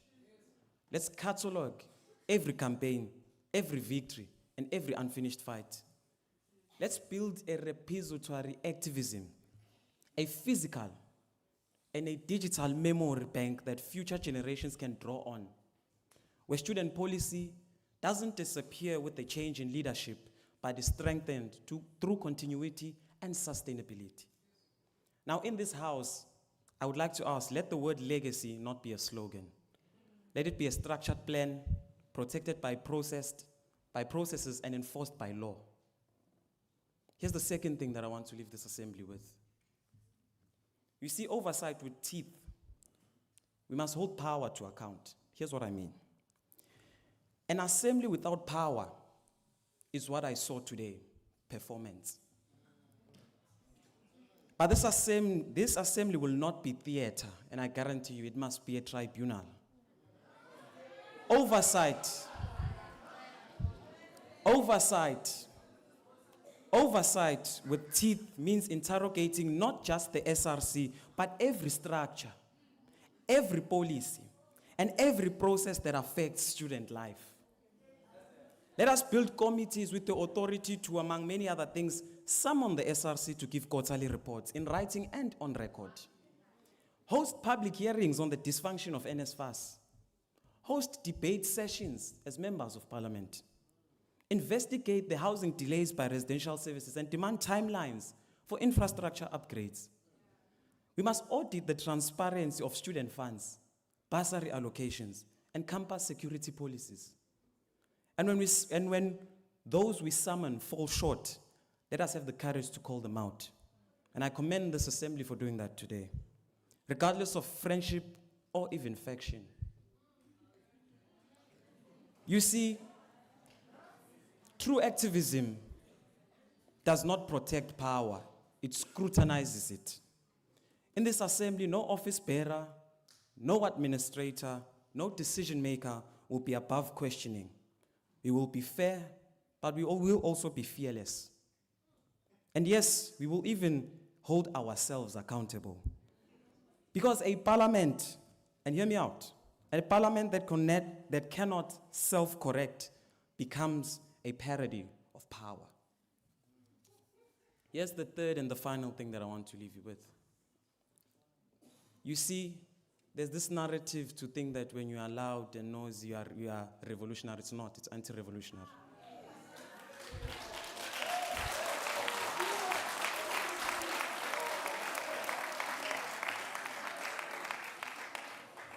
Speaker 6: Let's catalog every campaign, every victory, and every unfinished fight. Let's build a repository activism, a physical and a digital memory bank that future generations can draw on, where student policy doesn't disappear with the change in leadership, but is strengthened through continuity and sustainability. Now, in this house, I would like to ask, let the word legacy not be a slogan. Let it be a structured plan, protected by processes and enforced by law. Here's the second thing that I want to leave this assembly with. You see, oversight with teeth. We must hold power to account. Here's what I mean. An assembly without power is what I saw today, performance. But this assembly will not be theater, and I guarantee you it must be a tribunal. Oversight with teeth means interrogating not just the SRC, but every structure, every policy, and every process that affects student life. Let us build committees with the authority to, among many other things, summon the SRC to give quarterly reports in writing and on record. Host public hearings on the dysfunction of NSFAS. Host debate sessions as members of parliament. Investigate the housing delays by residential services and demand timelines for infrastructure upgrades. We must audit the transparency of student funds, bursary allocations, and campus security policies. And when those we summon fall short, let us have the courage to call them out. And I commend this assembly for doing that today, regardless of friendship or even faction. You see, true activism does not protect power, it scrutinizes it. In this assembly, no office bearer, no administrator, no decision maker will be above questioning. We will be fair, but we will also be fearless. And yes, we will even hold ourselves accountable. Because a parliament, and hear me out, a parliament that cannot self-correct becomes a parody of power. Here's the third and the final thing that I want to leave you with. You see, there's this narrative to think that when you are loud and noisy, you are revolutionary. It's not, it's anti-revolutionary.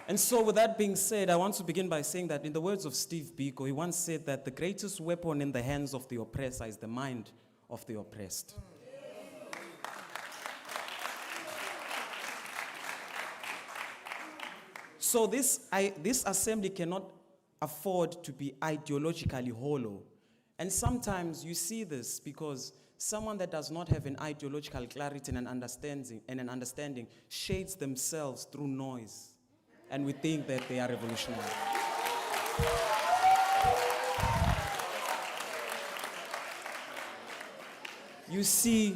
Speaker 6: And so with that being said, I want to begin by saying that in the words of Steve Biko, he once said that the greatest weapon in the hands of the oppressor is the mind of the oppressed. So this assembly cannot afford to be ideologically hollow. And sometimes you see this because someone that does not have an ideological clarity and an understanding shades themselves through noise. And we think that they are revolutionary. You see,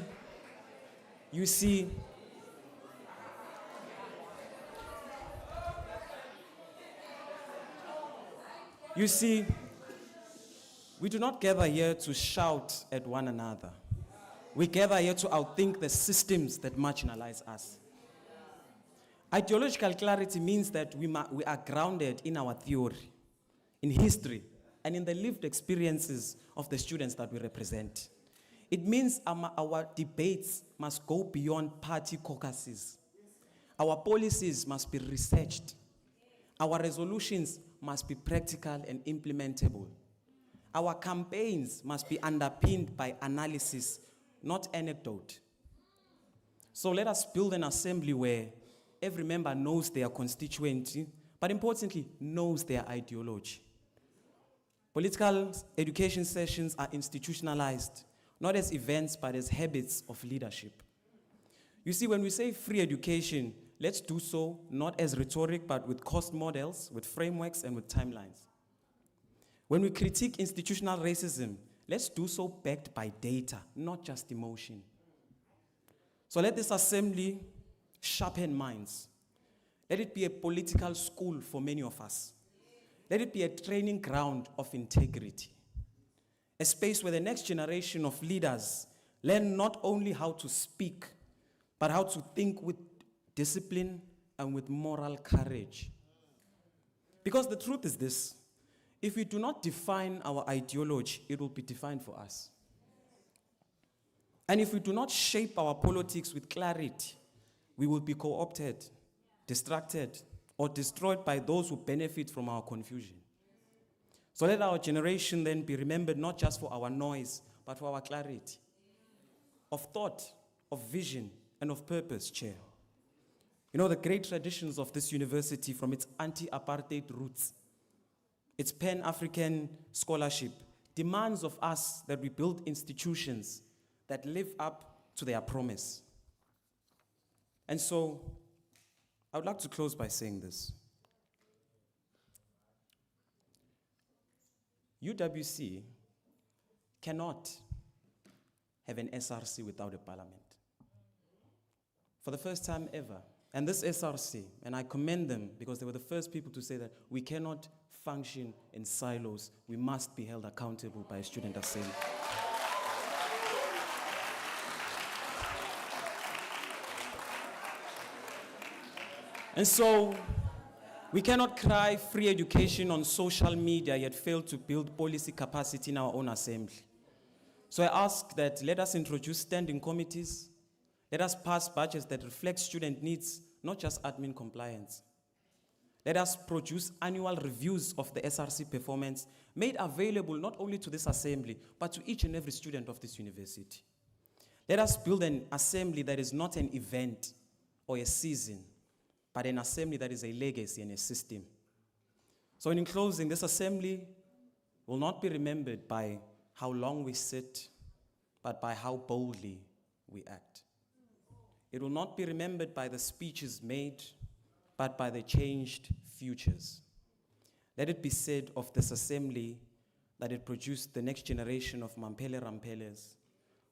Speaker 6: we do not gather here to shout at one another. We gather here to outthink the systems that marginalize us. Ideological clarity means that we are grounded in our theory, in history, and in the lived experiences of the students that we represent. It means our debates must go beyond party caucuses. Our policies must be researched. Our resolutions must be practical and implementable. Our campaigns must be underpinned by analysis, not anecdote. So let us build an assembly where every member knows their constituency, but importantly, knows their ideology. Political education sessions are institutionalized, not as events, but as habits of leadership. You see, when we say free education, let's do so not as rhetoric, but with cost models, with frameworks, and with timelines. When we critique institutional racism, let's do so backed by data, not just emotion. So let this assembly sharpen minds. Let it be a political school for many of us. Let it be a training ground of integrity. A space where the next generation of leaders learn not only how to speak, but how to think with discipline and with moral courage. Because the truth is this: if we do not define our ideology, it will be defined for us. And if we do not shape our politics with clarity, we will be co-opted, distracted, or destroyed by those who benefit from our confusion. So let our generation then be remembered not just for our noise, but for our clarity of thought, of vision, and of purpose, Chair. You know, the great traditions of this university, from its anti-apartheid roots, its Pan-African scholarship, demands of us that we build institutions that live up to their promise. And so, I would like to close by saying this. UWC cannot have an SRC without a parliament. For the first time ever. And this SRC, and I commend them because they were the first people to say that we cannot function in silos. We must be held accountable by a student assembly. And so, we cannot cry free education on social media yet fail to build policy capacity in our own assembly. So I ask that let us introduce standing committees. Let us pass budgets that reflect student needs, not just admin compliance. Let us produce annual reviews of the SRC performance made available not only to this assembly, but to each and every student of this university. Let us build an assembly that is not an event or a season, but an assembly that is a legacy and a system. So in closing, this assembly will not be remembered by how long we sit, but by how boldly we act. It will not be remembered by the speeches made, but by the changed futures. Let it be said of this assembly that it produced the next generation of Mampele Rampeles,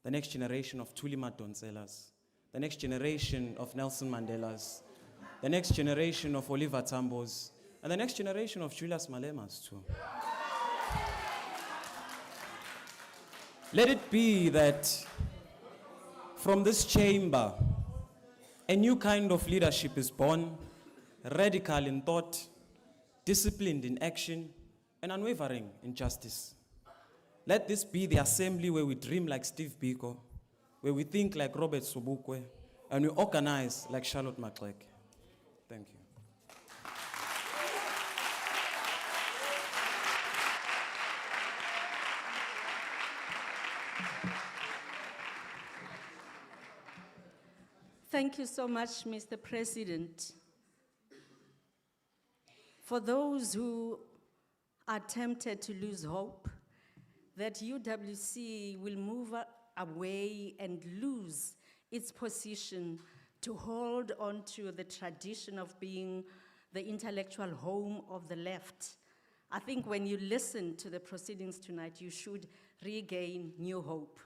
Speaker 6: the next generation of Thuli Madonselas, the next generation of Nelson Mandelas, the next generation of Oliver Tambos, and the next generation of Julius Malemas too. Let it be that from this chamber, a new kind of leadership is born, radical in thought, disciplined in action, and unwavering in justice. Let this be the assembly where we dream like Steve Biko, where we think like Robert Sobukwe, and we organize like Charlotte McLeod. Thank you.
Speaker 1: Thank you so much, Mr. President. For those who are tempted to lose hope that UWC will move away and lose its position to hold on to the tradition of being the intellectual home of the left, I think when you listen to the proceedings tonight, you should regain new hope.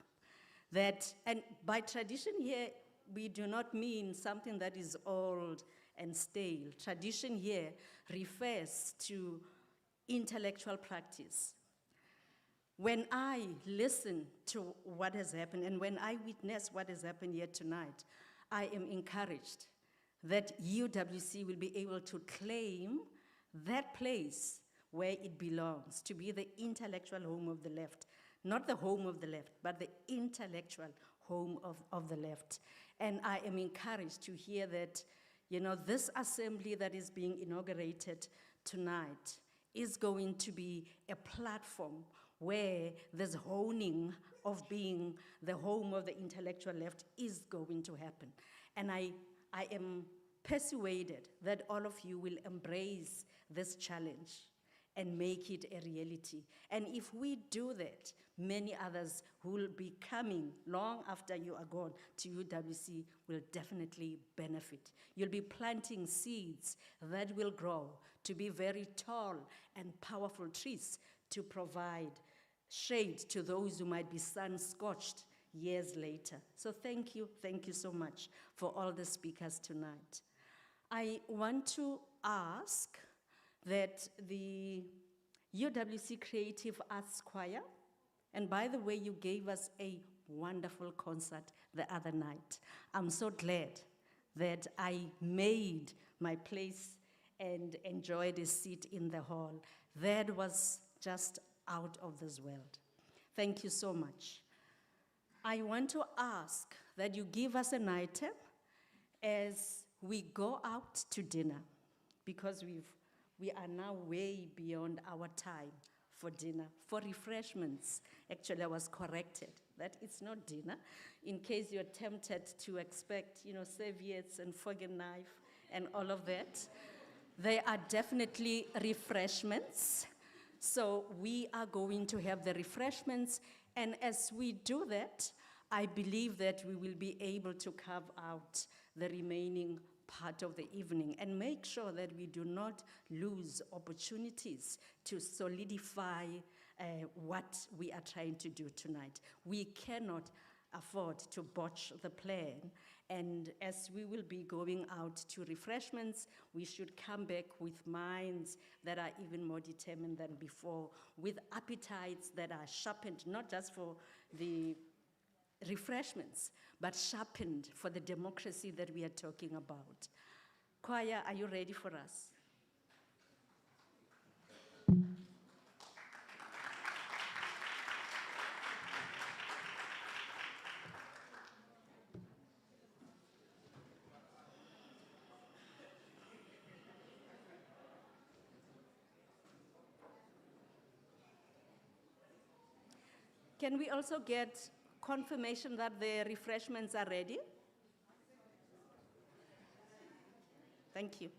Speaker 1: And by tradition here, we do not mean something that is old and stale. Tradition here refers to intellectual practice. When I listen to what has happened and when I witness what has happened here tonight, I am encouraged that UWC will be able to claim that place where it belongs, to be the intellectual home of the left. Not the home of the left, but the intellectual home of the left. And I am encouraged to hear that, this assembly that is being inaugurated tonight is going to be a platform where this honing of being the home of the intellectual left is going to happen. And I am persuaded that all of you will embrace this challenge and make it a reality. And if we do that, many others who will be coming long after you are gone to UWC will definitely benefit. You'll be planting seeds that will grow to be very tall and powerful trees to provide shade to those who might be sun-scorched years later. So thank you so much for all the speakers tonight. I want to ask that the UWC Creative Arts Choir, and by the way, you gave us a wonderful concert the other night. I'm so glad that I made my place and enjoyed a seat in the hall. That was just out of this world. Thank you so much. I want to ask that you give us an item as we go out to dinner, because we are now way beyond our time for dinner, for refreshments. Actually, I was corrected that it's not dinner, in case you're tempted to expect, serviettes and fork and knife and all of that. They are definitely refreshments. So we are going to have the refreshments, and as we do that, I believe that we will be able to carve out the remaining part of the evening and make sure that we do not lose opportunities to solidify what we are trying to do tonight. We cannot afford to botch the plan, and as we will be going out to refreshments, we should come back with minds that are even more determined than before, with appetites that are sharpened, not just for the refreshments, but sharpened for the democracy that we are talking about. Choir, are you ready for us? Can we also get confirmation that the refreshments are ready? Thank you.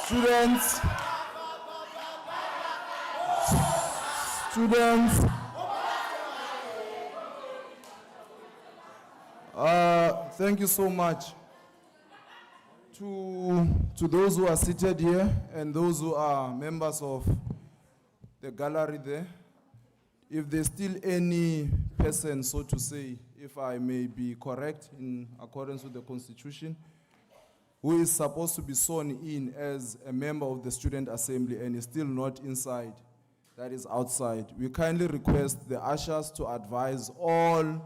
Speaker 4: Students. Students. Thank you so much. To those who are seated here and those who are members of the gallery there, if there's still any person, so to say, if I may be correct in accordance with the Constitution, who is supposed to be sworn in as a member of the Student Assembly and is still not inside, that is outside, we kindly request the ushers to advise all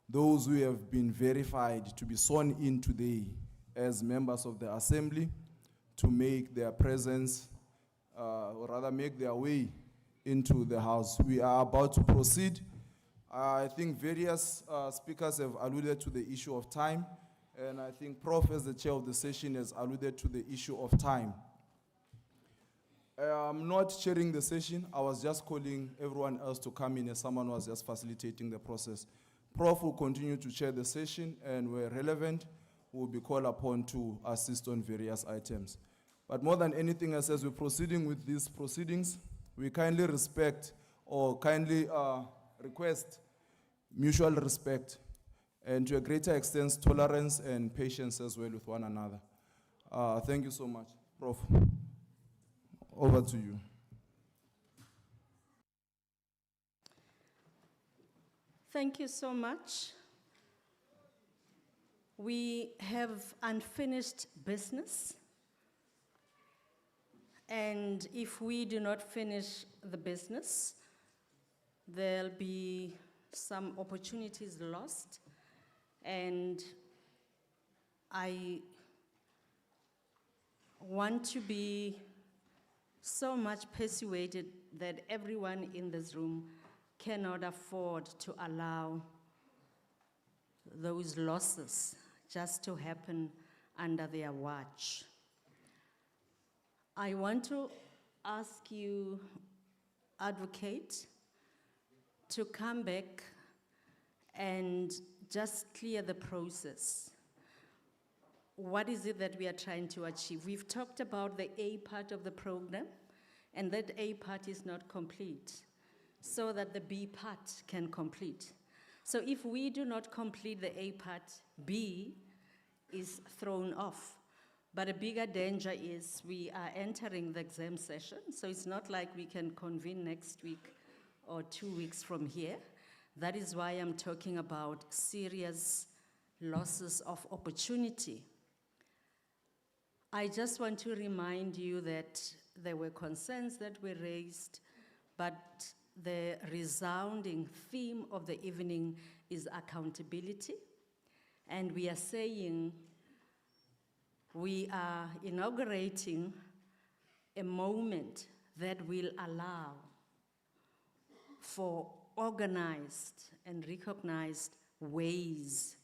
Speaker 4: those who have been verified to be sworn in today as members of the Assembly to make their presence, or rather make their way into the House. We are about to proceed. I think various speakers have alluded to the issue of time, and I think Prof, as the chair of the session, has alluded to the issue of time. I'm not chairing the session. I was just calling everyone else to come in as someone was just facilitating the process. Prof will continue to chair the session, and where relevant, will be called upon to assist on various items. But more than anything else, as we're proceeding with these proceedings, we kindly respect or kindly request mutual respect and to a greater extent tolerance and patience as well with one another. Thank you so much. Prof, over to you.
Speaker 1: Thank you so much. We have unfinished business, and if we do not finish the business, there'll be some opportunities lost, and I want to be so much persuaded that everyone in this room cannot afford to allow those losses just to happen under their watch. I want to ask you, Advocate, to come back and just clear the process. What is it that we are trying to achieve? We've talked about the A part of the program, and that A part is not complete, so that the B part can complete. So if we do not complete the A part, B is thrown off. But a bigger danger is we are entering the exam session, so it's not like we can convene next week or 2 weeks from here. That is why I'm talking about serious losses of opportunity. I just want to remind you that there were concerns that were raised, but the resounding theme of the evening is accountability. And we are saying we are inaugurating a moment that will allow for organized and recognized ways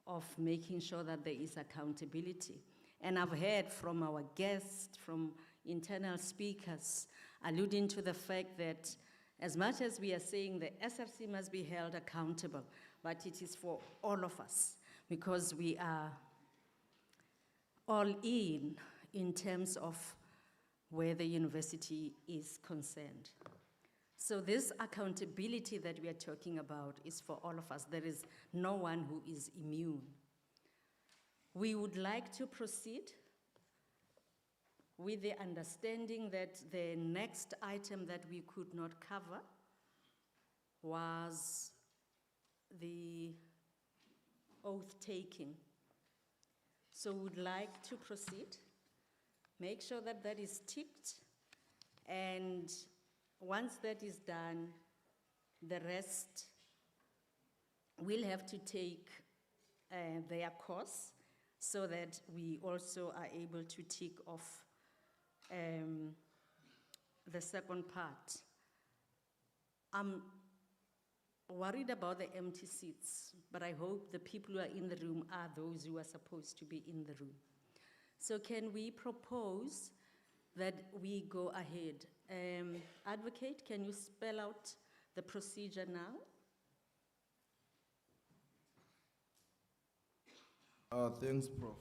Speaker 1: of making sure that there is accountability. And I've heard from our guests, from internal speakers, alluding to the fact that as much as we are saying the SRC must be held accountable, but it is for all of us, because we are all in terms of where the university is concerned. So this accountability that we are talking about is for all of us. There is no one who is immune. We would like to proceed with the understanding that the next item that we could not cover was the oath taking. So we would like to proceed, make sure that that is ticked, and once that is done, the rest will have to take their course so that we also are able to tick off the second part. I'm worried about the empty seats, but I hope the people who are in the room are those who are supposed to be in the room. So can we propose that we go ahead? Advocate, can you spell out the procedure now?
Speaker 4: Thanks, Prof.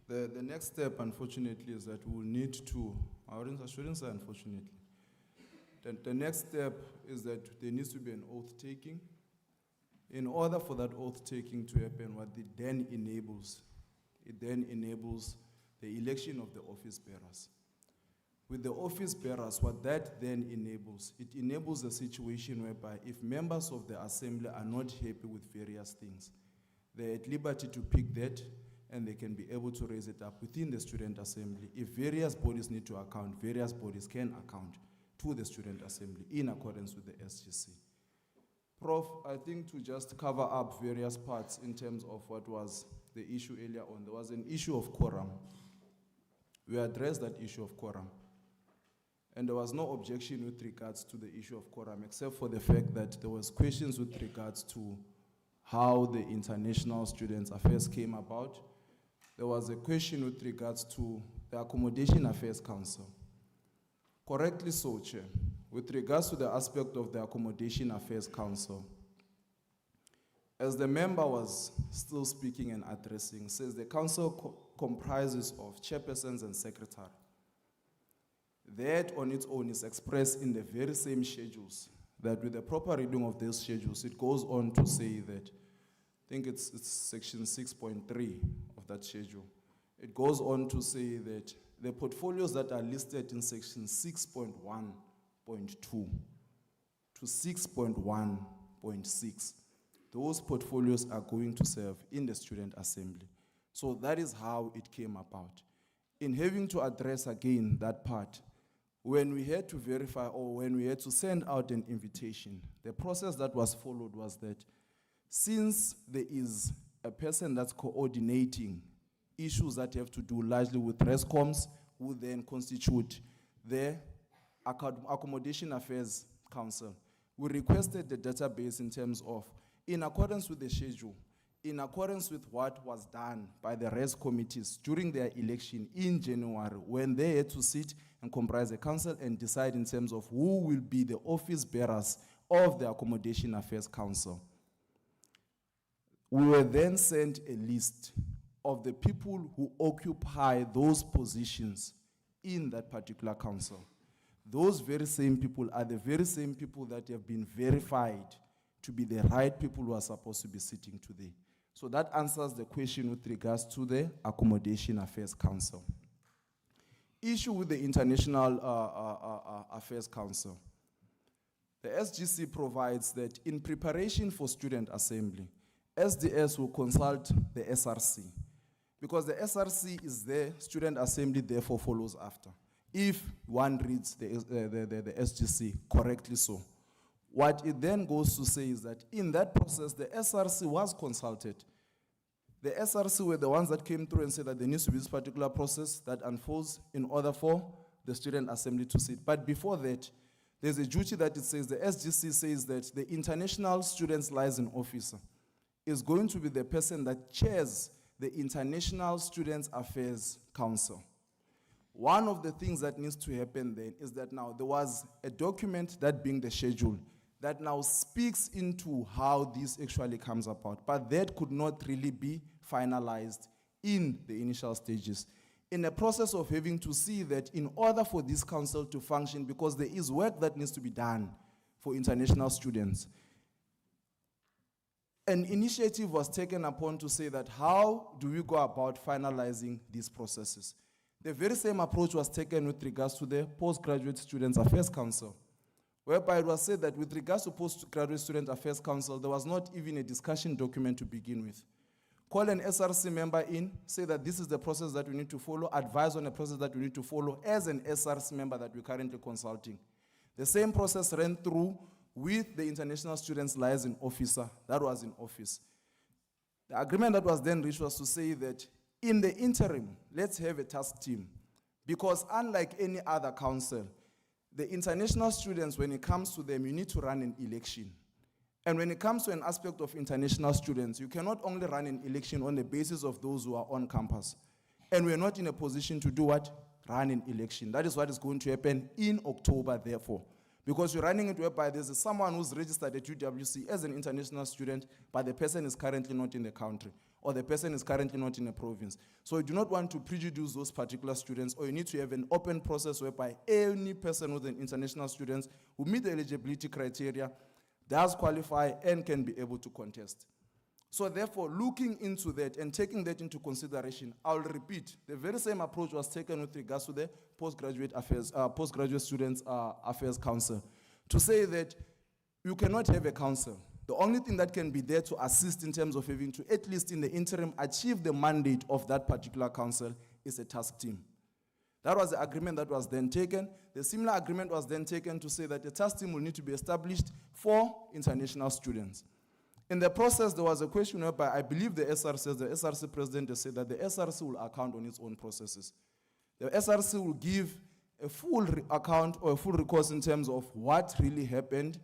Speaker 4: The next step, unfortunately, is that we will need to, I shouldn't say unfortunately. The next step is that there needs to be an oath taking. In order for that oath taking to happen, what it then enables the election of the office bearers. With the office bearers, what that then enables, it enables a situation whereby if members of the assembly are not happy with various things, they're at liberty to pick that and they can be able to raise it up within the student assembly. If various bodies need to account, various bodies can account to the student assembly in accordance with the SGC. Prof, I think to just cover up various parts in terms of what was the issue earlier on, there was an issue of quorum. We addressed that issue of quorum. And there was no objection with regards to the issue of quorum, except for the fact that there was questions with regards to how the International Students Affairs came about. There was a question with regards to the Accommodation Affairs Council. Correctly so, Chair. With regards to the aspect of the Accommodation Affairs Council, as the member was still speaking and addressing, says the council comprises of chairpersons and secretary. That on its own is expressed in the very same schedules, that with the proper reading of those schedules, it goes on to say that, I think it's section 6.3 of that schedule. It goes on to say that the portfolios that are listed in section 6.1.2 to 6.1.6, those portfolios are going to serve in the student assembly. So that is how it came about. In having to address again that part, when we had to verify or when we had to send out an invitation, the process that was followed was that since there is a person that's coordinating issues that have to do largely with RESCOMs, who then constitute the Accommodation Affairs Council, we requested the database in terms of, in accordance with the schedule, in accordance with what was done by the RES committees during their election in January, when they had to sit and comprise a council and decide in terms of who will be the office bearers of the Accommodation Affairs Council. We were then sent a list of the people who occupy those positions in that particular council. Those very same people are the very same people that have been verified to be the right people who are supposed to be sitting today. So that answers the question with regards to the Accommodation Affairs Council. Issue with the International Affairs Council. The SGC provides that in preparation for student assembly, SDS will consult the SRC, because the SRC is there, student assembly therefore follows after, if one reads the SGC correctly so. What it then goes to say is that in that process, the SRC was consulted. The SRC were the ones that came through and said that there needs to be this particular process that unfolds in order for the student assembly to sit. But before that, there's a duty that it says, the SGC says that the International Students Liaison Officer is going to be the person that chairs the International Students Affairs Council. One of the things that needs to happen then is that now there was a document, that being the schedule, that now speaks into how this actually comes about, but that could not really be finalized in the initial stages. In the process of having to see that in order for this council to function, because there is work that needs to be done for international students, an initiative was taken upon to say that how do we go about finalizing these processes? The very same approach was taken with regards to the Postgraduate Students Affairs Council, whereby it was said that with regards to Postgraduate Student Affairs Council, there was not even a discussion document to begin with. Call an SRC member in, say that this is the process that we need to follow, advise on the process that we need to follow as an SRC member that we're currently consulting. The same process ran through with the International Students Liaison Officer that was in office. The agreement that was then reached was to say that in the interim, let's have a task team, because unlike any other council, the international students, when it comes to them, you need to run an election. And when it comes to an aspect of international students, you cannot only run an election on the basis of those who are on campus. And we're not in a position to do what? Run an election. That is what is going to happen in October, therefore. Because you're running it whereby there's someone who's registered at UWC as an international student, but the person is currently not in the country. or the person is currently not in a province. So you do not want to prejudice those particular students, or you need to have an open process whereby any person with an international student who meet the eligibility criteria does qualify and can be able to contest. So therefore, looking into that and taking that into consideration, I'll repeat, the very same approach was taken with regards to the postgraduate students affairs council, to say that you cannot have a council. The only thing that can be there to assist in terms of having to, at least in the interim, achieve the mandate of that particular council is a task team. That was the agreement that was then taken. The similar agreement was then taken to say that a task team will need to be established for international students. In the process, there was a question whereby I believe the SRC president has said that the SRC will account on its own processes. The SRC will give a full account or a full recourse in terms of what really happened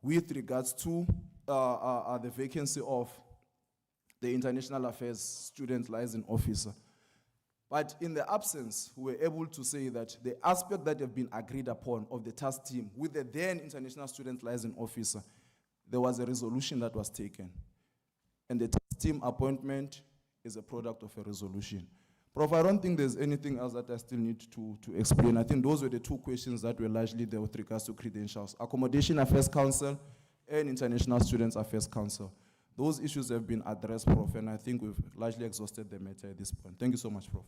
Speaker 4: with regards to the vacancy of the International Affairs Student Liaison Officer. But in the absence, we were able to say that the aspect that have been agreed upon of the task team with the then International Student Liaison Officer, there was a resolution that was taken. And the task team appointment is a product of a resolution. Prof, I don't think there's anything else that I still need to explain. I think those were the two questions that were largely there with regards to credentials. Accommodation Affairs Council and International Students Affairs Council. Those issues have been addressed, Prof, and I think we've largely exhausted the matter at this point. Thank you so much, Prof.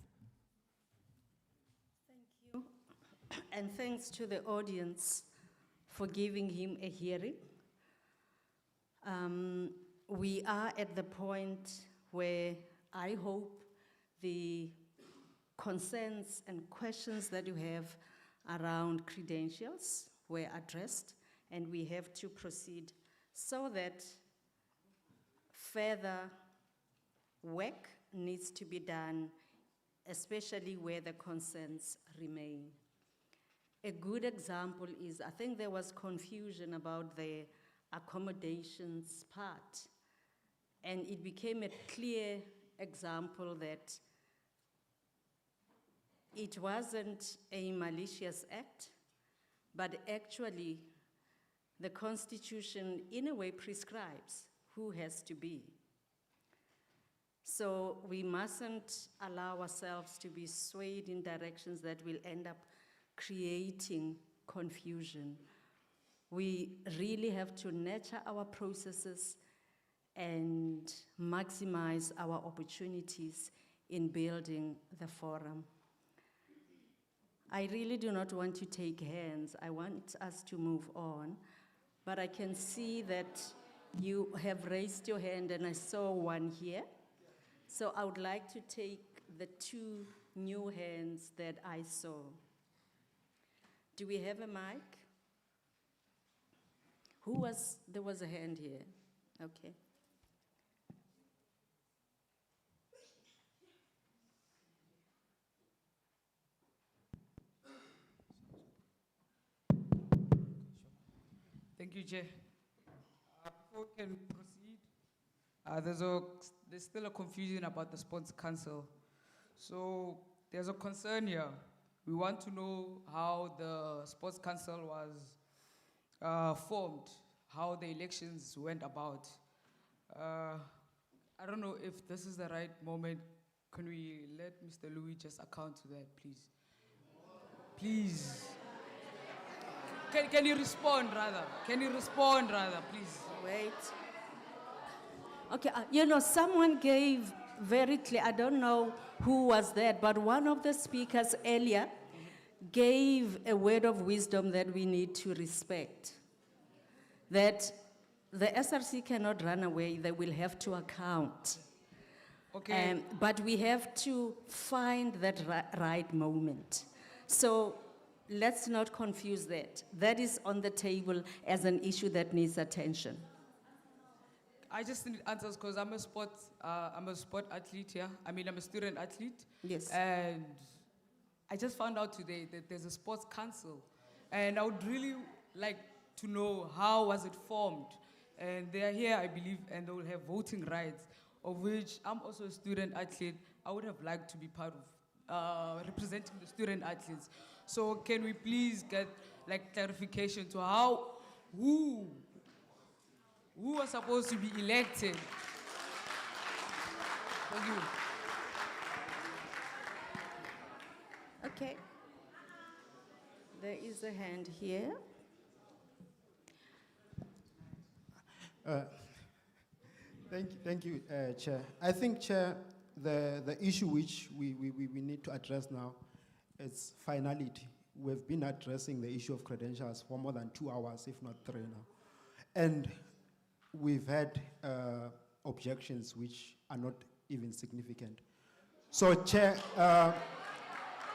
Speaker 1: Thank you. And thanks to the audience for giving him a hearing. We are at the point where I hope the concerns and questions that you have around credentials were addressed, and we have to proceed so that further work needs to be done, especially where the concerns remain. A good example is, I think there was confusion about the accommodations part, and it became a clear example that it wasn't a malicious act, but actually the Constitution in a way prescribes who has to be. So we mustn't allow ourselves to be swayed in directions that will end up creating confusion. We really have to nurture our processes and maximize our opportunities in building the forum. I really do not want to take hands. I want us to move on, but I can see that you have raised your hand and I saw one here. So I would like to take the two new hands that I saw. Do we have a mic? There was a hand here. Okay.
Speaker 12: Thank you, Chair. Before we can proceed, there's still a confusion about the Sports Council. So there's a concern here. We want to know how the Sports Council was formed, how the elections went about. I don't know if this is the right moment. Can we let Mr. Louis just account to that, please? Please. Can you respond, rather? Can you respond, rather, please?
Speaker 1: Wait. Okay, someone gave very clear, I don't know who was that, but one of the speakers earlier gave a word of wisdom that we need to respect. That the SRC cannot run away, they will have to account.
Speaker 12: Okay.
Speaker 1: But we have to find that right moment. So let's not confuse that. That is on the table as an issue that needs attention.
Speaker 12: I just need answers because I'm a sport athlete here. I'm a student athlete.
Speaker 1: Yes.
Speaker 12: And I just found out today that there's a sports council. And I would really like to know how was it formed. And they are here, I believe, and they will have voting rights, of which I'm also a student athlete. I would have liked to be part of representing the student athletes. So can we please get clarification to who was supposed to be elected? Thank you.
Speaker 1: Okay. There is a hand here.
Speaker 13: Thank you, Chair. I think, Chair, the issue which we need to address now is finality. We've been addressing the issue of credentials for more than 2 hours, if not 3 now. And we've had objections which are not even significant. So, Chair,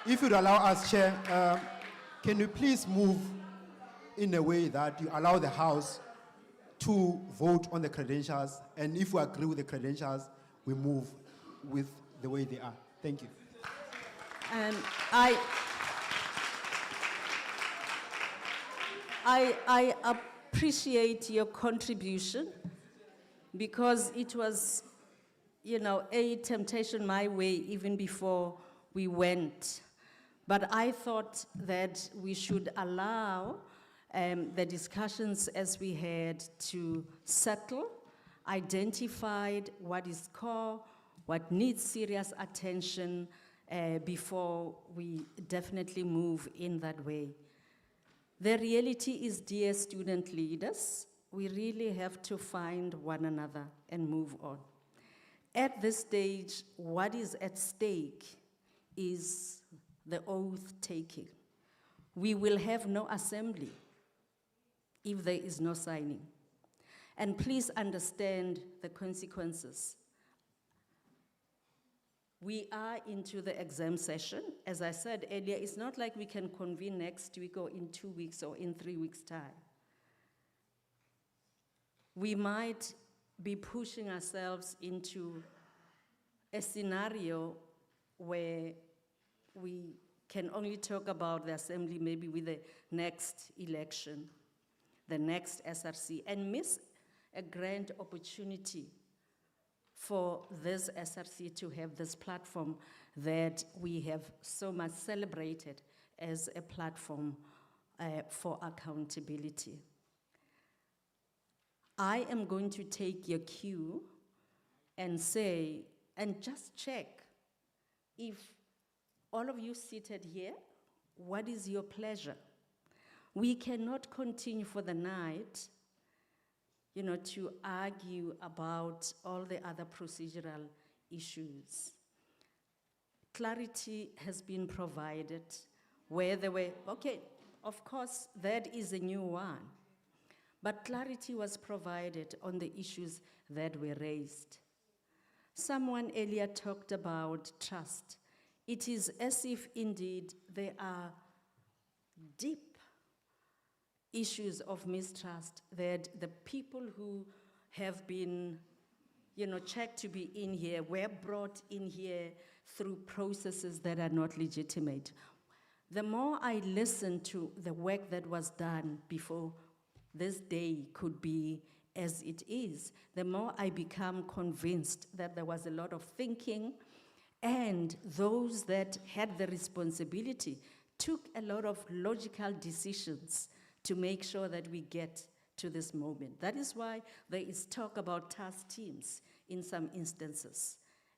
Speaker 13: if you'd allow us, Chair, can you please move in a way that you allow the House to vote on the credentials, and if we agree with the credentials, we move with the way they are. Thank you.
Speaker 1: And I appreciate your contribution, because it was, a temptation my way even before we went. But I thought that we should allow the discussions as we had to settle, identified what is core, what needs serious attention before we definitely move in that way. The reality is, dear student leaders, we really have to find one another and move on. At this stage, what is at stake is the oath taking. We will have no assembly if there is no signing. And please understand the consequences. We are into the exam session. As I said earlier, it's not like we can convene next week or in 2 weeks or in 3 weeks' time. We might be pushing ourselves into a scenario where we can only talk about the assembly maybe with the next election, the next SRC, and miss a grand opportunity for this SRC to have this platform that we have so much celebrated as a platform for accountability. I am going to take your cue and say, and just check if all of you seated here, what is your pleasure? We cannot continue for the night, to argue about all the other procedural issues. Clarity has been provided where there were, okay, of course, that is a new one, but clarity was provided on the issues that were raised. Someone earlier talked about trust. It is as if indeed there are deep issues of mistrust that the people who have been, checked to be in here were brought in here through processes that are not legitimate. The more I listen to the work that was done before this day could be as it is, the more I become convinced that there was a lot of thinking, and those that had the responsibility took a lot of logical decisions to make sure that we get to this moment. That is why there is talk about task teams in some instances.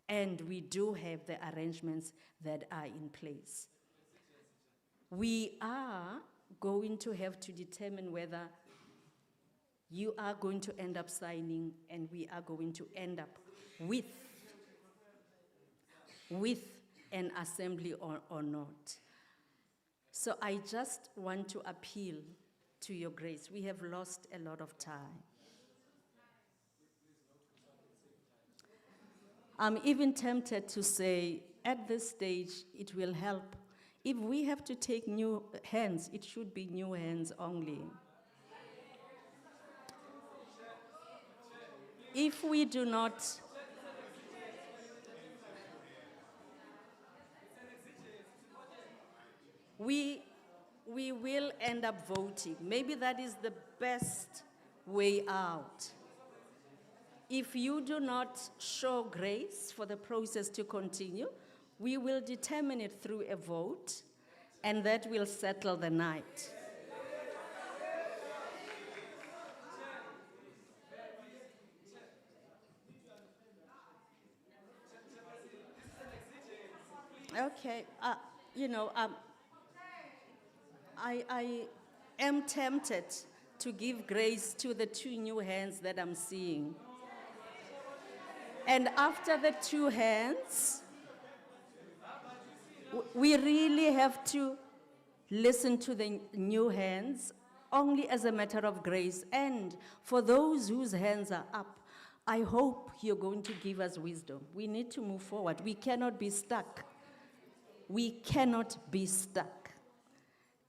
Speaker 1: And we do have the arrangements that are in place. We are going to have to determine whether you are going to end up signing and we are going to end up with an assembly or not. So I just want to appeal to your grace. We have lost a lot of time. I'm even tempted to say, at this stage, it will help. If we have to take new hands, it should be new hands only. If we do not, we will end up voting. Maybe that is the best way out. If you do not show grace for the process to continue, we will determine it through a vote, and that will settle the night. Okay, you know, I am tempted to give grace to the two new hands that I'm seeing. And after the two hands, we really have to listen to the new hands only as a matter of grace. And for those whose hands are up, I hope you're going to give us wisdom. We need to move forward. We cannot be stuck. We cannot be stuck.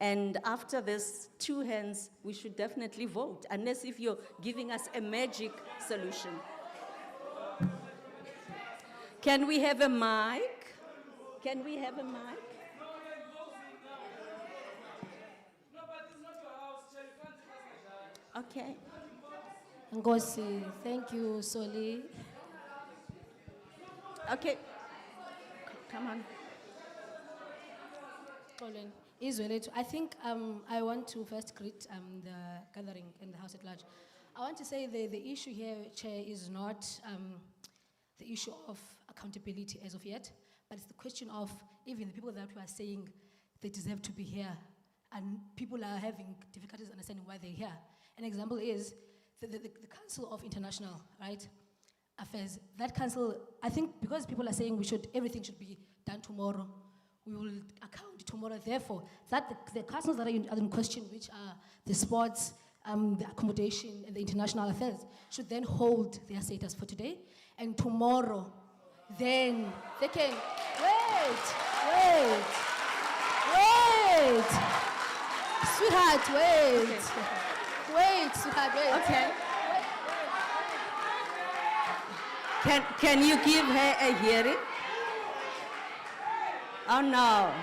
Speaker 1: And after this two hands, we should definitely vote, unless if you're giving us a magic solution. Can we have a mic? Can we have a mic? Okay.
Speaker 14: Ngosi, thank you, Soli.
Speaker 1: Okay. Come on.
Speaker 14: Colin, Israel, I think I want to first greet the gathering in the House at large. I want to say the issue here, Chair, is not the issue of accountability as of yet, but it's the question of even the people that we are saying they deserve to be here, and people are having difficulties understanding why they're here. An example is the Council of International, right, Affairs. That council, I think because people are saying everything should be done tomorrow, we will account tomorrow. Therefore, the councils that are in question, which are the sports, the accommodation, and the international affairs, should then hold their status for today. And tomorrow, then they can, wait, sweetheart, wait. Okay. Wait, sweetheart, wait.
Speaker 1: Okay. Can you give her a hearing? Oh no.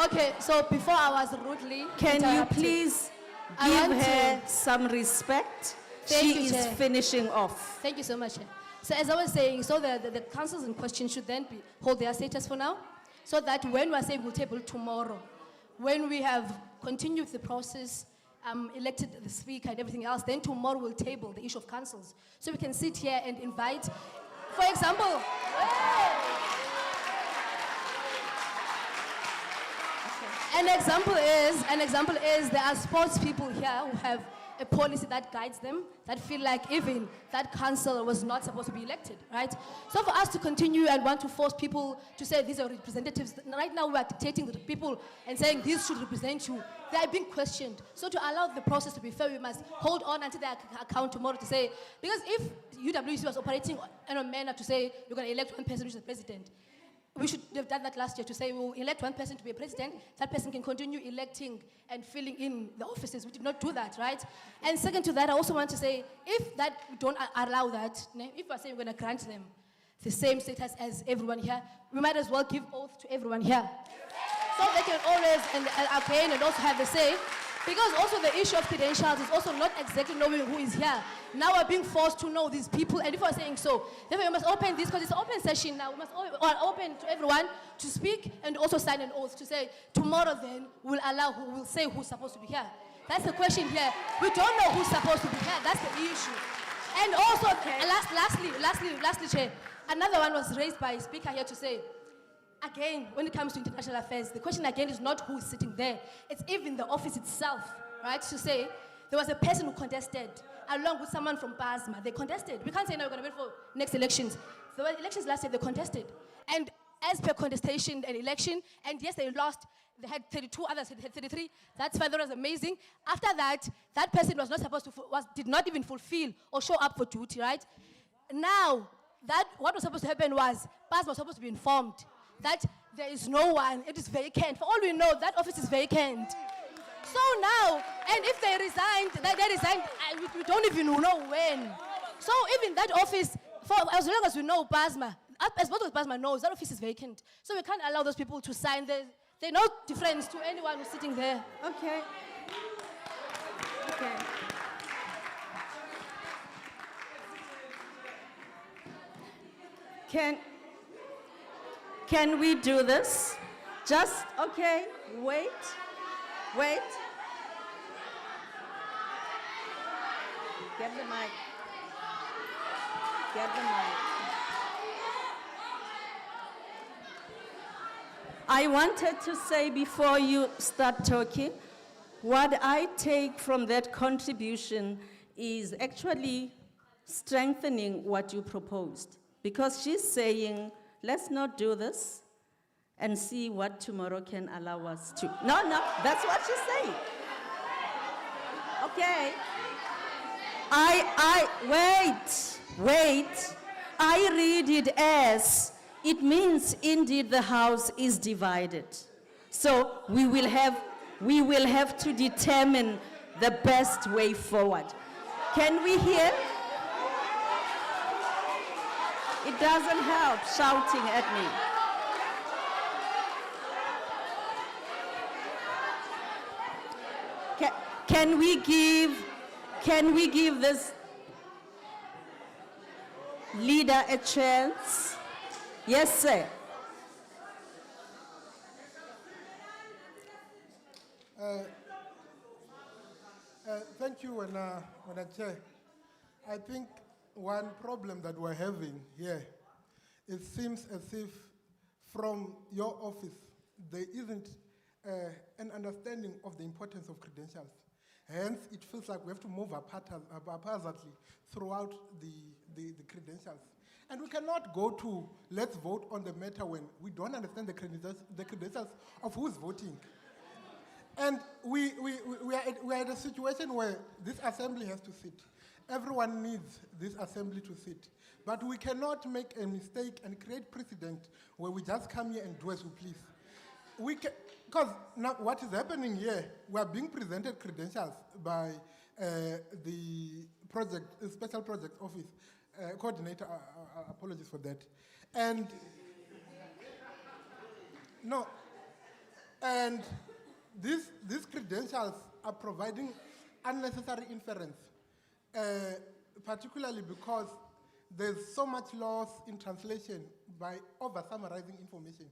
Speaker 14: Okay, so before I was rudely
Speaker 1: Can you
Speaker 14: interrupted,
Speaker 1: please
Speaker 14: I
Speaker 1: give
Speaker 14: want
Speaker 1: her
Speaker 14: to-
Speaker 1: some respect?
Speaker 14: Thank
Speaker 1: She
Speaker 14: you,
Speaker 1: is
Speaker 14: Chair.
Speaker 1: finishing off.
Speaker 14: Thank you so much. Chair. So as I was saying, so the councils in question should then hold their status for now, so that when we are saying we'll table tomorrow, when we have continued the process, elected the speaker and everything else, then tomorrow we'll table the issue of councils. So we can sit here and invite, for example, an example is there are sports people here who have a policy that guides them, that feel like even that council was not supposed to be elected, right? So for us to continue and want to force people to say these are representatives, right now we are dictating to the people and saying these should represent you. They are being questioned. So to allow the process to be fair, we must hold on until they account tomorrow to say, because if UWC was operating in a manner to say you're going to elect one person who's the president, we should have done that last year to say we'll elect one person to be a president, that person can continue electing and filling in the offices. We did not do that, right? And second to that, I also want to say, if that we don't allow that, if we're saying we're going to grant them the same status as everyone here, we might as well give oath to everyone here. So they can always, and again, and also have the say, because also the issue of credentials is also not exactly knowing who is here. Now we're being forced to know these people, and if we're saying so, therefore we must open this, because it's an open session now. We must open to everyone to speak and also sign an oath to say, tomorrow then, we'll allow who will say who's supposed to be here. That's the question here. We don't know who's supposed to be here. That's the issue. And also, lastly, Chair, another one was raised by a speaker here to say, again, when it comes to international affairs, the question again is not who is sitting there. It's even the office itself, right? To say there was a person who contested along with someone from PASMA. They contested. We can't say now we're going to wait for next elections. There were elections last year, they contested. And as per contestation and election, and yes, they lost. They had 32, others had 33. That's fine, that was amazing. After that, that person was not supposed to, did not even fulfill or show up for duty, right? Now, what was supposed to happen was, PASMA was supposed to be informed that there is no one, it is vacant. For all we know, that office is vacant. So now, and if they resigned, we don't even know when. So even that office, for as long as we know PASMA, as much as PASMA knows, that office is vacant. So we can't allow those people to sign. They're no difference to anyone who's sitting there.
Speaker 1: Okay. Okay. Can we do this? Just, okay, wait. Get the mic. I wanted to say before you start talking, what I take from that contribution is actually strengthening what you proposed. Because she's saying, let's not do this and see what tomorrow can allow us to. No, that's what she's saying. Okay. Wait. I read it as, it means indeed the house is divided. So we will have to determine the best way forward. Can we hear? It doesn't help shouting at me. Can we give this leader a chance? Yes, sir.
Speaker 2: Thank you, Chair. I think one problem that we're having here, it seems as if from your office, there isn't an understanding of the importance of credentials. Hence, it feels like we have to move haphazardly throughout the credentials. And we cannot go to, let's vote on the matter when we don't understand the credentials of who's voting. And we are at a situation where this assembly has to sit. Everyone needs this assembly to sit. But we cannot make a mistake and create precedent where we just come here and do as we please. Because now what is happening here, we are being presented credentials by the special project office coordinator, apologies for that. And these credentials are providing unnecessary inference, particularly because there's so much loss in translation by over-summarizing information.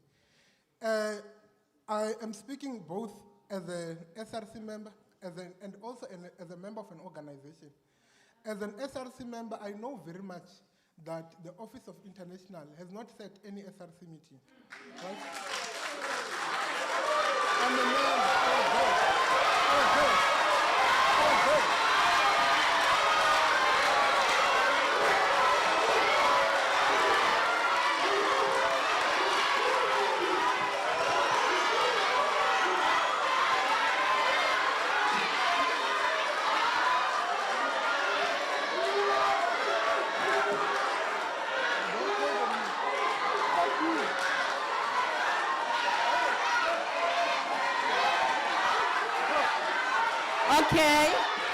Speaker 2: I am speaking both as an SRC member and also as a member of an organization. As an SRC member, I know very much that the Office of International has not set any SRC meeting. Right?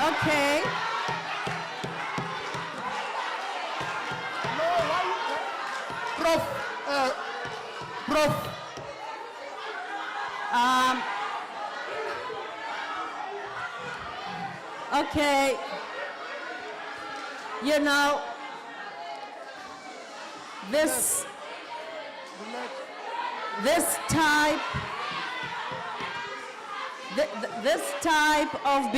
Speaker 1: Okay.
Speaker 2: Prof.
Speaker 1: Okay. You know, this type of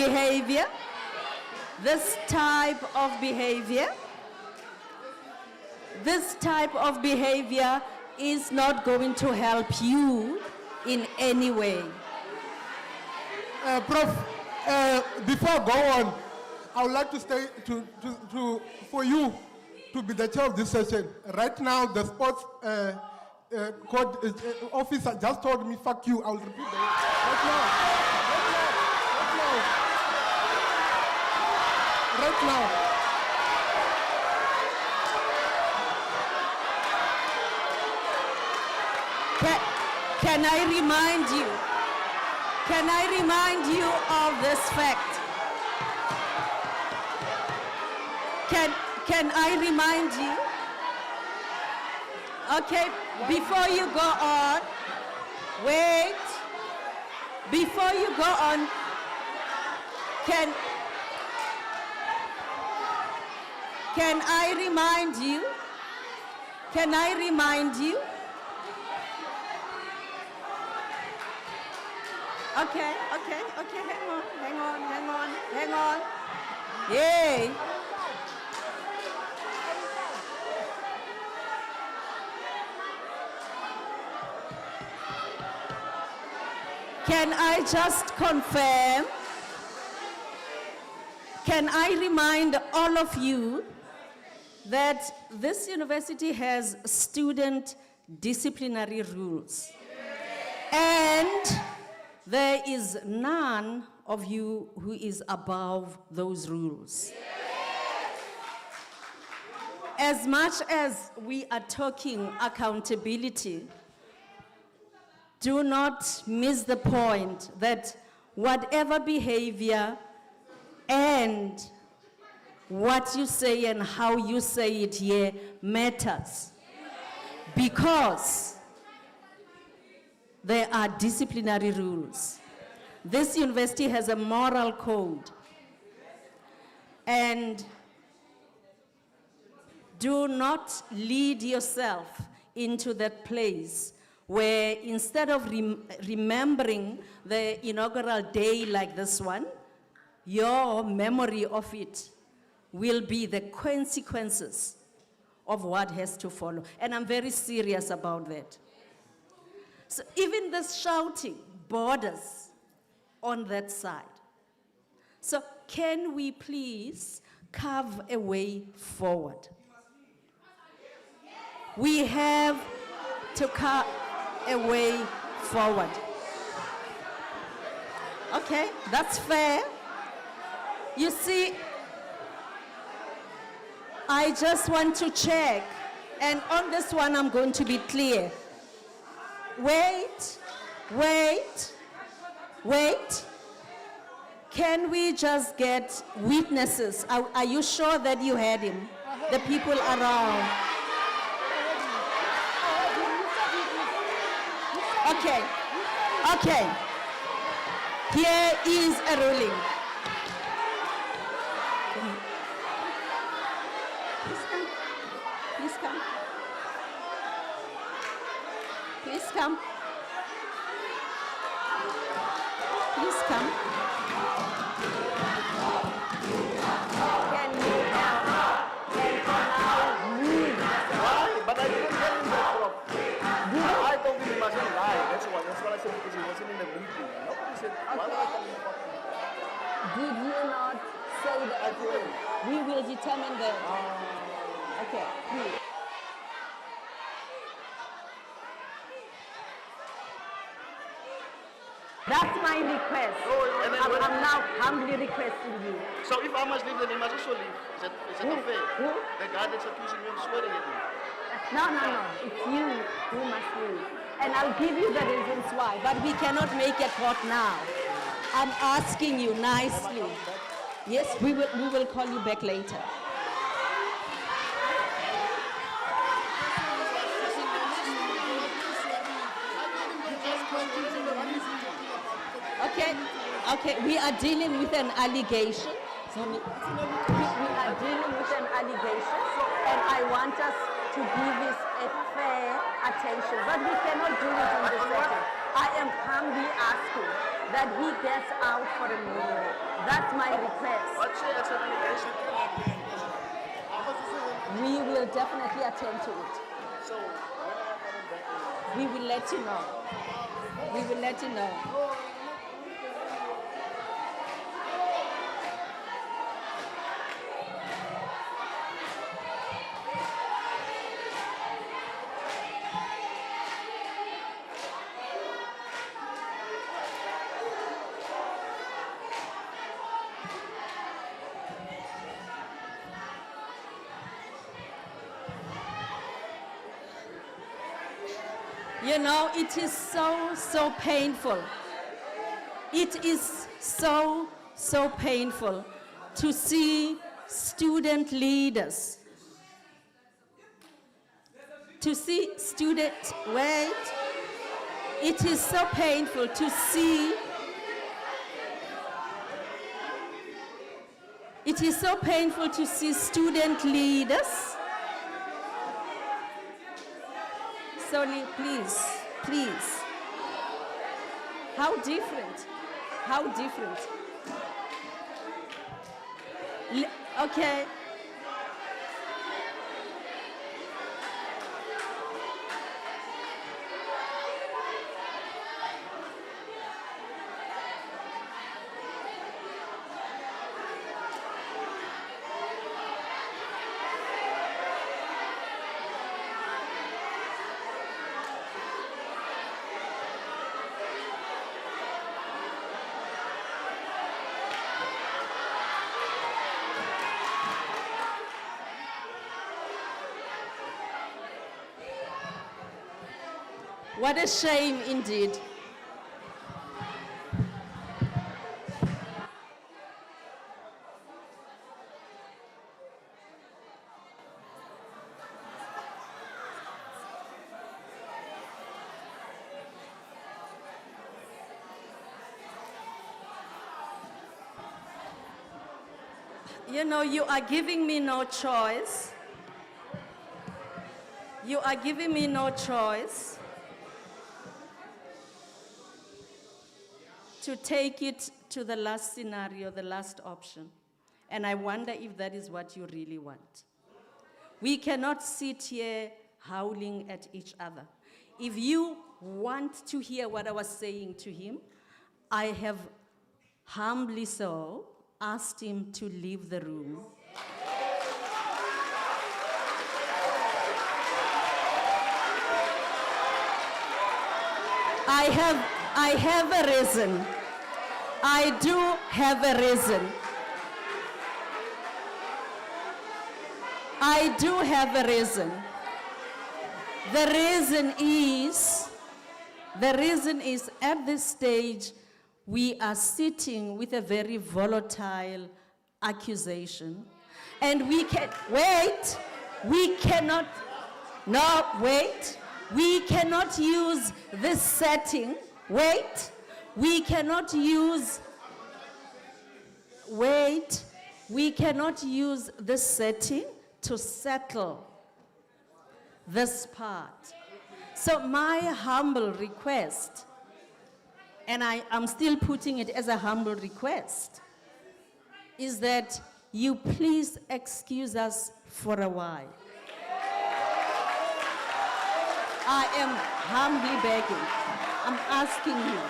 Speaker 1: behavior, is not going to help you in any way.
Speaker 2: Prof, before I go on, I would like to stay for you to be the chair of this session. Right now, the sports officer just told me, fuck you. I will repeat that. Right now.
Speaker 1: Can I remind you of this fact? Can I remind you? Okay, before you go on, wait. Before you go on, can I remind you? Can I remind you? Okay, hang on. Yay. Can I just confirm? Can I remind all of you that this university has student disciplinary rules? And there is none of you who is above those rules. As much as we are talking accountability, do not miss the point that whatever behavior and what you say and how you say it here matters. Because there are disciplinary rules. This university has a moral code. And do not lead yourself into that place where instead of remembering the inaugural day like this one, your memory of it will be the consequences of what has to follow. And I'm very serious about that. So even this shouting borders on that side. So can we please carve a way forward? We have to carve a way forward. Okay, that's fair. You see, I just want to check, and on this one I'm going to be clear. Wait. Can we just get witnesses? Are you sure that you had him? The people around. Okay. Here is a ruling. Please come. Can you now move?
Speaker 15: Why? But I didn't tell him that, Prof. I told him he mustn't lie. That's what I said, because he wasn't in the meeting. Nobody said, why would I tell him that?
Speaker 1: Did you not say that? We will determine that. Okay, please. That's my request. I'm now humbly requesting you.
Speaker 15: So if I must leave, then he must also leave. Is that not fair?
Speaker 1: Who?
Speaker 15: The guy that's accusing me of swearing at me.
Speaker 1: No. It's you who must leave. And I'll give you the reasons why, but we cannot make a court now. I'm asking you nicely. Yes, we will call you back later. Okay, we are dealing with an allegation. We are dealing with an allegation, and I want us to give this a fair attention. But we cannot do it in this setting. I am humbly asking that he gets out for a minute. That's my request.
Speaker 15: What's an allegation?
Speaker 1: We will definitely attend to it.
Speaker 15: So when am I coming back?
Speaker 1: We will let you know. We will let you know. You know, it is so painful. It is so painful to see student leaders, it is so painful to see, student leaders. Soli, please. How different? Okay. What a shame indeed. You know, you are giving me no choice. You are giving me no choice to take it to the last scenario, the last option. And I wonder if that is what you really want. We cannot sit here howling at each other. If you want to hear what I was saying to him, I have humbly so asked him to leave the room. I have a reason. I do have a reason. I do have a reason. The reason is at this stage, we are sitting with a very volatile accusation. And we cannot use this setting, we cannot use this setting to settle this part. So my humble request, and I'm still putting it as a humble request, is that you please excuse us for a while. I am humbly begging. I'm asking you.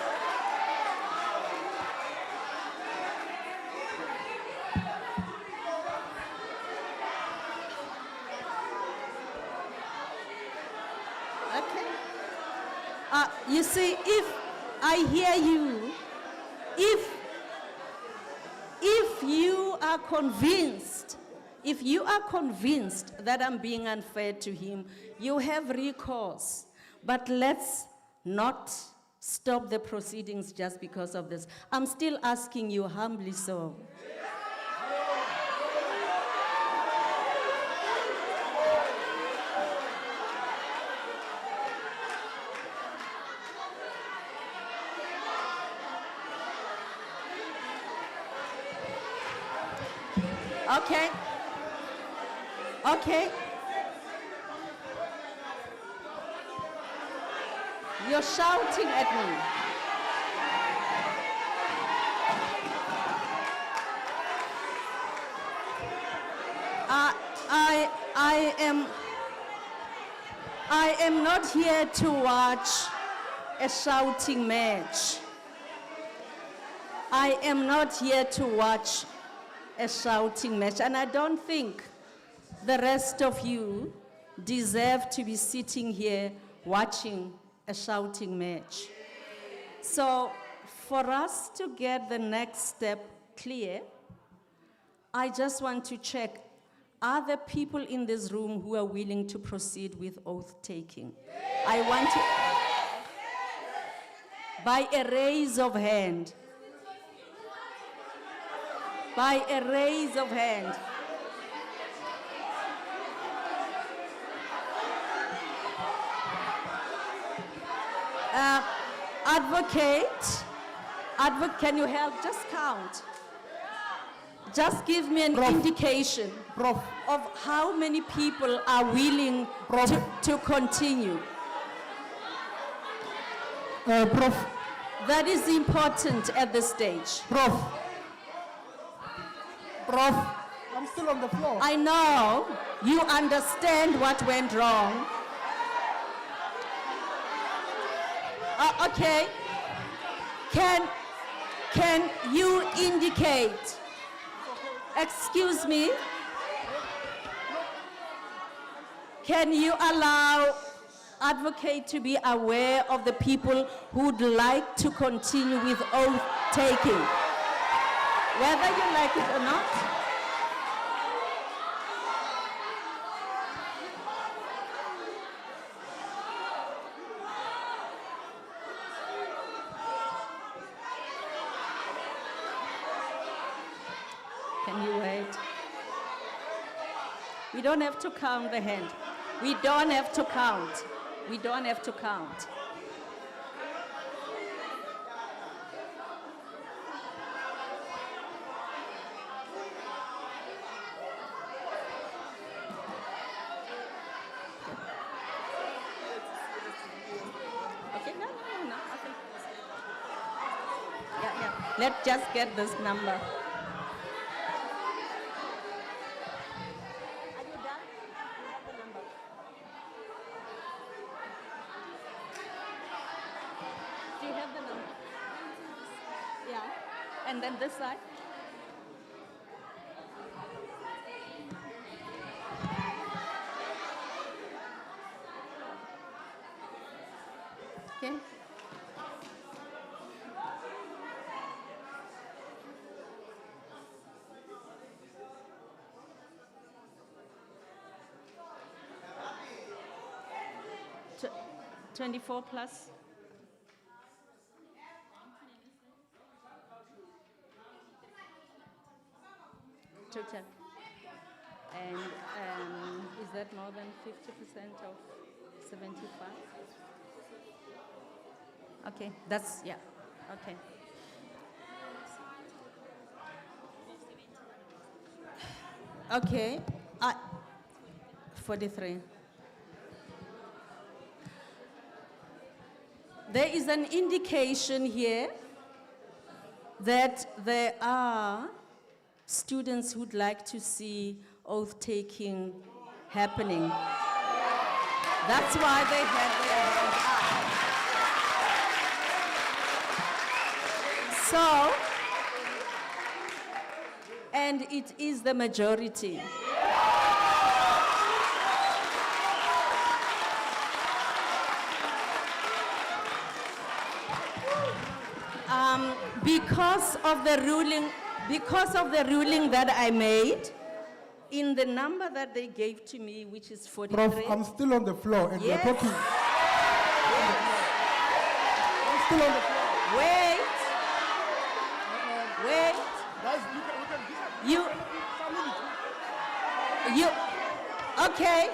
Speaker 1: Okay. You see, if I hear you, if you are convinced that I'm being unfair to him, you have recourse. But let's not stop the proceedings just because of this. I'm still asking you humbly so. Okay. Okay. You're shouting at me. I am not here to watch a shouting match. I am not here to watch a shouting match, and I don't think the rest of you deserve to be sitting here watching a shouting match. So for us to get the next step clear, I just want to check, are there people in this room who are willing to proceed with oath-taking? I want to, by a raise of hand. By a raise of hand. Advocate, can you help? Just count. Just give me an indication of how many people are willing to continue.
Speaker 2: Prof.
Speaker 1: That is important at this stage.
Speaker 2: Prof, I'm still on the floor.
Speaker 1: I know you understand what went wrong. Okay. Can you indicate? Excuse me. Can you allow advocate to be aware of the people who would like to continue with oath taking, whether you like it or not? We don't have to count the hand. We don't have to count. We don't have to count. Okay, no. Okay. Yeah. Let's just get this number. Are you done? You have the number. Do you have the number? Yeah. And then this side? Okay. Tw- 24 plus? Total. And is that more than 50% of 75? Okay, that's, yeah, okay. Okay, 43. There is an indication here that there are students who'd like to see oath-taking happening. That's why they had their hand up. So, and it is the majority. Because of the ruling that I made, in the number that they gave to me, which is 43.
Speaker 16: Prof, I'm still on the floor and
Speaker 1: Yes.
Speaker 16: you're talking. I'm still on the floor.
Speaker 1: Wait.
Speaker 16: Guys,
Speaker 1: You, okay.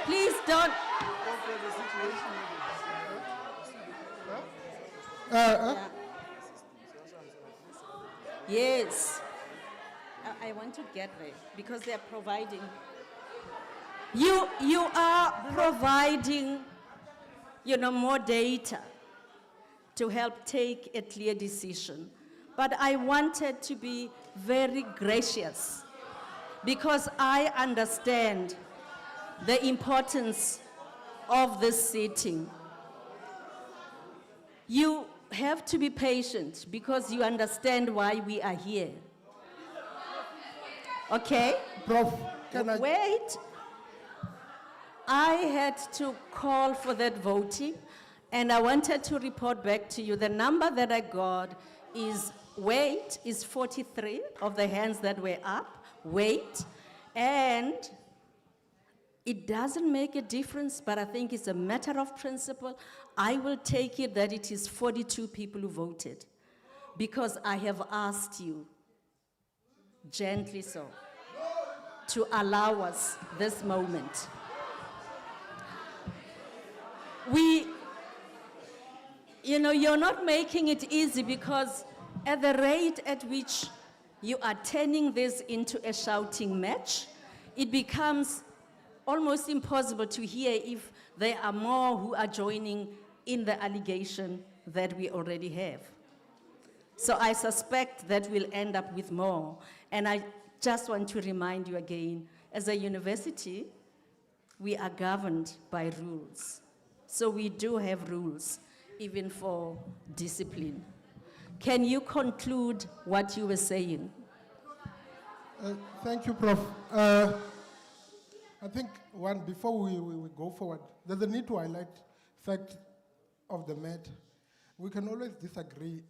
Speaker 1: Please don't. Yes. I want to get there because they are providing. You are providing, more data to help take a clear decision. But I wanted to be very gracious because I understand the importance of this sitting. You have to be patient because you understand why we are here. Okay?
Speaker 16: Prof, can I...
Speaker 1: Wait. I had to call for that voting, and I wanted to report back to you. The number that I got is 43 of the hands that were up, and it doesn't make a difference, but I think it's a matter of principle. I will take it that it is 42 people who voted, because I have asked you, gently so, to allow us this moment. You're not making it easy because at the rate at which you are turning this into a shouting match, it becomes almost impossible to hear if there are more who are joining in the allegation that we already have. So I suspect that we'll end up with more. And I just want to remind you again, as a university, we are governed by rules. So we do have rules, even for discipline. Can you conclude what you were saying?
Speaker 16: Thank you, Prof. I think, before we go forward, there's a need to highlight fact of the matter. We can always disagree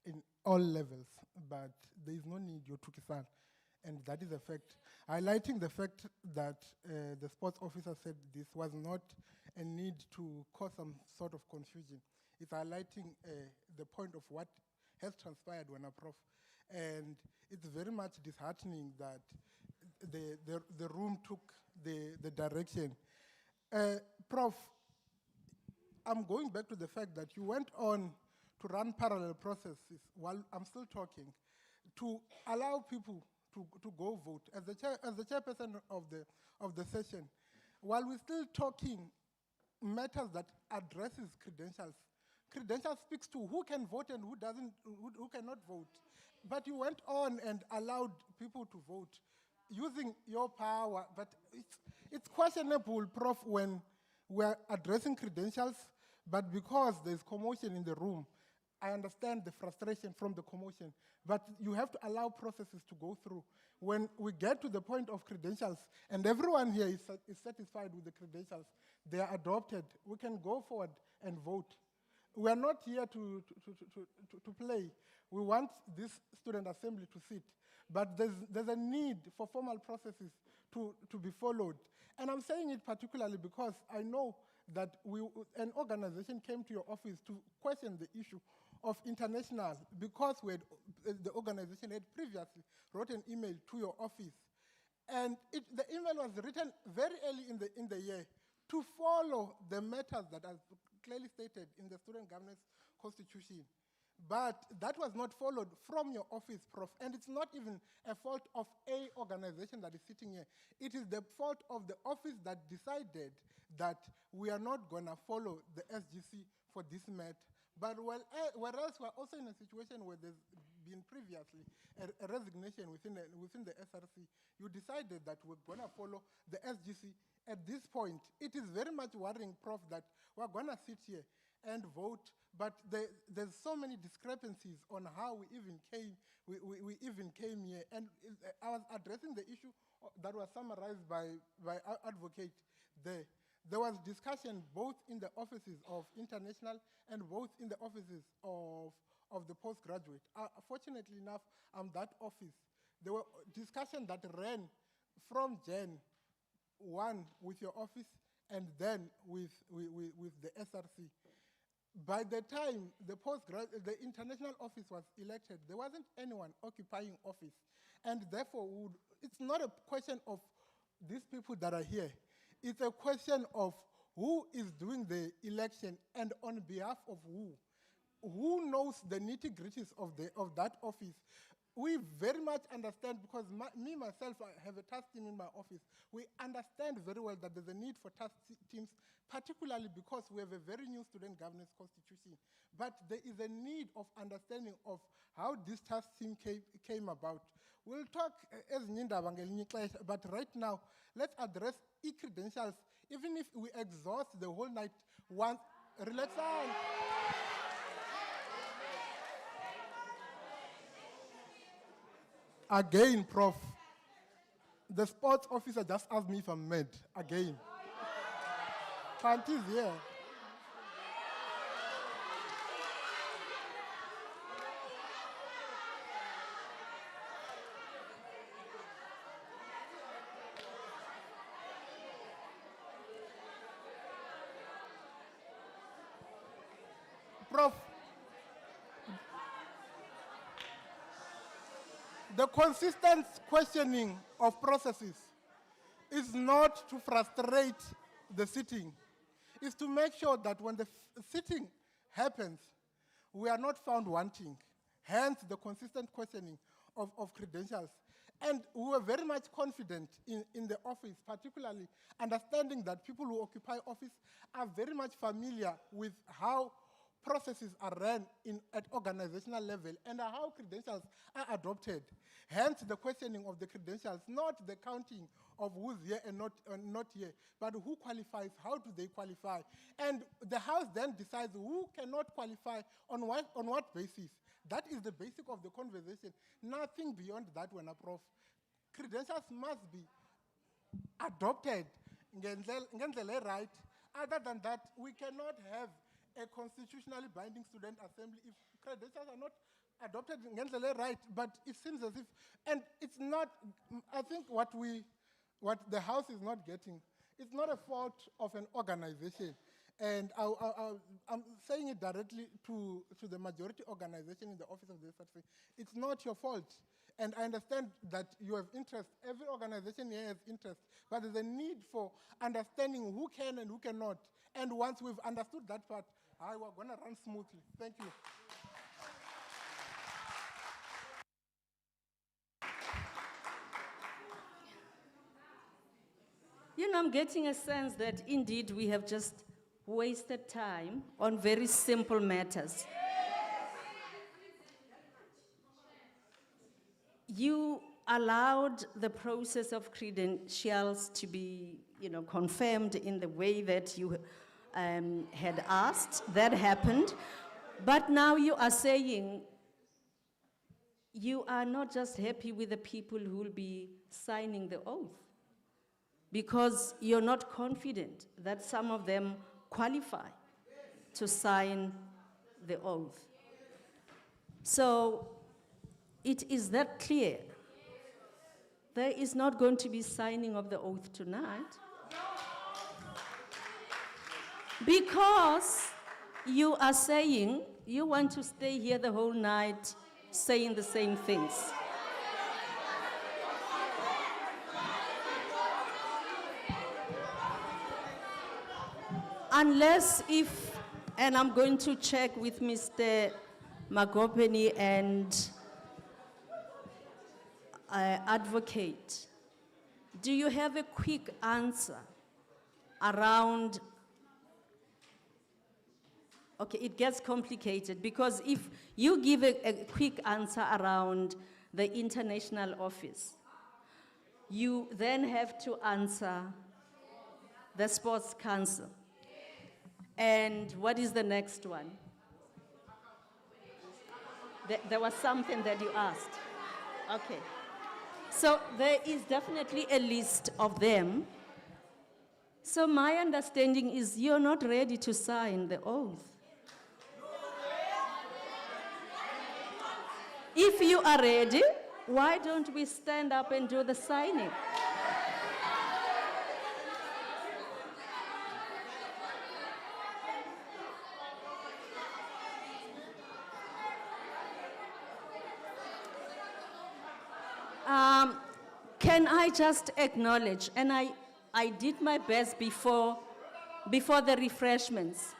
Speaker 16: in all levels, but there is no need yotukisan, and that is a fact. Highlighting the fact that the sports officer said this was not a need to cause some sort of confusion. It's highlighting the point of what has transpired when a prof, And it's very much disheartening that the room took the direction. Prof, I'm going back to the fact that you went on to run parallel processes while I'm still talking, to allow people to go vote. As the chairperson of the session, while we're still talking matters that addresses credentials, credentials speaks to who can vote and who cannot vote. But you went on and allowed people to vote using your power. But it's questionable, Prof, when we're addressing credentials, but because there's commotion in the room, I understand the frustration from the commotion, but you have to allow processes to go through. When we get to the point of credentials, and everyone here is satisfied with the credentials, they are adopted, we can go forward and vote. We are not here to play. We want this student assembly to sit, but there's a need for formal processes to be followed. And I'm saying it particularly because I know that an organization came to your office to question the issue of international, because the organization had previously wrote an email to your office. And the email was written very early in the year to follow the matters that are clearly stated in the Student Governance Constitution. But that was not followed from your office, Prof. And it's not even a fault of a organization that is sitting here. It is the fault of the office that decided that we are not going to follow the SGC for this matter. But whereas we're also in a situation where there's been previously a resignation within the SRC, you decided that we're going to follow the SGC. At this point, it is very much worrying, Prof, that we're going to sit here and vote, but there's so many discrepancies on how we even came here. And I was addressing the issue that was summarized by our advocate there. There was discussion both in the offices of international and both in the offices of the postgraduate. Fortunately enough, I'm that office. There were discussions that ran from Jan 1 with your office and then with the SRC. By the time the international office was elected, there wasn't anyone occupying office. And therefore, it's not a question of these people that are here. It's a question of who is doing the election and on behalf of who. Who knows the nitty-gritties of that office? We very much understand, because myself, I have a task team in my office. We understand very well that there's a need for task teams, particularly because we have a very new student governance constitution. But there is a need of understanding of how this task team came about. We'll talk as Ninda, but right now, let's address e-credentials, even if we exhaust the whole night. Relax on. Again, Prof, the sports officer just asked me if I'm mad. Again. Panties here. Prof, the consistent questioning of processes is not to frustrate the sitting. It's to make sure that when the sitting happens, we are not found wanting. Hence, the consistent questioning of credentials. And we were very much confident in the office, particularly understanding that people who occupy office are very much familiar with how processes are run at organizational level and how credentials are adopted. Hence the questioning of the credentials, not the counting of who's here and not here, but who qualifies, how do they qualify? And the House then decides who cannot qualify on what basis. That is the basic of the conversation. Nothing beyond that when Prof. Credentials must be adopted, right? Other than that, we cannot have a constitutionally binding student assembly if credentials are not adopted right. But it seems as if, and it's not, I think what the House is not getting, it's not a fault of an organization. And I'm saying it directly to the majority organization in the Office of the SRC. It's not your fault. And I understand that you have interest. Every organization here has interest. But there's a need for understanding who can and who cannot. And once we've understood that part, we're going to run smoothly. Thank you.
Speaker 1: You know, I'm getting a sense that indeed we have just wasted time on very simple matters. You allowed the process of credentials to be, confirmed in the way that you had asked. That happened. But now you are saying you are not just happy with the people who will be signing the oath, because you're not confident that some of them qualify to sign the oath. So it is that clear. There is not going to be signing of the oath tonight, because you are saying you want to stay here the whole night saying the same things. Unless if, and I'm going to check with Mr. Magopeni and advocate, do you have a quick answer around? Okay, it gets complicated, because if you give a quick answer around the international office, you then have to answer the Sports Council. And what is the next one? There was something that you asked. Okay. So there is definitely a list of them. So my understanding is you're not ready to sign the oath. If you are ready, why don't we stand up and do the signing? Can I just acknowledge, and I did my best before the refreshments,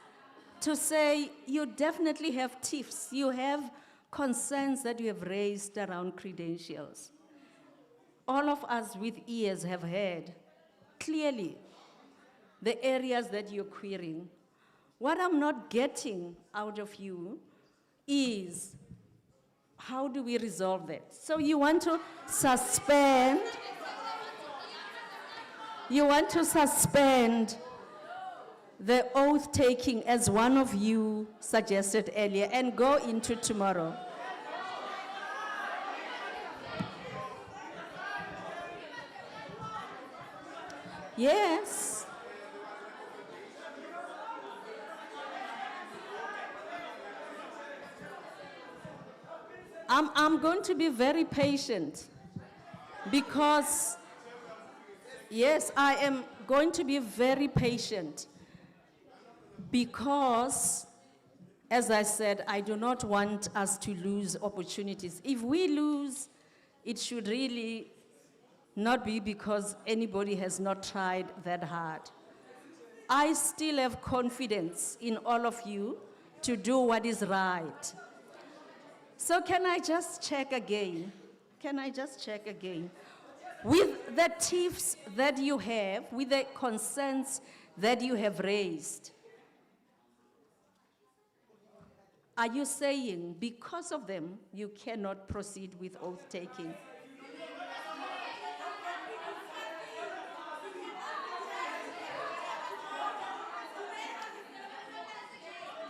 Speaker 1: to say you definitely have tiffs, you have concerns that you have raised around credentials. All of us with ears have heard clearly the areas that you're querying. What I'm not getting out of you is, how do we resolve that? So you want to suspend the oath taking, as one of you suggested earlier, and go into tomorrow. Yes. I'm going to be very patient, because, yes, I am going to be very patient, because, as I said, I do not want us to lose opportunities. If we lose, it should really not be because anybody has not tried that hard. I still have confidence in all of you to do what is right. So can I just check again? With the tips that you have, with the concerns that you have raised, are you saying because of them you cannot proceed with oath taking?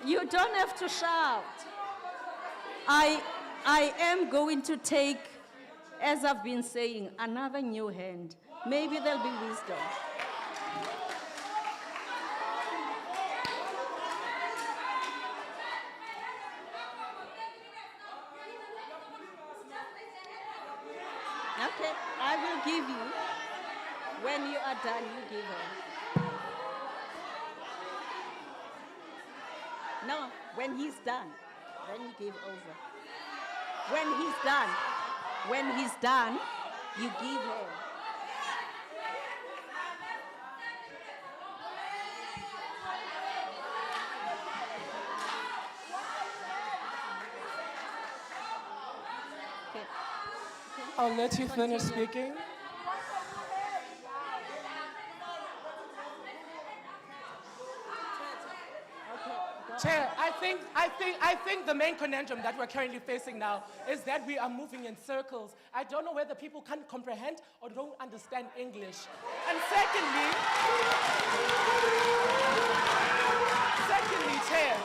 Speaker 1: You don't have to shout. I am going to take, as I've been saying, another new hand. Maybe there'll be wisdom. Okay, I will give you. When you are done, you give her.
Speaker 17: No, when he's done, then you give over. When he's done, you give her.
Speaker 18: I'll let you finish speaking. Chair, I think the main conundrum that we're currently facing now is that we are moving in circles. I don't know whether people can't comprehend or don't understand English. And secondly, Chair,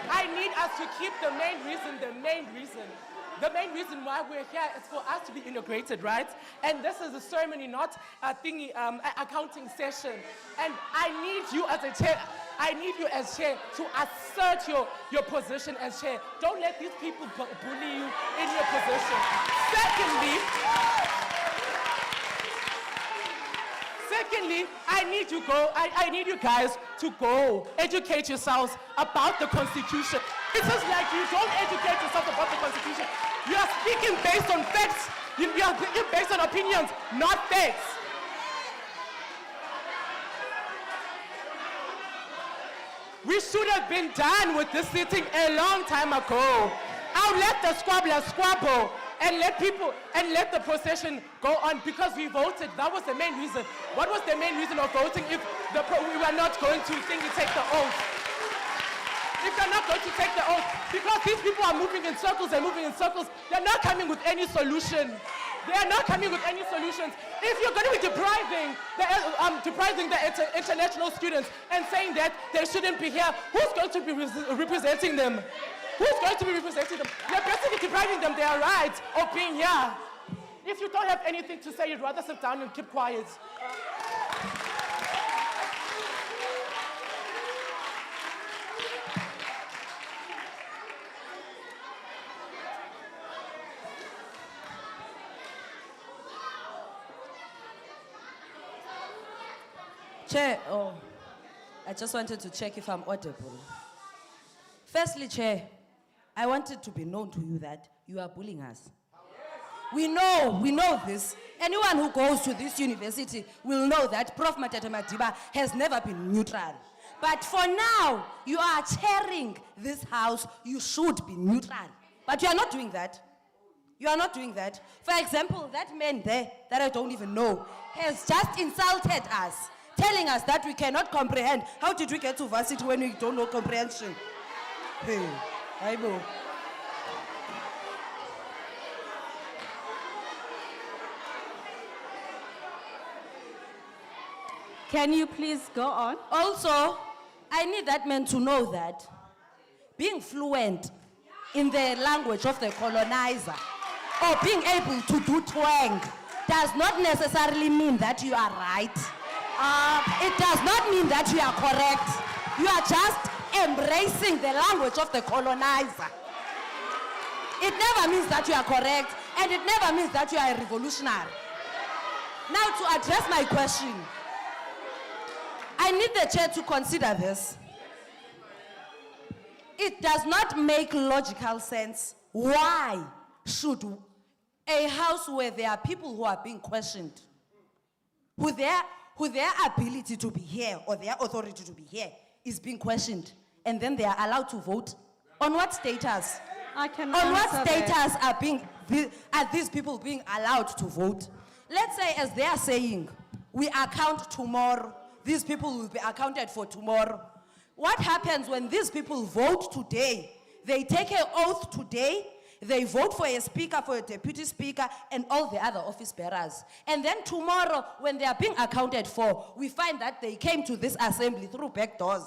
Speaker 18: I need us to keep the main reason. The main reason why we're here is for us to be integrated, right? And this is a ceremony, not a thingy, accounting session. And I need you as chair to assert your position as chair. Don't let these people bully you in your position. Secondly, I need you guys to go educate yourselves about the Constitution. It's just like you don't educate yourself about the Constitution. You are speaking based on facts. You are speaking based on opinions, not facts. We should have been done with this sitting a long time ago. I'll let the squabblers squabble and let the procession go on because we voted. That was the main reason. What was the main reason of voting if we were not going to take the oath? If they're not going to take the oath, because these people are moving in circles, they're not coming with any solution. They are not coming with any solutions. If you're going to be depriving the international students and saying that they shouldn't be here, who's going to be representing them? Who's going to be representing them? You're basically depriving them their rights of being here. If you don't have anything to say, you'd rather sit down and keep quiet.
Speaker 19: Chair, I just wanted to check if I'm audible. Firstly, Chair, I wanted to be known to you that you are bullying us. We know this. Anyone who goes to this university will know that Prof. Matete Madiba has never been neutral. But for now, you are chairing this house, you should be neutral. But you are not doing that. You are not doing that. For example, that man there, that I don't even know, has just insulted us, telling us that we cannot comprehend. How did we get to varsity when we don't know comprehension? Hey, Bible.
Speaker 17: Can you please go on?
Speaker 19: Also, I need that man to know that being fluent in the language of the colonizer or being able to do twang does not necessarily mean that you are right. It does not mean that you are correct. You are just embracing the language of the colonizer. It never means that you are correct, and it never means that you are a revolutionary. Now, to address my question, I need the chair to consider this. It does not make logical sense. Why should a house where there are people who are being questioned, who their ability to be here or their authority to be here is being questioned, and then they are allowed to vote? On what status? On what status are these people being allowed to vote? Let's say, as they are saying, we account tomorrow, these people will be accounted for tomorrow. What happens when these people vote today? They take an oath today, they vote for a speaker, for a deputy speaker, and all the other office bearers. And then tomorrow, when they are being accounted for, we find that they came to this assembly through back doors.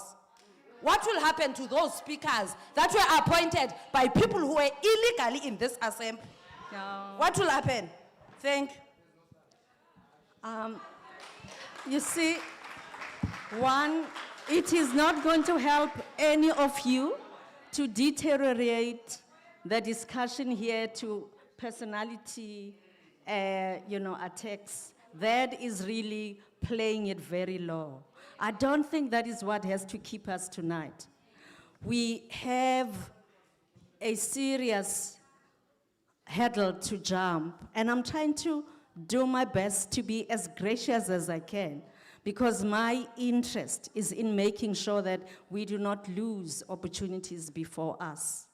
Speaker 19: What will happen to those speakers that were appointed by people who were illegally in this assembly?
Speaker 17: No.
Speaker 19: What will happen? Thank you.
Speaker 17: You see, it is not going to help any of you to deteriorate the discussion here to personality, attacks. That is really playing it very low. I don't think that is what has to keep us tonight. we have a serious hurdle to jump, and I'm trying to do my best to be as gracious as I can, because my interest is in making sure that we do not lose opportunities before us.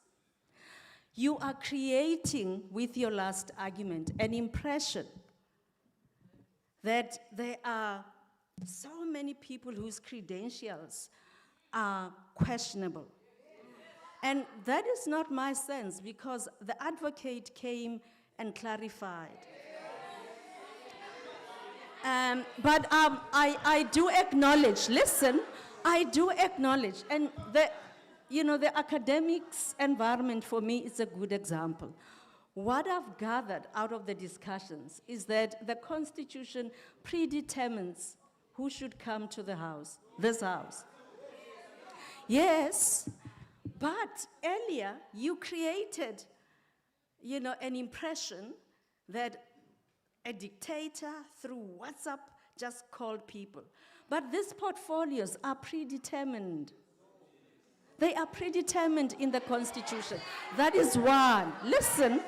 Speaker 17: You are creating, with your last argument, an impression that there are so many people whose credentials are questionable. And that is not my sense, because the advocate came and clarified. But I do acknowledge, listen, I do acknowledge, and the academics environment for me is a good example. What I've gathered out of the discussions is that the Constitution predetermines who should come to the House, this House. Yes, but earlier you created, an impression that a dictator through WhatsApp just called people. But these portfolios are predetermined. They are predetermined in the Constitution. That is one. Listen,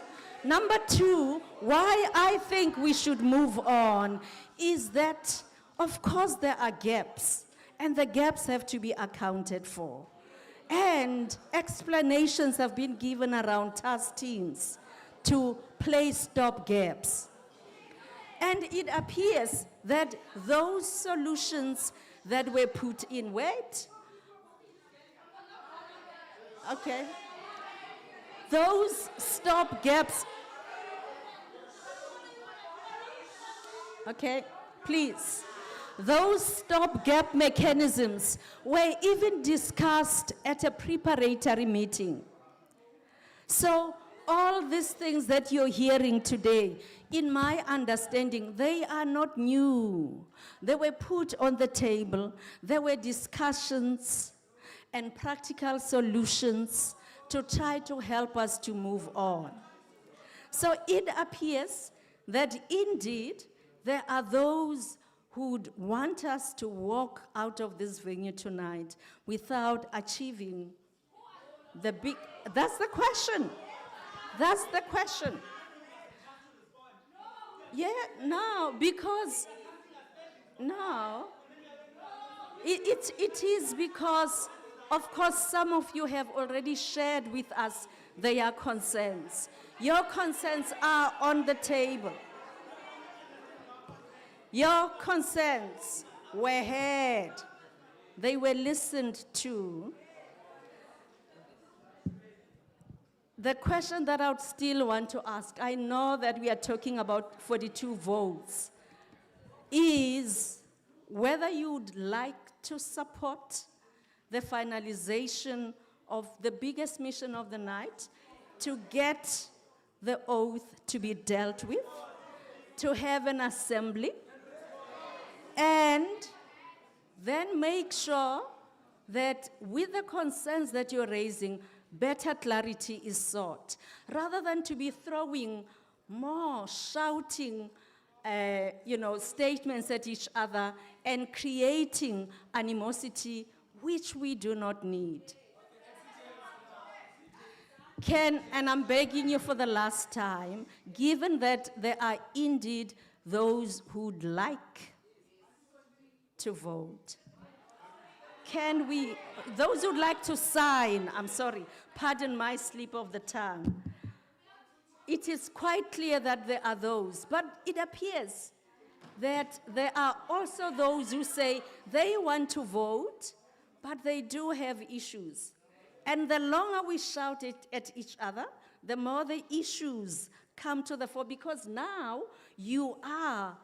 Speaker 17: number two, why I think we should move on is that, of course, there are gaps, and the gaps have to be accounted for. And explanations have been given around task teams to place stop gaps. And it appears that those solutions that were put in, those stop gaps, please. Those stopgap mechanisms were even discussed at a preparatory meeting. So all these things that you're hearing today, in my understanding, they are not new. They were put on the table. There were discussions and practical solutions to try to help us to move on. So it appears that indeed there are those who would want us to walk out of this venue tonight without achieving the big, that's the question. That's the question. Yeah, now, because now, it is because, of course, some of you have already shared with us their concerns. Your concerns are on the table. Your concerns were heard. They were listened to. The question that I would still want to ask, I know that we are talking about 42 votes, is whether you would like to support the finalization of the biggest mission of the night, to get the oath to be dealt with, to have an assembly, and then make sure that with the concerns that you're raising, better clarity is sought, rather than to be throwing more shouting statements at each other and creating animosity which we do not need. And I'm begging you for the last time, given that there are indeed those who'd like to vote, those who'd like to sign, pardon my slip of the tongue. It is quite clear that there are those, but it appears that there are also those who say they want to vote, but they do have issues. And the longer we shout it at each other, the more the issues come to the fore, because now you are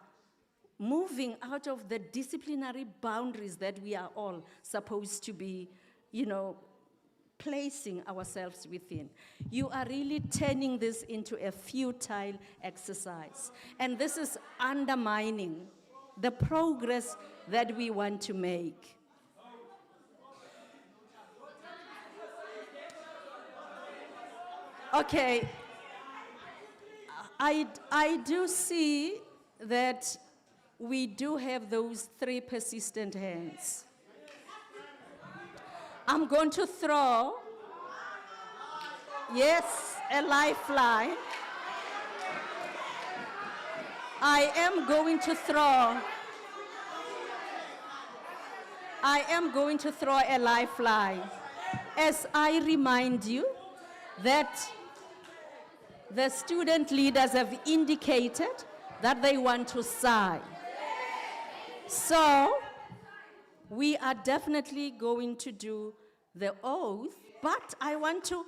Speaker 17: moving out of the disciplinary boundaries that we are all supposed to be, placing ourselves within. You are really turning this into a futile exercise. And this is undermining the progress that we want to make. Okay, I do see that we do have those 3 persistent hands. I'm going to throw, yes, a lifeline. I am going to throw a lifeline as I remind you that the student leaders have indicated that they want to sign. So we are definitely going to do the oath, but I want to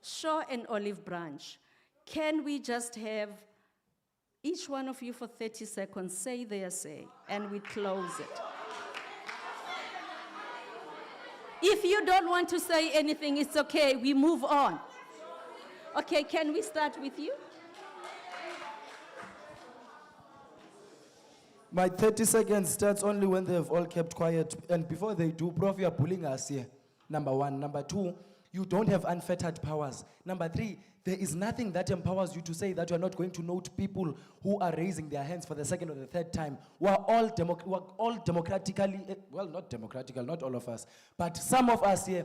Speaker 17: show an olive branch. Can we just have each one of you for 30 seconds say their say, and we close it. If you don't want to say anything, it's okay, we move on. Okay, can we start with you?
Speaker 4: My 30 seconds starts only when they have all kept quiet. And before they do, Prof, you are bullying us here. Number one. Number two, you don't have unfettered powers. Number three, there is nothing that empowers you to say that you are not going to note people who are raising their hands for the second or the third time. We are all democratically, well, not democratical, not all of us, but some of us here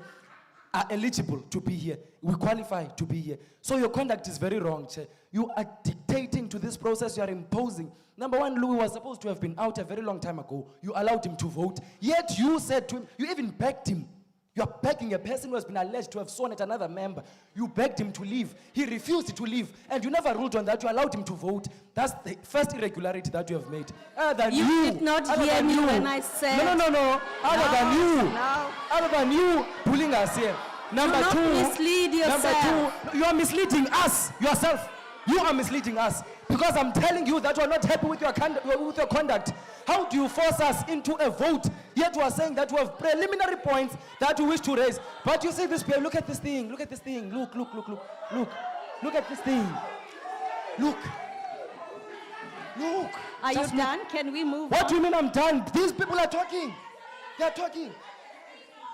Speaker 4: are eligible to be here. We qualify to be here. So your conduct is very wrong, Chair. You are dictating to this process, you are imposing. Number one, Louis was supposed to have been out a very long time ago. You allowed him to vote. Yet you said to him, you even begged him. You are begging a person who has been alleged to have sworn at another member. You begged him to leave. He refused to leave. And you never ruled on that. You allowed him to vote. That's the first irregularity that you have made.
Speaker 17: You did not hear me when I said...
Speaker 4: No. Other than you bullying us here. Number
Speaker 17: Do
Speaker 4: two...
Speaker 17: not mislead yourself.
Speaker 4: Number two, you are misleading us, yourself. You are misleading us. Because I'm telling you that you are not happy with your conduct. How do you force us into a vote? Yet you are saying that you have preliminary points that you wish to raise. But you see this, look at this thing, look at this thing. Look at this thing. Look.
Speaker 17: Are you done? Can we move on?
Speaker 4: What do you mean I'm done? These people are talking. They are talking.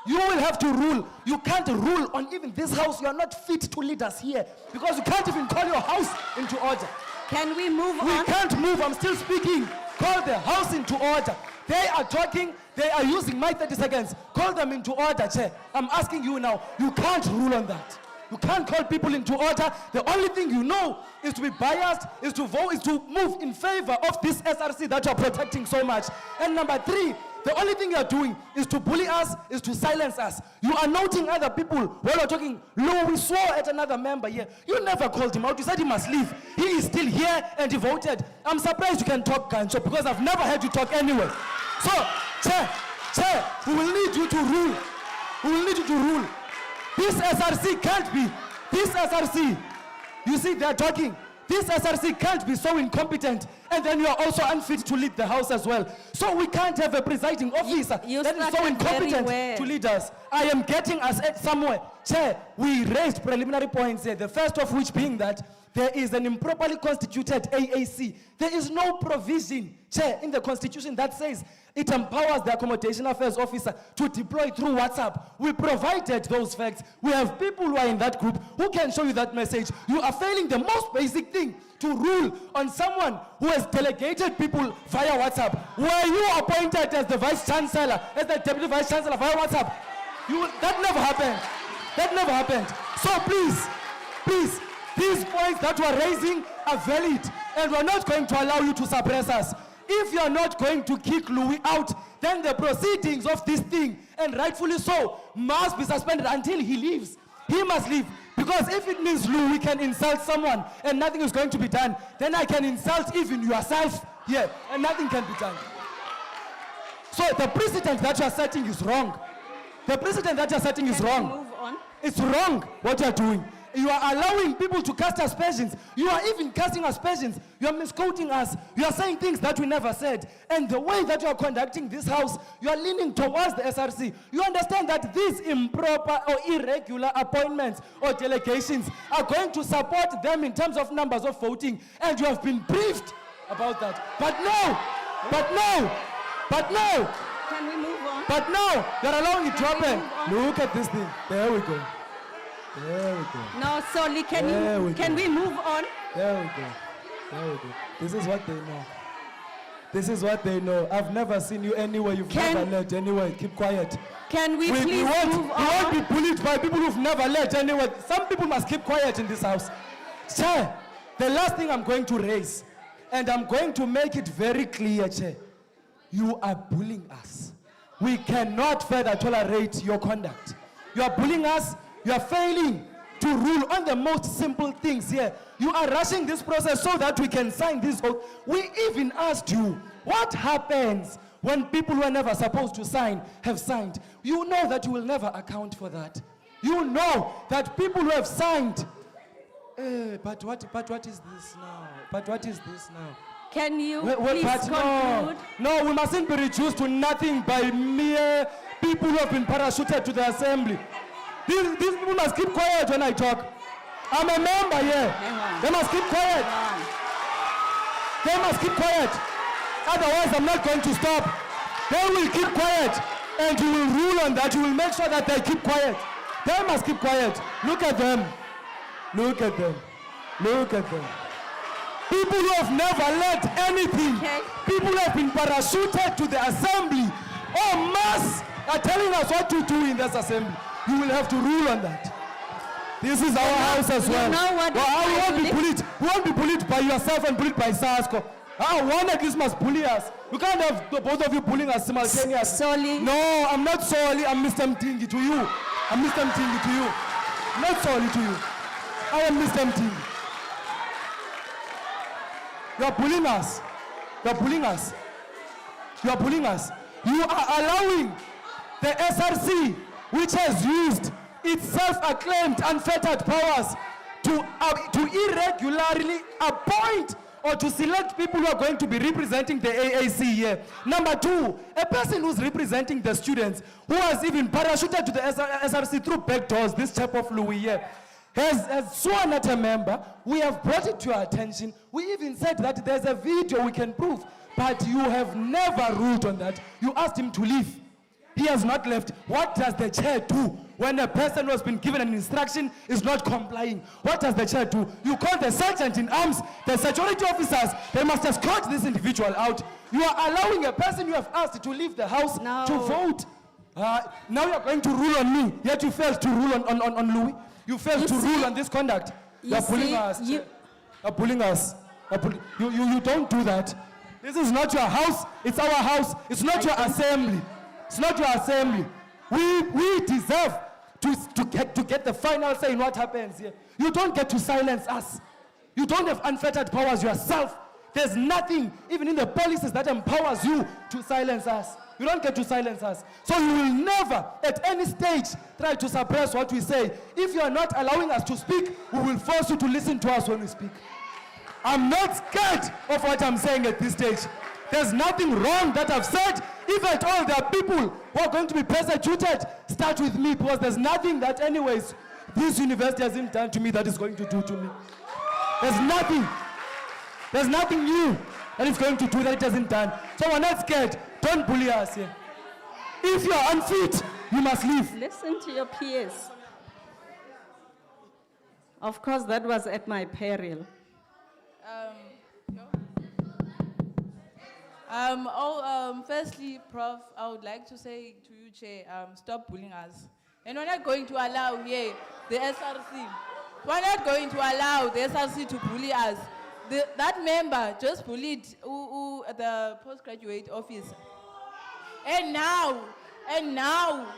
Speaker 4: You will have to rule. You can't rule on even this house. You are not fit to lead us here. Because you can't even call your house into order.
Speaker 17: Can we move on?
Speaker 4: We can't move. I'm still speaking. Call the house into order. They are talking. They are using my 30 seconds. Call them into order, Chair. I'm asking you now. You can't rule on that. You can't call people into order. The only thing you know is to be biased, is to vote, is to move in favor of this SRC that you are protecting so much. And number three, the only thing you are doing is to bully us, is to silence us. You are noting other people while you're talking. Lou, we swore at another member here. You never called him out. You said he must leave. He is still here and he voted. I'm surprised you can talk, Gancho, because I've never heard you talk anyway. So, Chair, we will need you to rule. We will need you to rule. This SRC can't be. This SRC, you see, they're talking. This SRC can't be so incompetent, and then you are also unfit to lead the house as well. So we can't have a presiding officer that is so incompetent to lead us. I am getting us somewhere. Chair, we raised preliminary points here, the first of which being that there is an improperly constituted AAC. There is no provision, Chair, in the Constitution that says it empowers the Accommodation Affairs Officer to deploy through WhatsApp. We provided those facts. We have people who are in that group who can show you that message. You are failing the most basic thing, to rule on someone who has delegated people via WhatsApp. Were you appointed as the Vice Chancellor, as the Deputy Vice Chancellor via WhatsApp? That never happened. That never happened. So please, these points that we're raising are valid, and we're not going to allow you to suppress us. If you're not going to kick Louis out, then the proceedings of this thing, and rightfully so, must be suspended until he leaves. He must leave. Because if it means Louis can insult someone and nothing is going to be done, then I can insult even yourself here and nothing can be done. So the precedent that you're setting is wrong. The precedent that you're setting is wrong.
Speaker 17: Move on.
Speaker 4: It's wrong what you're doing. You are allowing people to cast aspersions. You are even casting aspersions. You are misquoting us. You are saying things that we never said. And the way that you are conducting this house, you are leaning towards the SRC. You understand that these improper or irregular appointments or delegations are going to support them in terms of numbers of voting. And you have been briefed about that. But no.
Speaker 17: Can we move on?
Speaker 4: But no, you're allowing it to happen. Look at this thing. There we go.
Speaker 17: No, Soli, can we move on?
Speaker 4: There we go. This is what they know.
Speaker 20: This is what they know. I've never seen you anywhere. You've never led anywhere. Keep quiet.
Speaker 17: Can we please
Speaker 20: we won't,
Speaker 17: move
Speaker 20: we
Speaker 17: on?
Speaker 20: won't be bullied by people who've never led anywhere. Some people must keep quiet in this house. Chair, the last thing I'm going to raise, and I'm going to make it very clear, Chair, you are bullying us. We cannot further tolerate your conduct. You are bullying us. You are failing to rule on the most simple things here. You are rushing this process so that we can sign this oath. We even asked you, what happens when people who are never supposed to sign have signed? You know that you will never account for that. You know that people who have signed. But what is this now? But what is this now?
Speaker 17: Can you
Speaker 20: Wait,
Speaker 17: please
Speaker 20: but
Speaker 17: conclude?
Speaker 20: no, we mustn't be reduced to nothing by mere people who have been parachuted to the assembly. These people must keep quiet when I talk. I'm a member here. They must keep quiet. They must keep quiet. Otherwise, I'm not going to stop. They will keep quiet, and you will rule on that. You will make sure that they keep quiet. They must keep quiet. Look at them. Look at them. Look at them. People who have never led anything. People who have been parachuted to the assembly en masse are telling us what to do in this assembly. You will have to rule on that. This is our house as well.
Speaker 17: You know what
Speaker 20: We won't be bullied. We won't be bullied by yourself and bullied by SASCO. One at least must bully us. You can't have the both of you bullying us simultaneously.
Speaker 17: Solly.
Speaker 20: No, I'm not Solly. I'm Mr. Mtingi to you. I'm Mr. Mtingi to you. I'm not Solly to you. I am Mr. Mtingi. You are bullying us. You are bullying us. You are bullying us. You are allowing the SRC, which has used its self-acclaimed unfettered powers to irregularly appoint or to select people who are going to be representing the AAC here. Number two, a person who's representing the students, who has even parachuted to the SRC through back doors, this chap of Louis here, has sworn at a member. We have brought it to your attention. We even said that there's a video we can prove, but you have never ruled on that. You asked him to leave. He has not left. What does the chair do when a person who has been given an instruction is not complying? What does the chair do? You call the sergeant in arms, the security officers, they must escort this individual out. You are allowing a person you have asked to leave the house to vote. Now you are going to rule on me, yet you failed to rule on Louis. You failed to rule on this conduct. You are bullying us. You are bullying us. You don't do that. This is not your house, it's our house. It's not your assembly. It's not your assembly. We deserve to get the final say in what happens here. You don't get to silence us. You don't have unfettered powers yourself. There's nothing, even in the policies, that empowers you to silence us. You don't get to silence us. So you will never, at any stage, try to suppress what we say. If you are not allowing us to speak, we will force you to listen to us when we speak. I'm not scared of what I'm saying at this stage. There's nothing wrong that I've said. If at all there are people who are going to be persecuted, start with me, because there's nothing that anyways this university hasn't done to me that is going to do to me. There's nothing. There's nothing new that it's going to do that it hasn't done. So we're not scared. Don't bully us here. If you're unfit, you must leave.
Speaker 17: Listen to your peers. Of course, that was at my peril.
Speaker 12: Firstly, Prof, I would like to say to you, Chair, stop bullying us. And we're not going to allow here the SRC. We're not going to allow the SRC to bully us. That member just bullied the postgraduate office. And now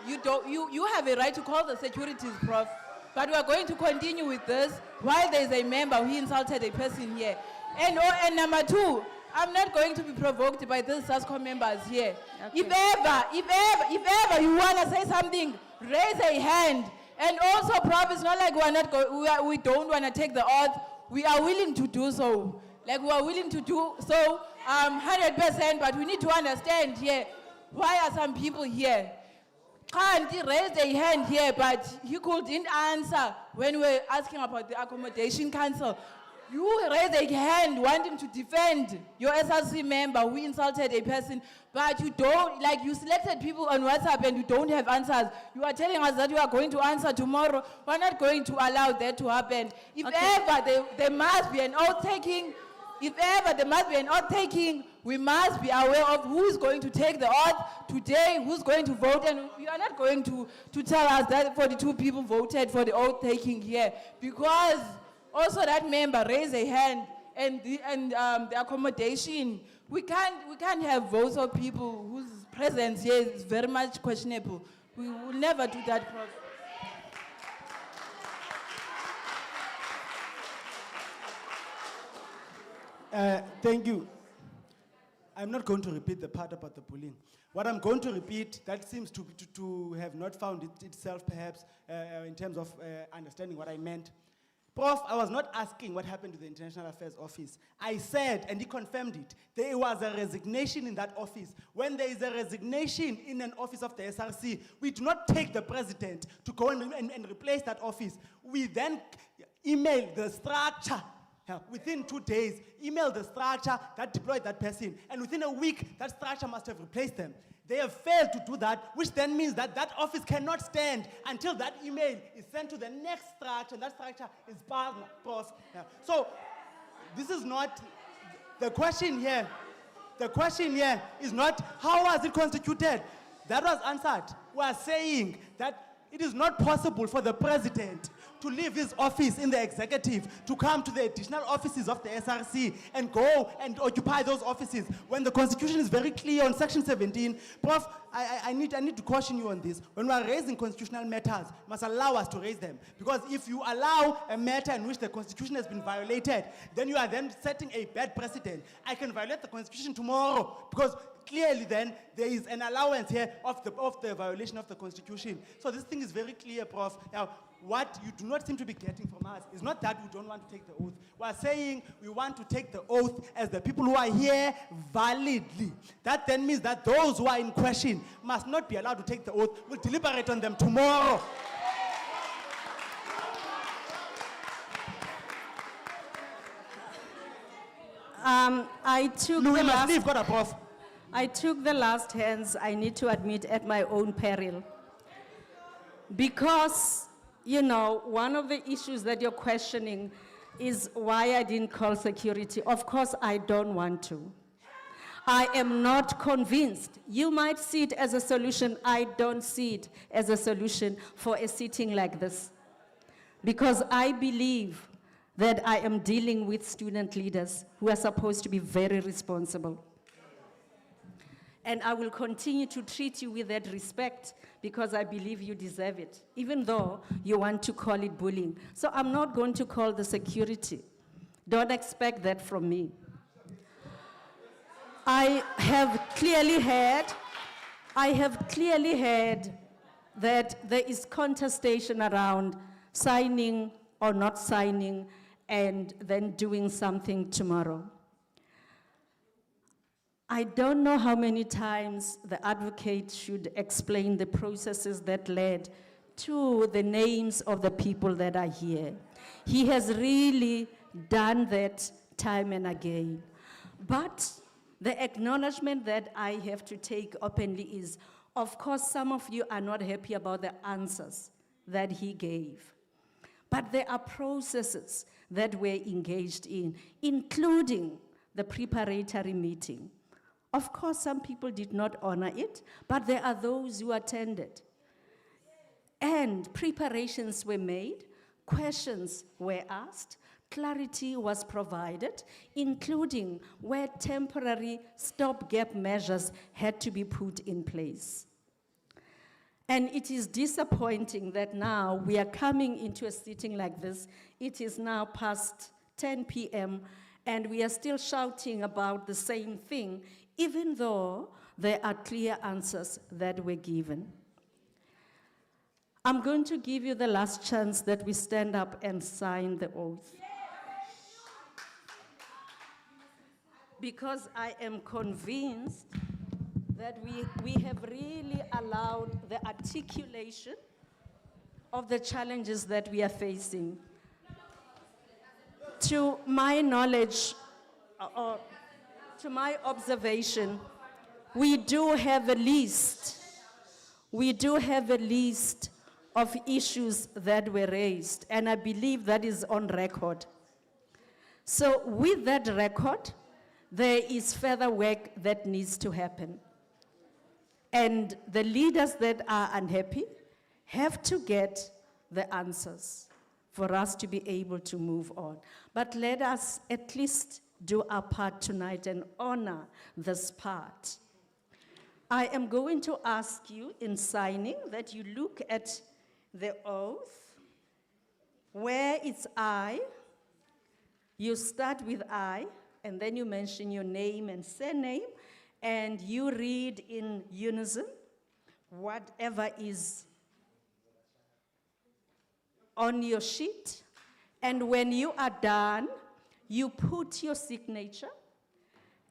Speaker 12: you have a right to call the securities, Prof. But we are going to continue with this while there is a member who insulted a person here. And number two, I'm not going to be provoked by these SASCO members here. Okay. If ever you want to say something, raise a hand. And also, Prof, it's not like we don't want to take the oath. We are willing to do so. Like, we are willing to do so 100%, but we need to understand here, why are some people here? Can't raise a hand here, but he couldn't answer when we were asking about the accommodation council. You raise a hand wanting to defend your SRC member who insulted a person, but you don't, like, you selected people on WhatsApp and you don't have answers. You are telling us that you are going to answer tomorrow. We're not going to allow that to happen. If ever there must be an oath taking,
Speaker 21: if ever there must be an oath taking, we must be aware of who is going to take the oath today, who's going to vote, and you are not going to tell us that 42 people voted for the oath taking here, because also that member raised a hand, and the accommodation, we can't have votes of people whose presence here is very much questionable. We will never do that.
Speaker 3: Thank you. I'm not going to repeat the part about the bullying. What I'm going to repeat, that seems to have not found itself perhaps in terms of understanding what I meant. Prof, I was not asking what happened to the International Affairs Office. I said, and he confirmed it, there was a resignation in that office. When there is a resignation in an office of the SRC, we do not take the president to go and replace that office. We then email the structure. Within 2 days, email the structure that deployed that person, and within a week, that structure must have replaced them. They have failed to do that, which then means that that office cannot stand until that email is sent to the next structure, and that structure is partner, Prof. So, this is not, the question here is not, how was it constituted? That was answered. We are saying that it is not possible for the president to leave his office in the executive, to come to the additional offices of the SRC and go and occupy those offices when the Constitution is very clear on Section 17. Prof, I need to caution you on this. When we are raising constitutional matters, you must allow us to raise them. Because if you allow a matter in which the Constitution has been violated, then you are then setting a bad precedent. I can violate the Constitution tomorrow, because clearly then there is an allowance here of the violation of the Constitution. So this thing is very clear, Prof. Now, what you do not seem to be getting from us is not that we don't want to take the oath. We are saying we want to take the oath as the people who are here validly. That then means that those who are in question must not be allowed to take the oath. We'll deliberate on them tomorrow.
Speaker 17: I took
Speaker 3: Louis,
Speaker 17: the
Speaker 3: must
Speaker 17: last,
Speaker 3: leave, got a Prof.
Speaker 17: I took the last hands, I need to admit, at my own peril. Because, you know, one of the issues that you're questioning is why I didn't call security. Of course, I don't want to. I am not convinced. You might see it as a solution. I don't see it as a solution for a sitting like this. Because I believe that I am dealing with student leaders who are supposed to be very responsible. And I will continue to treat you with that respect because I believe you deserve it, even though you want to call it bullying. So I'm not going to call the security. Don't expect that from me. I have clearly heard that there is contestation around signing or not signing and then doing something tomorrow. I don't know how many times the advocate should explain the processes that led to the names of the people that are here. He has really done that time and again. But the acknowledgement that I have to take openly is, of course, some of you are not happy about the answers that he gave. But there are processes that we're engaged in, including the preparatory meeting. Of course, some people did not honor it, but there are those who attended. And preparations were made, questions were asked, clarity was provided, including where temporary stopgap measures had to be put in place. And it is disappointing that now we are coming into a sitting like this. It is now past 10 p.m., and we are still shouting about the same thing, even though there are clear answers that were given. I'm going to give you the last chance that we stand up and sign the oath. Because I am convinced that we have really allowed the articulation of the challenges that we are facing. To my knowledge, or to my observation, we do have a list. We do have a list of issues that were raised, and I believe that is on record. So with that record, there is further work that needs to happen. And the leaders that are unhappy have to get the answers for us to be able to move on. But let us at least do our part tonight and honor this part. I am going to ask you in signing that you look at the oath, where it's I. You start with I, and then you mention your name and surname, and you read in unison whatever is on your sheet. And when you are done, you put your signature,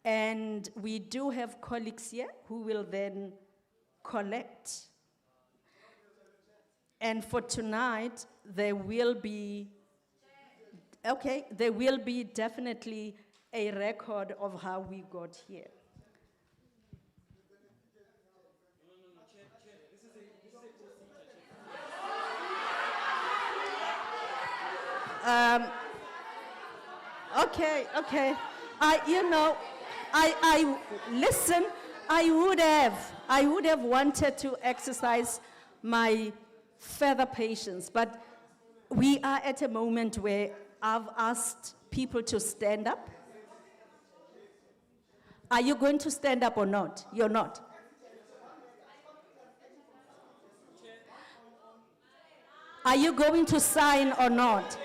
Speaker 17: and we do have colleagues here who will then collect. And for tonight, there will be definitely a record of how we got here. Okay. Listen, I would have wanted to exercise my further patience, but we are at a moment where I've asked people to stand up. Are you going to stand up or not? You're not. Are you going to sign or not?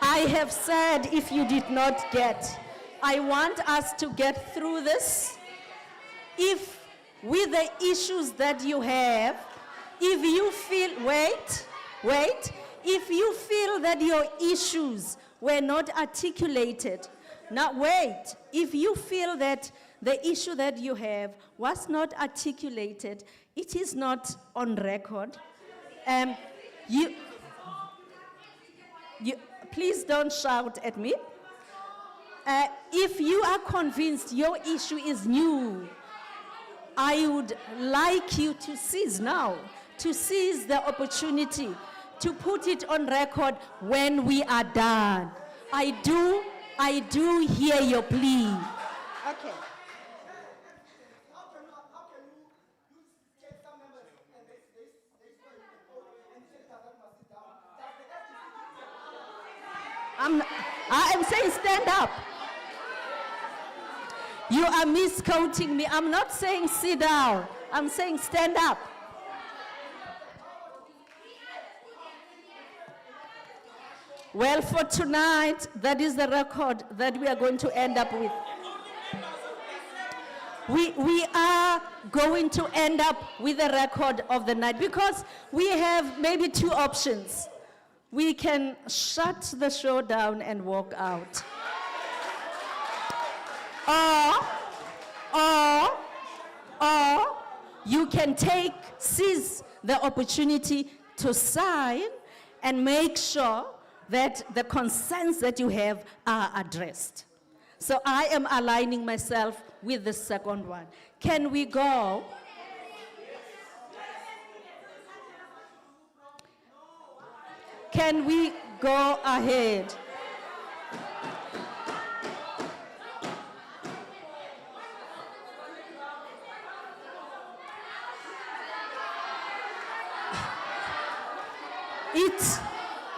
Speaker 17: I have said if you did not get, I want us to get through this. If with the issues that you have, if you feel, if you feel that your issues were not articulated, if you feel that the issue that you have was not articulated, it is not on record. Please don't shout at me. If you are convinced your issue is new, I would like you to seize the opportunity to put it on record when we are done. I do hear your plea. Okay. I am saying stand up. You are misquoting me. I'm not saying sit down. I'm saying stand up. Well, for tonight, that is the record that we are going to end up with. We are going to end up with a record of the night because we have maybe two options. We can shut the show down and walk out. Or you can seize the opportunity to sign and make sure that the concerns that you have are addressed. So I am aligning myself with the second one. Can we go? Can we go ahead?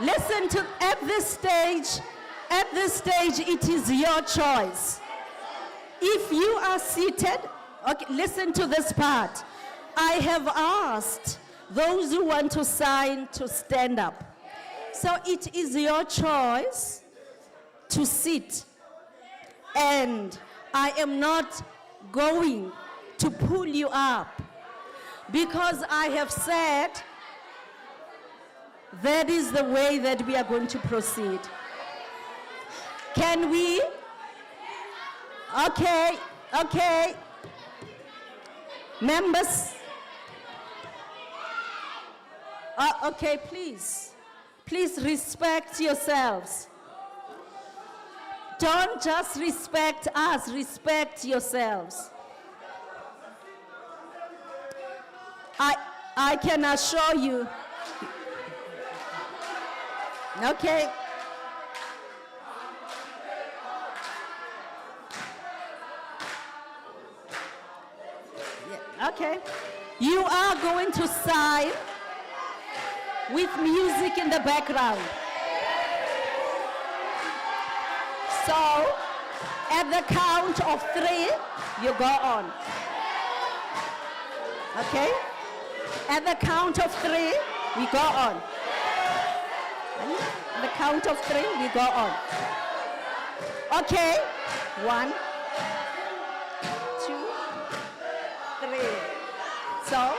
Speaker 17: Listen to, at this stage, it is your choice. If you are seated, okay, listen to this part. I have asked those who want to sign to stand up. So it is your choice to sit. And I am not going to pull you up because I have said that is the way that we are going to proceed. Can we? Okay. Members? Okay, please. Please respect yourselves. Don't just respect us, respect yourselves. I can assure you. Okay. Okay? You are going to sign with music in the background. So, at the count of 3, you go on. Okay? At the count of 3, we go on. At the count of 3, we go on. Okay? 1, 2, 3. So,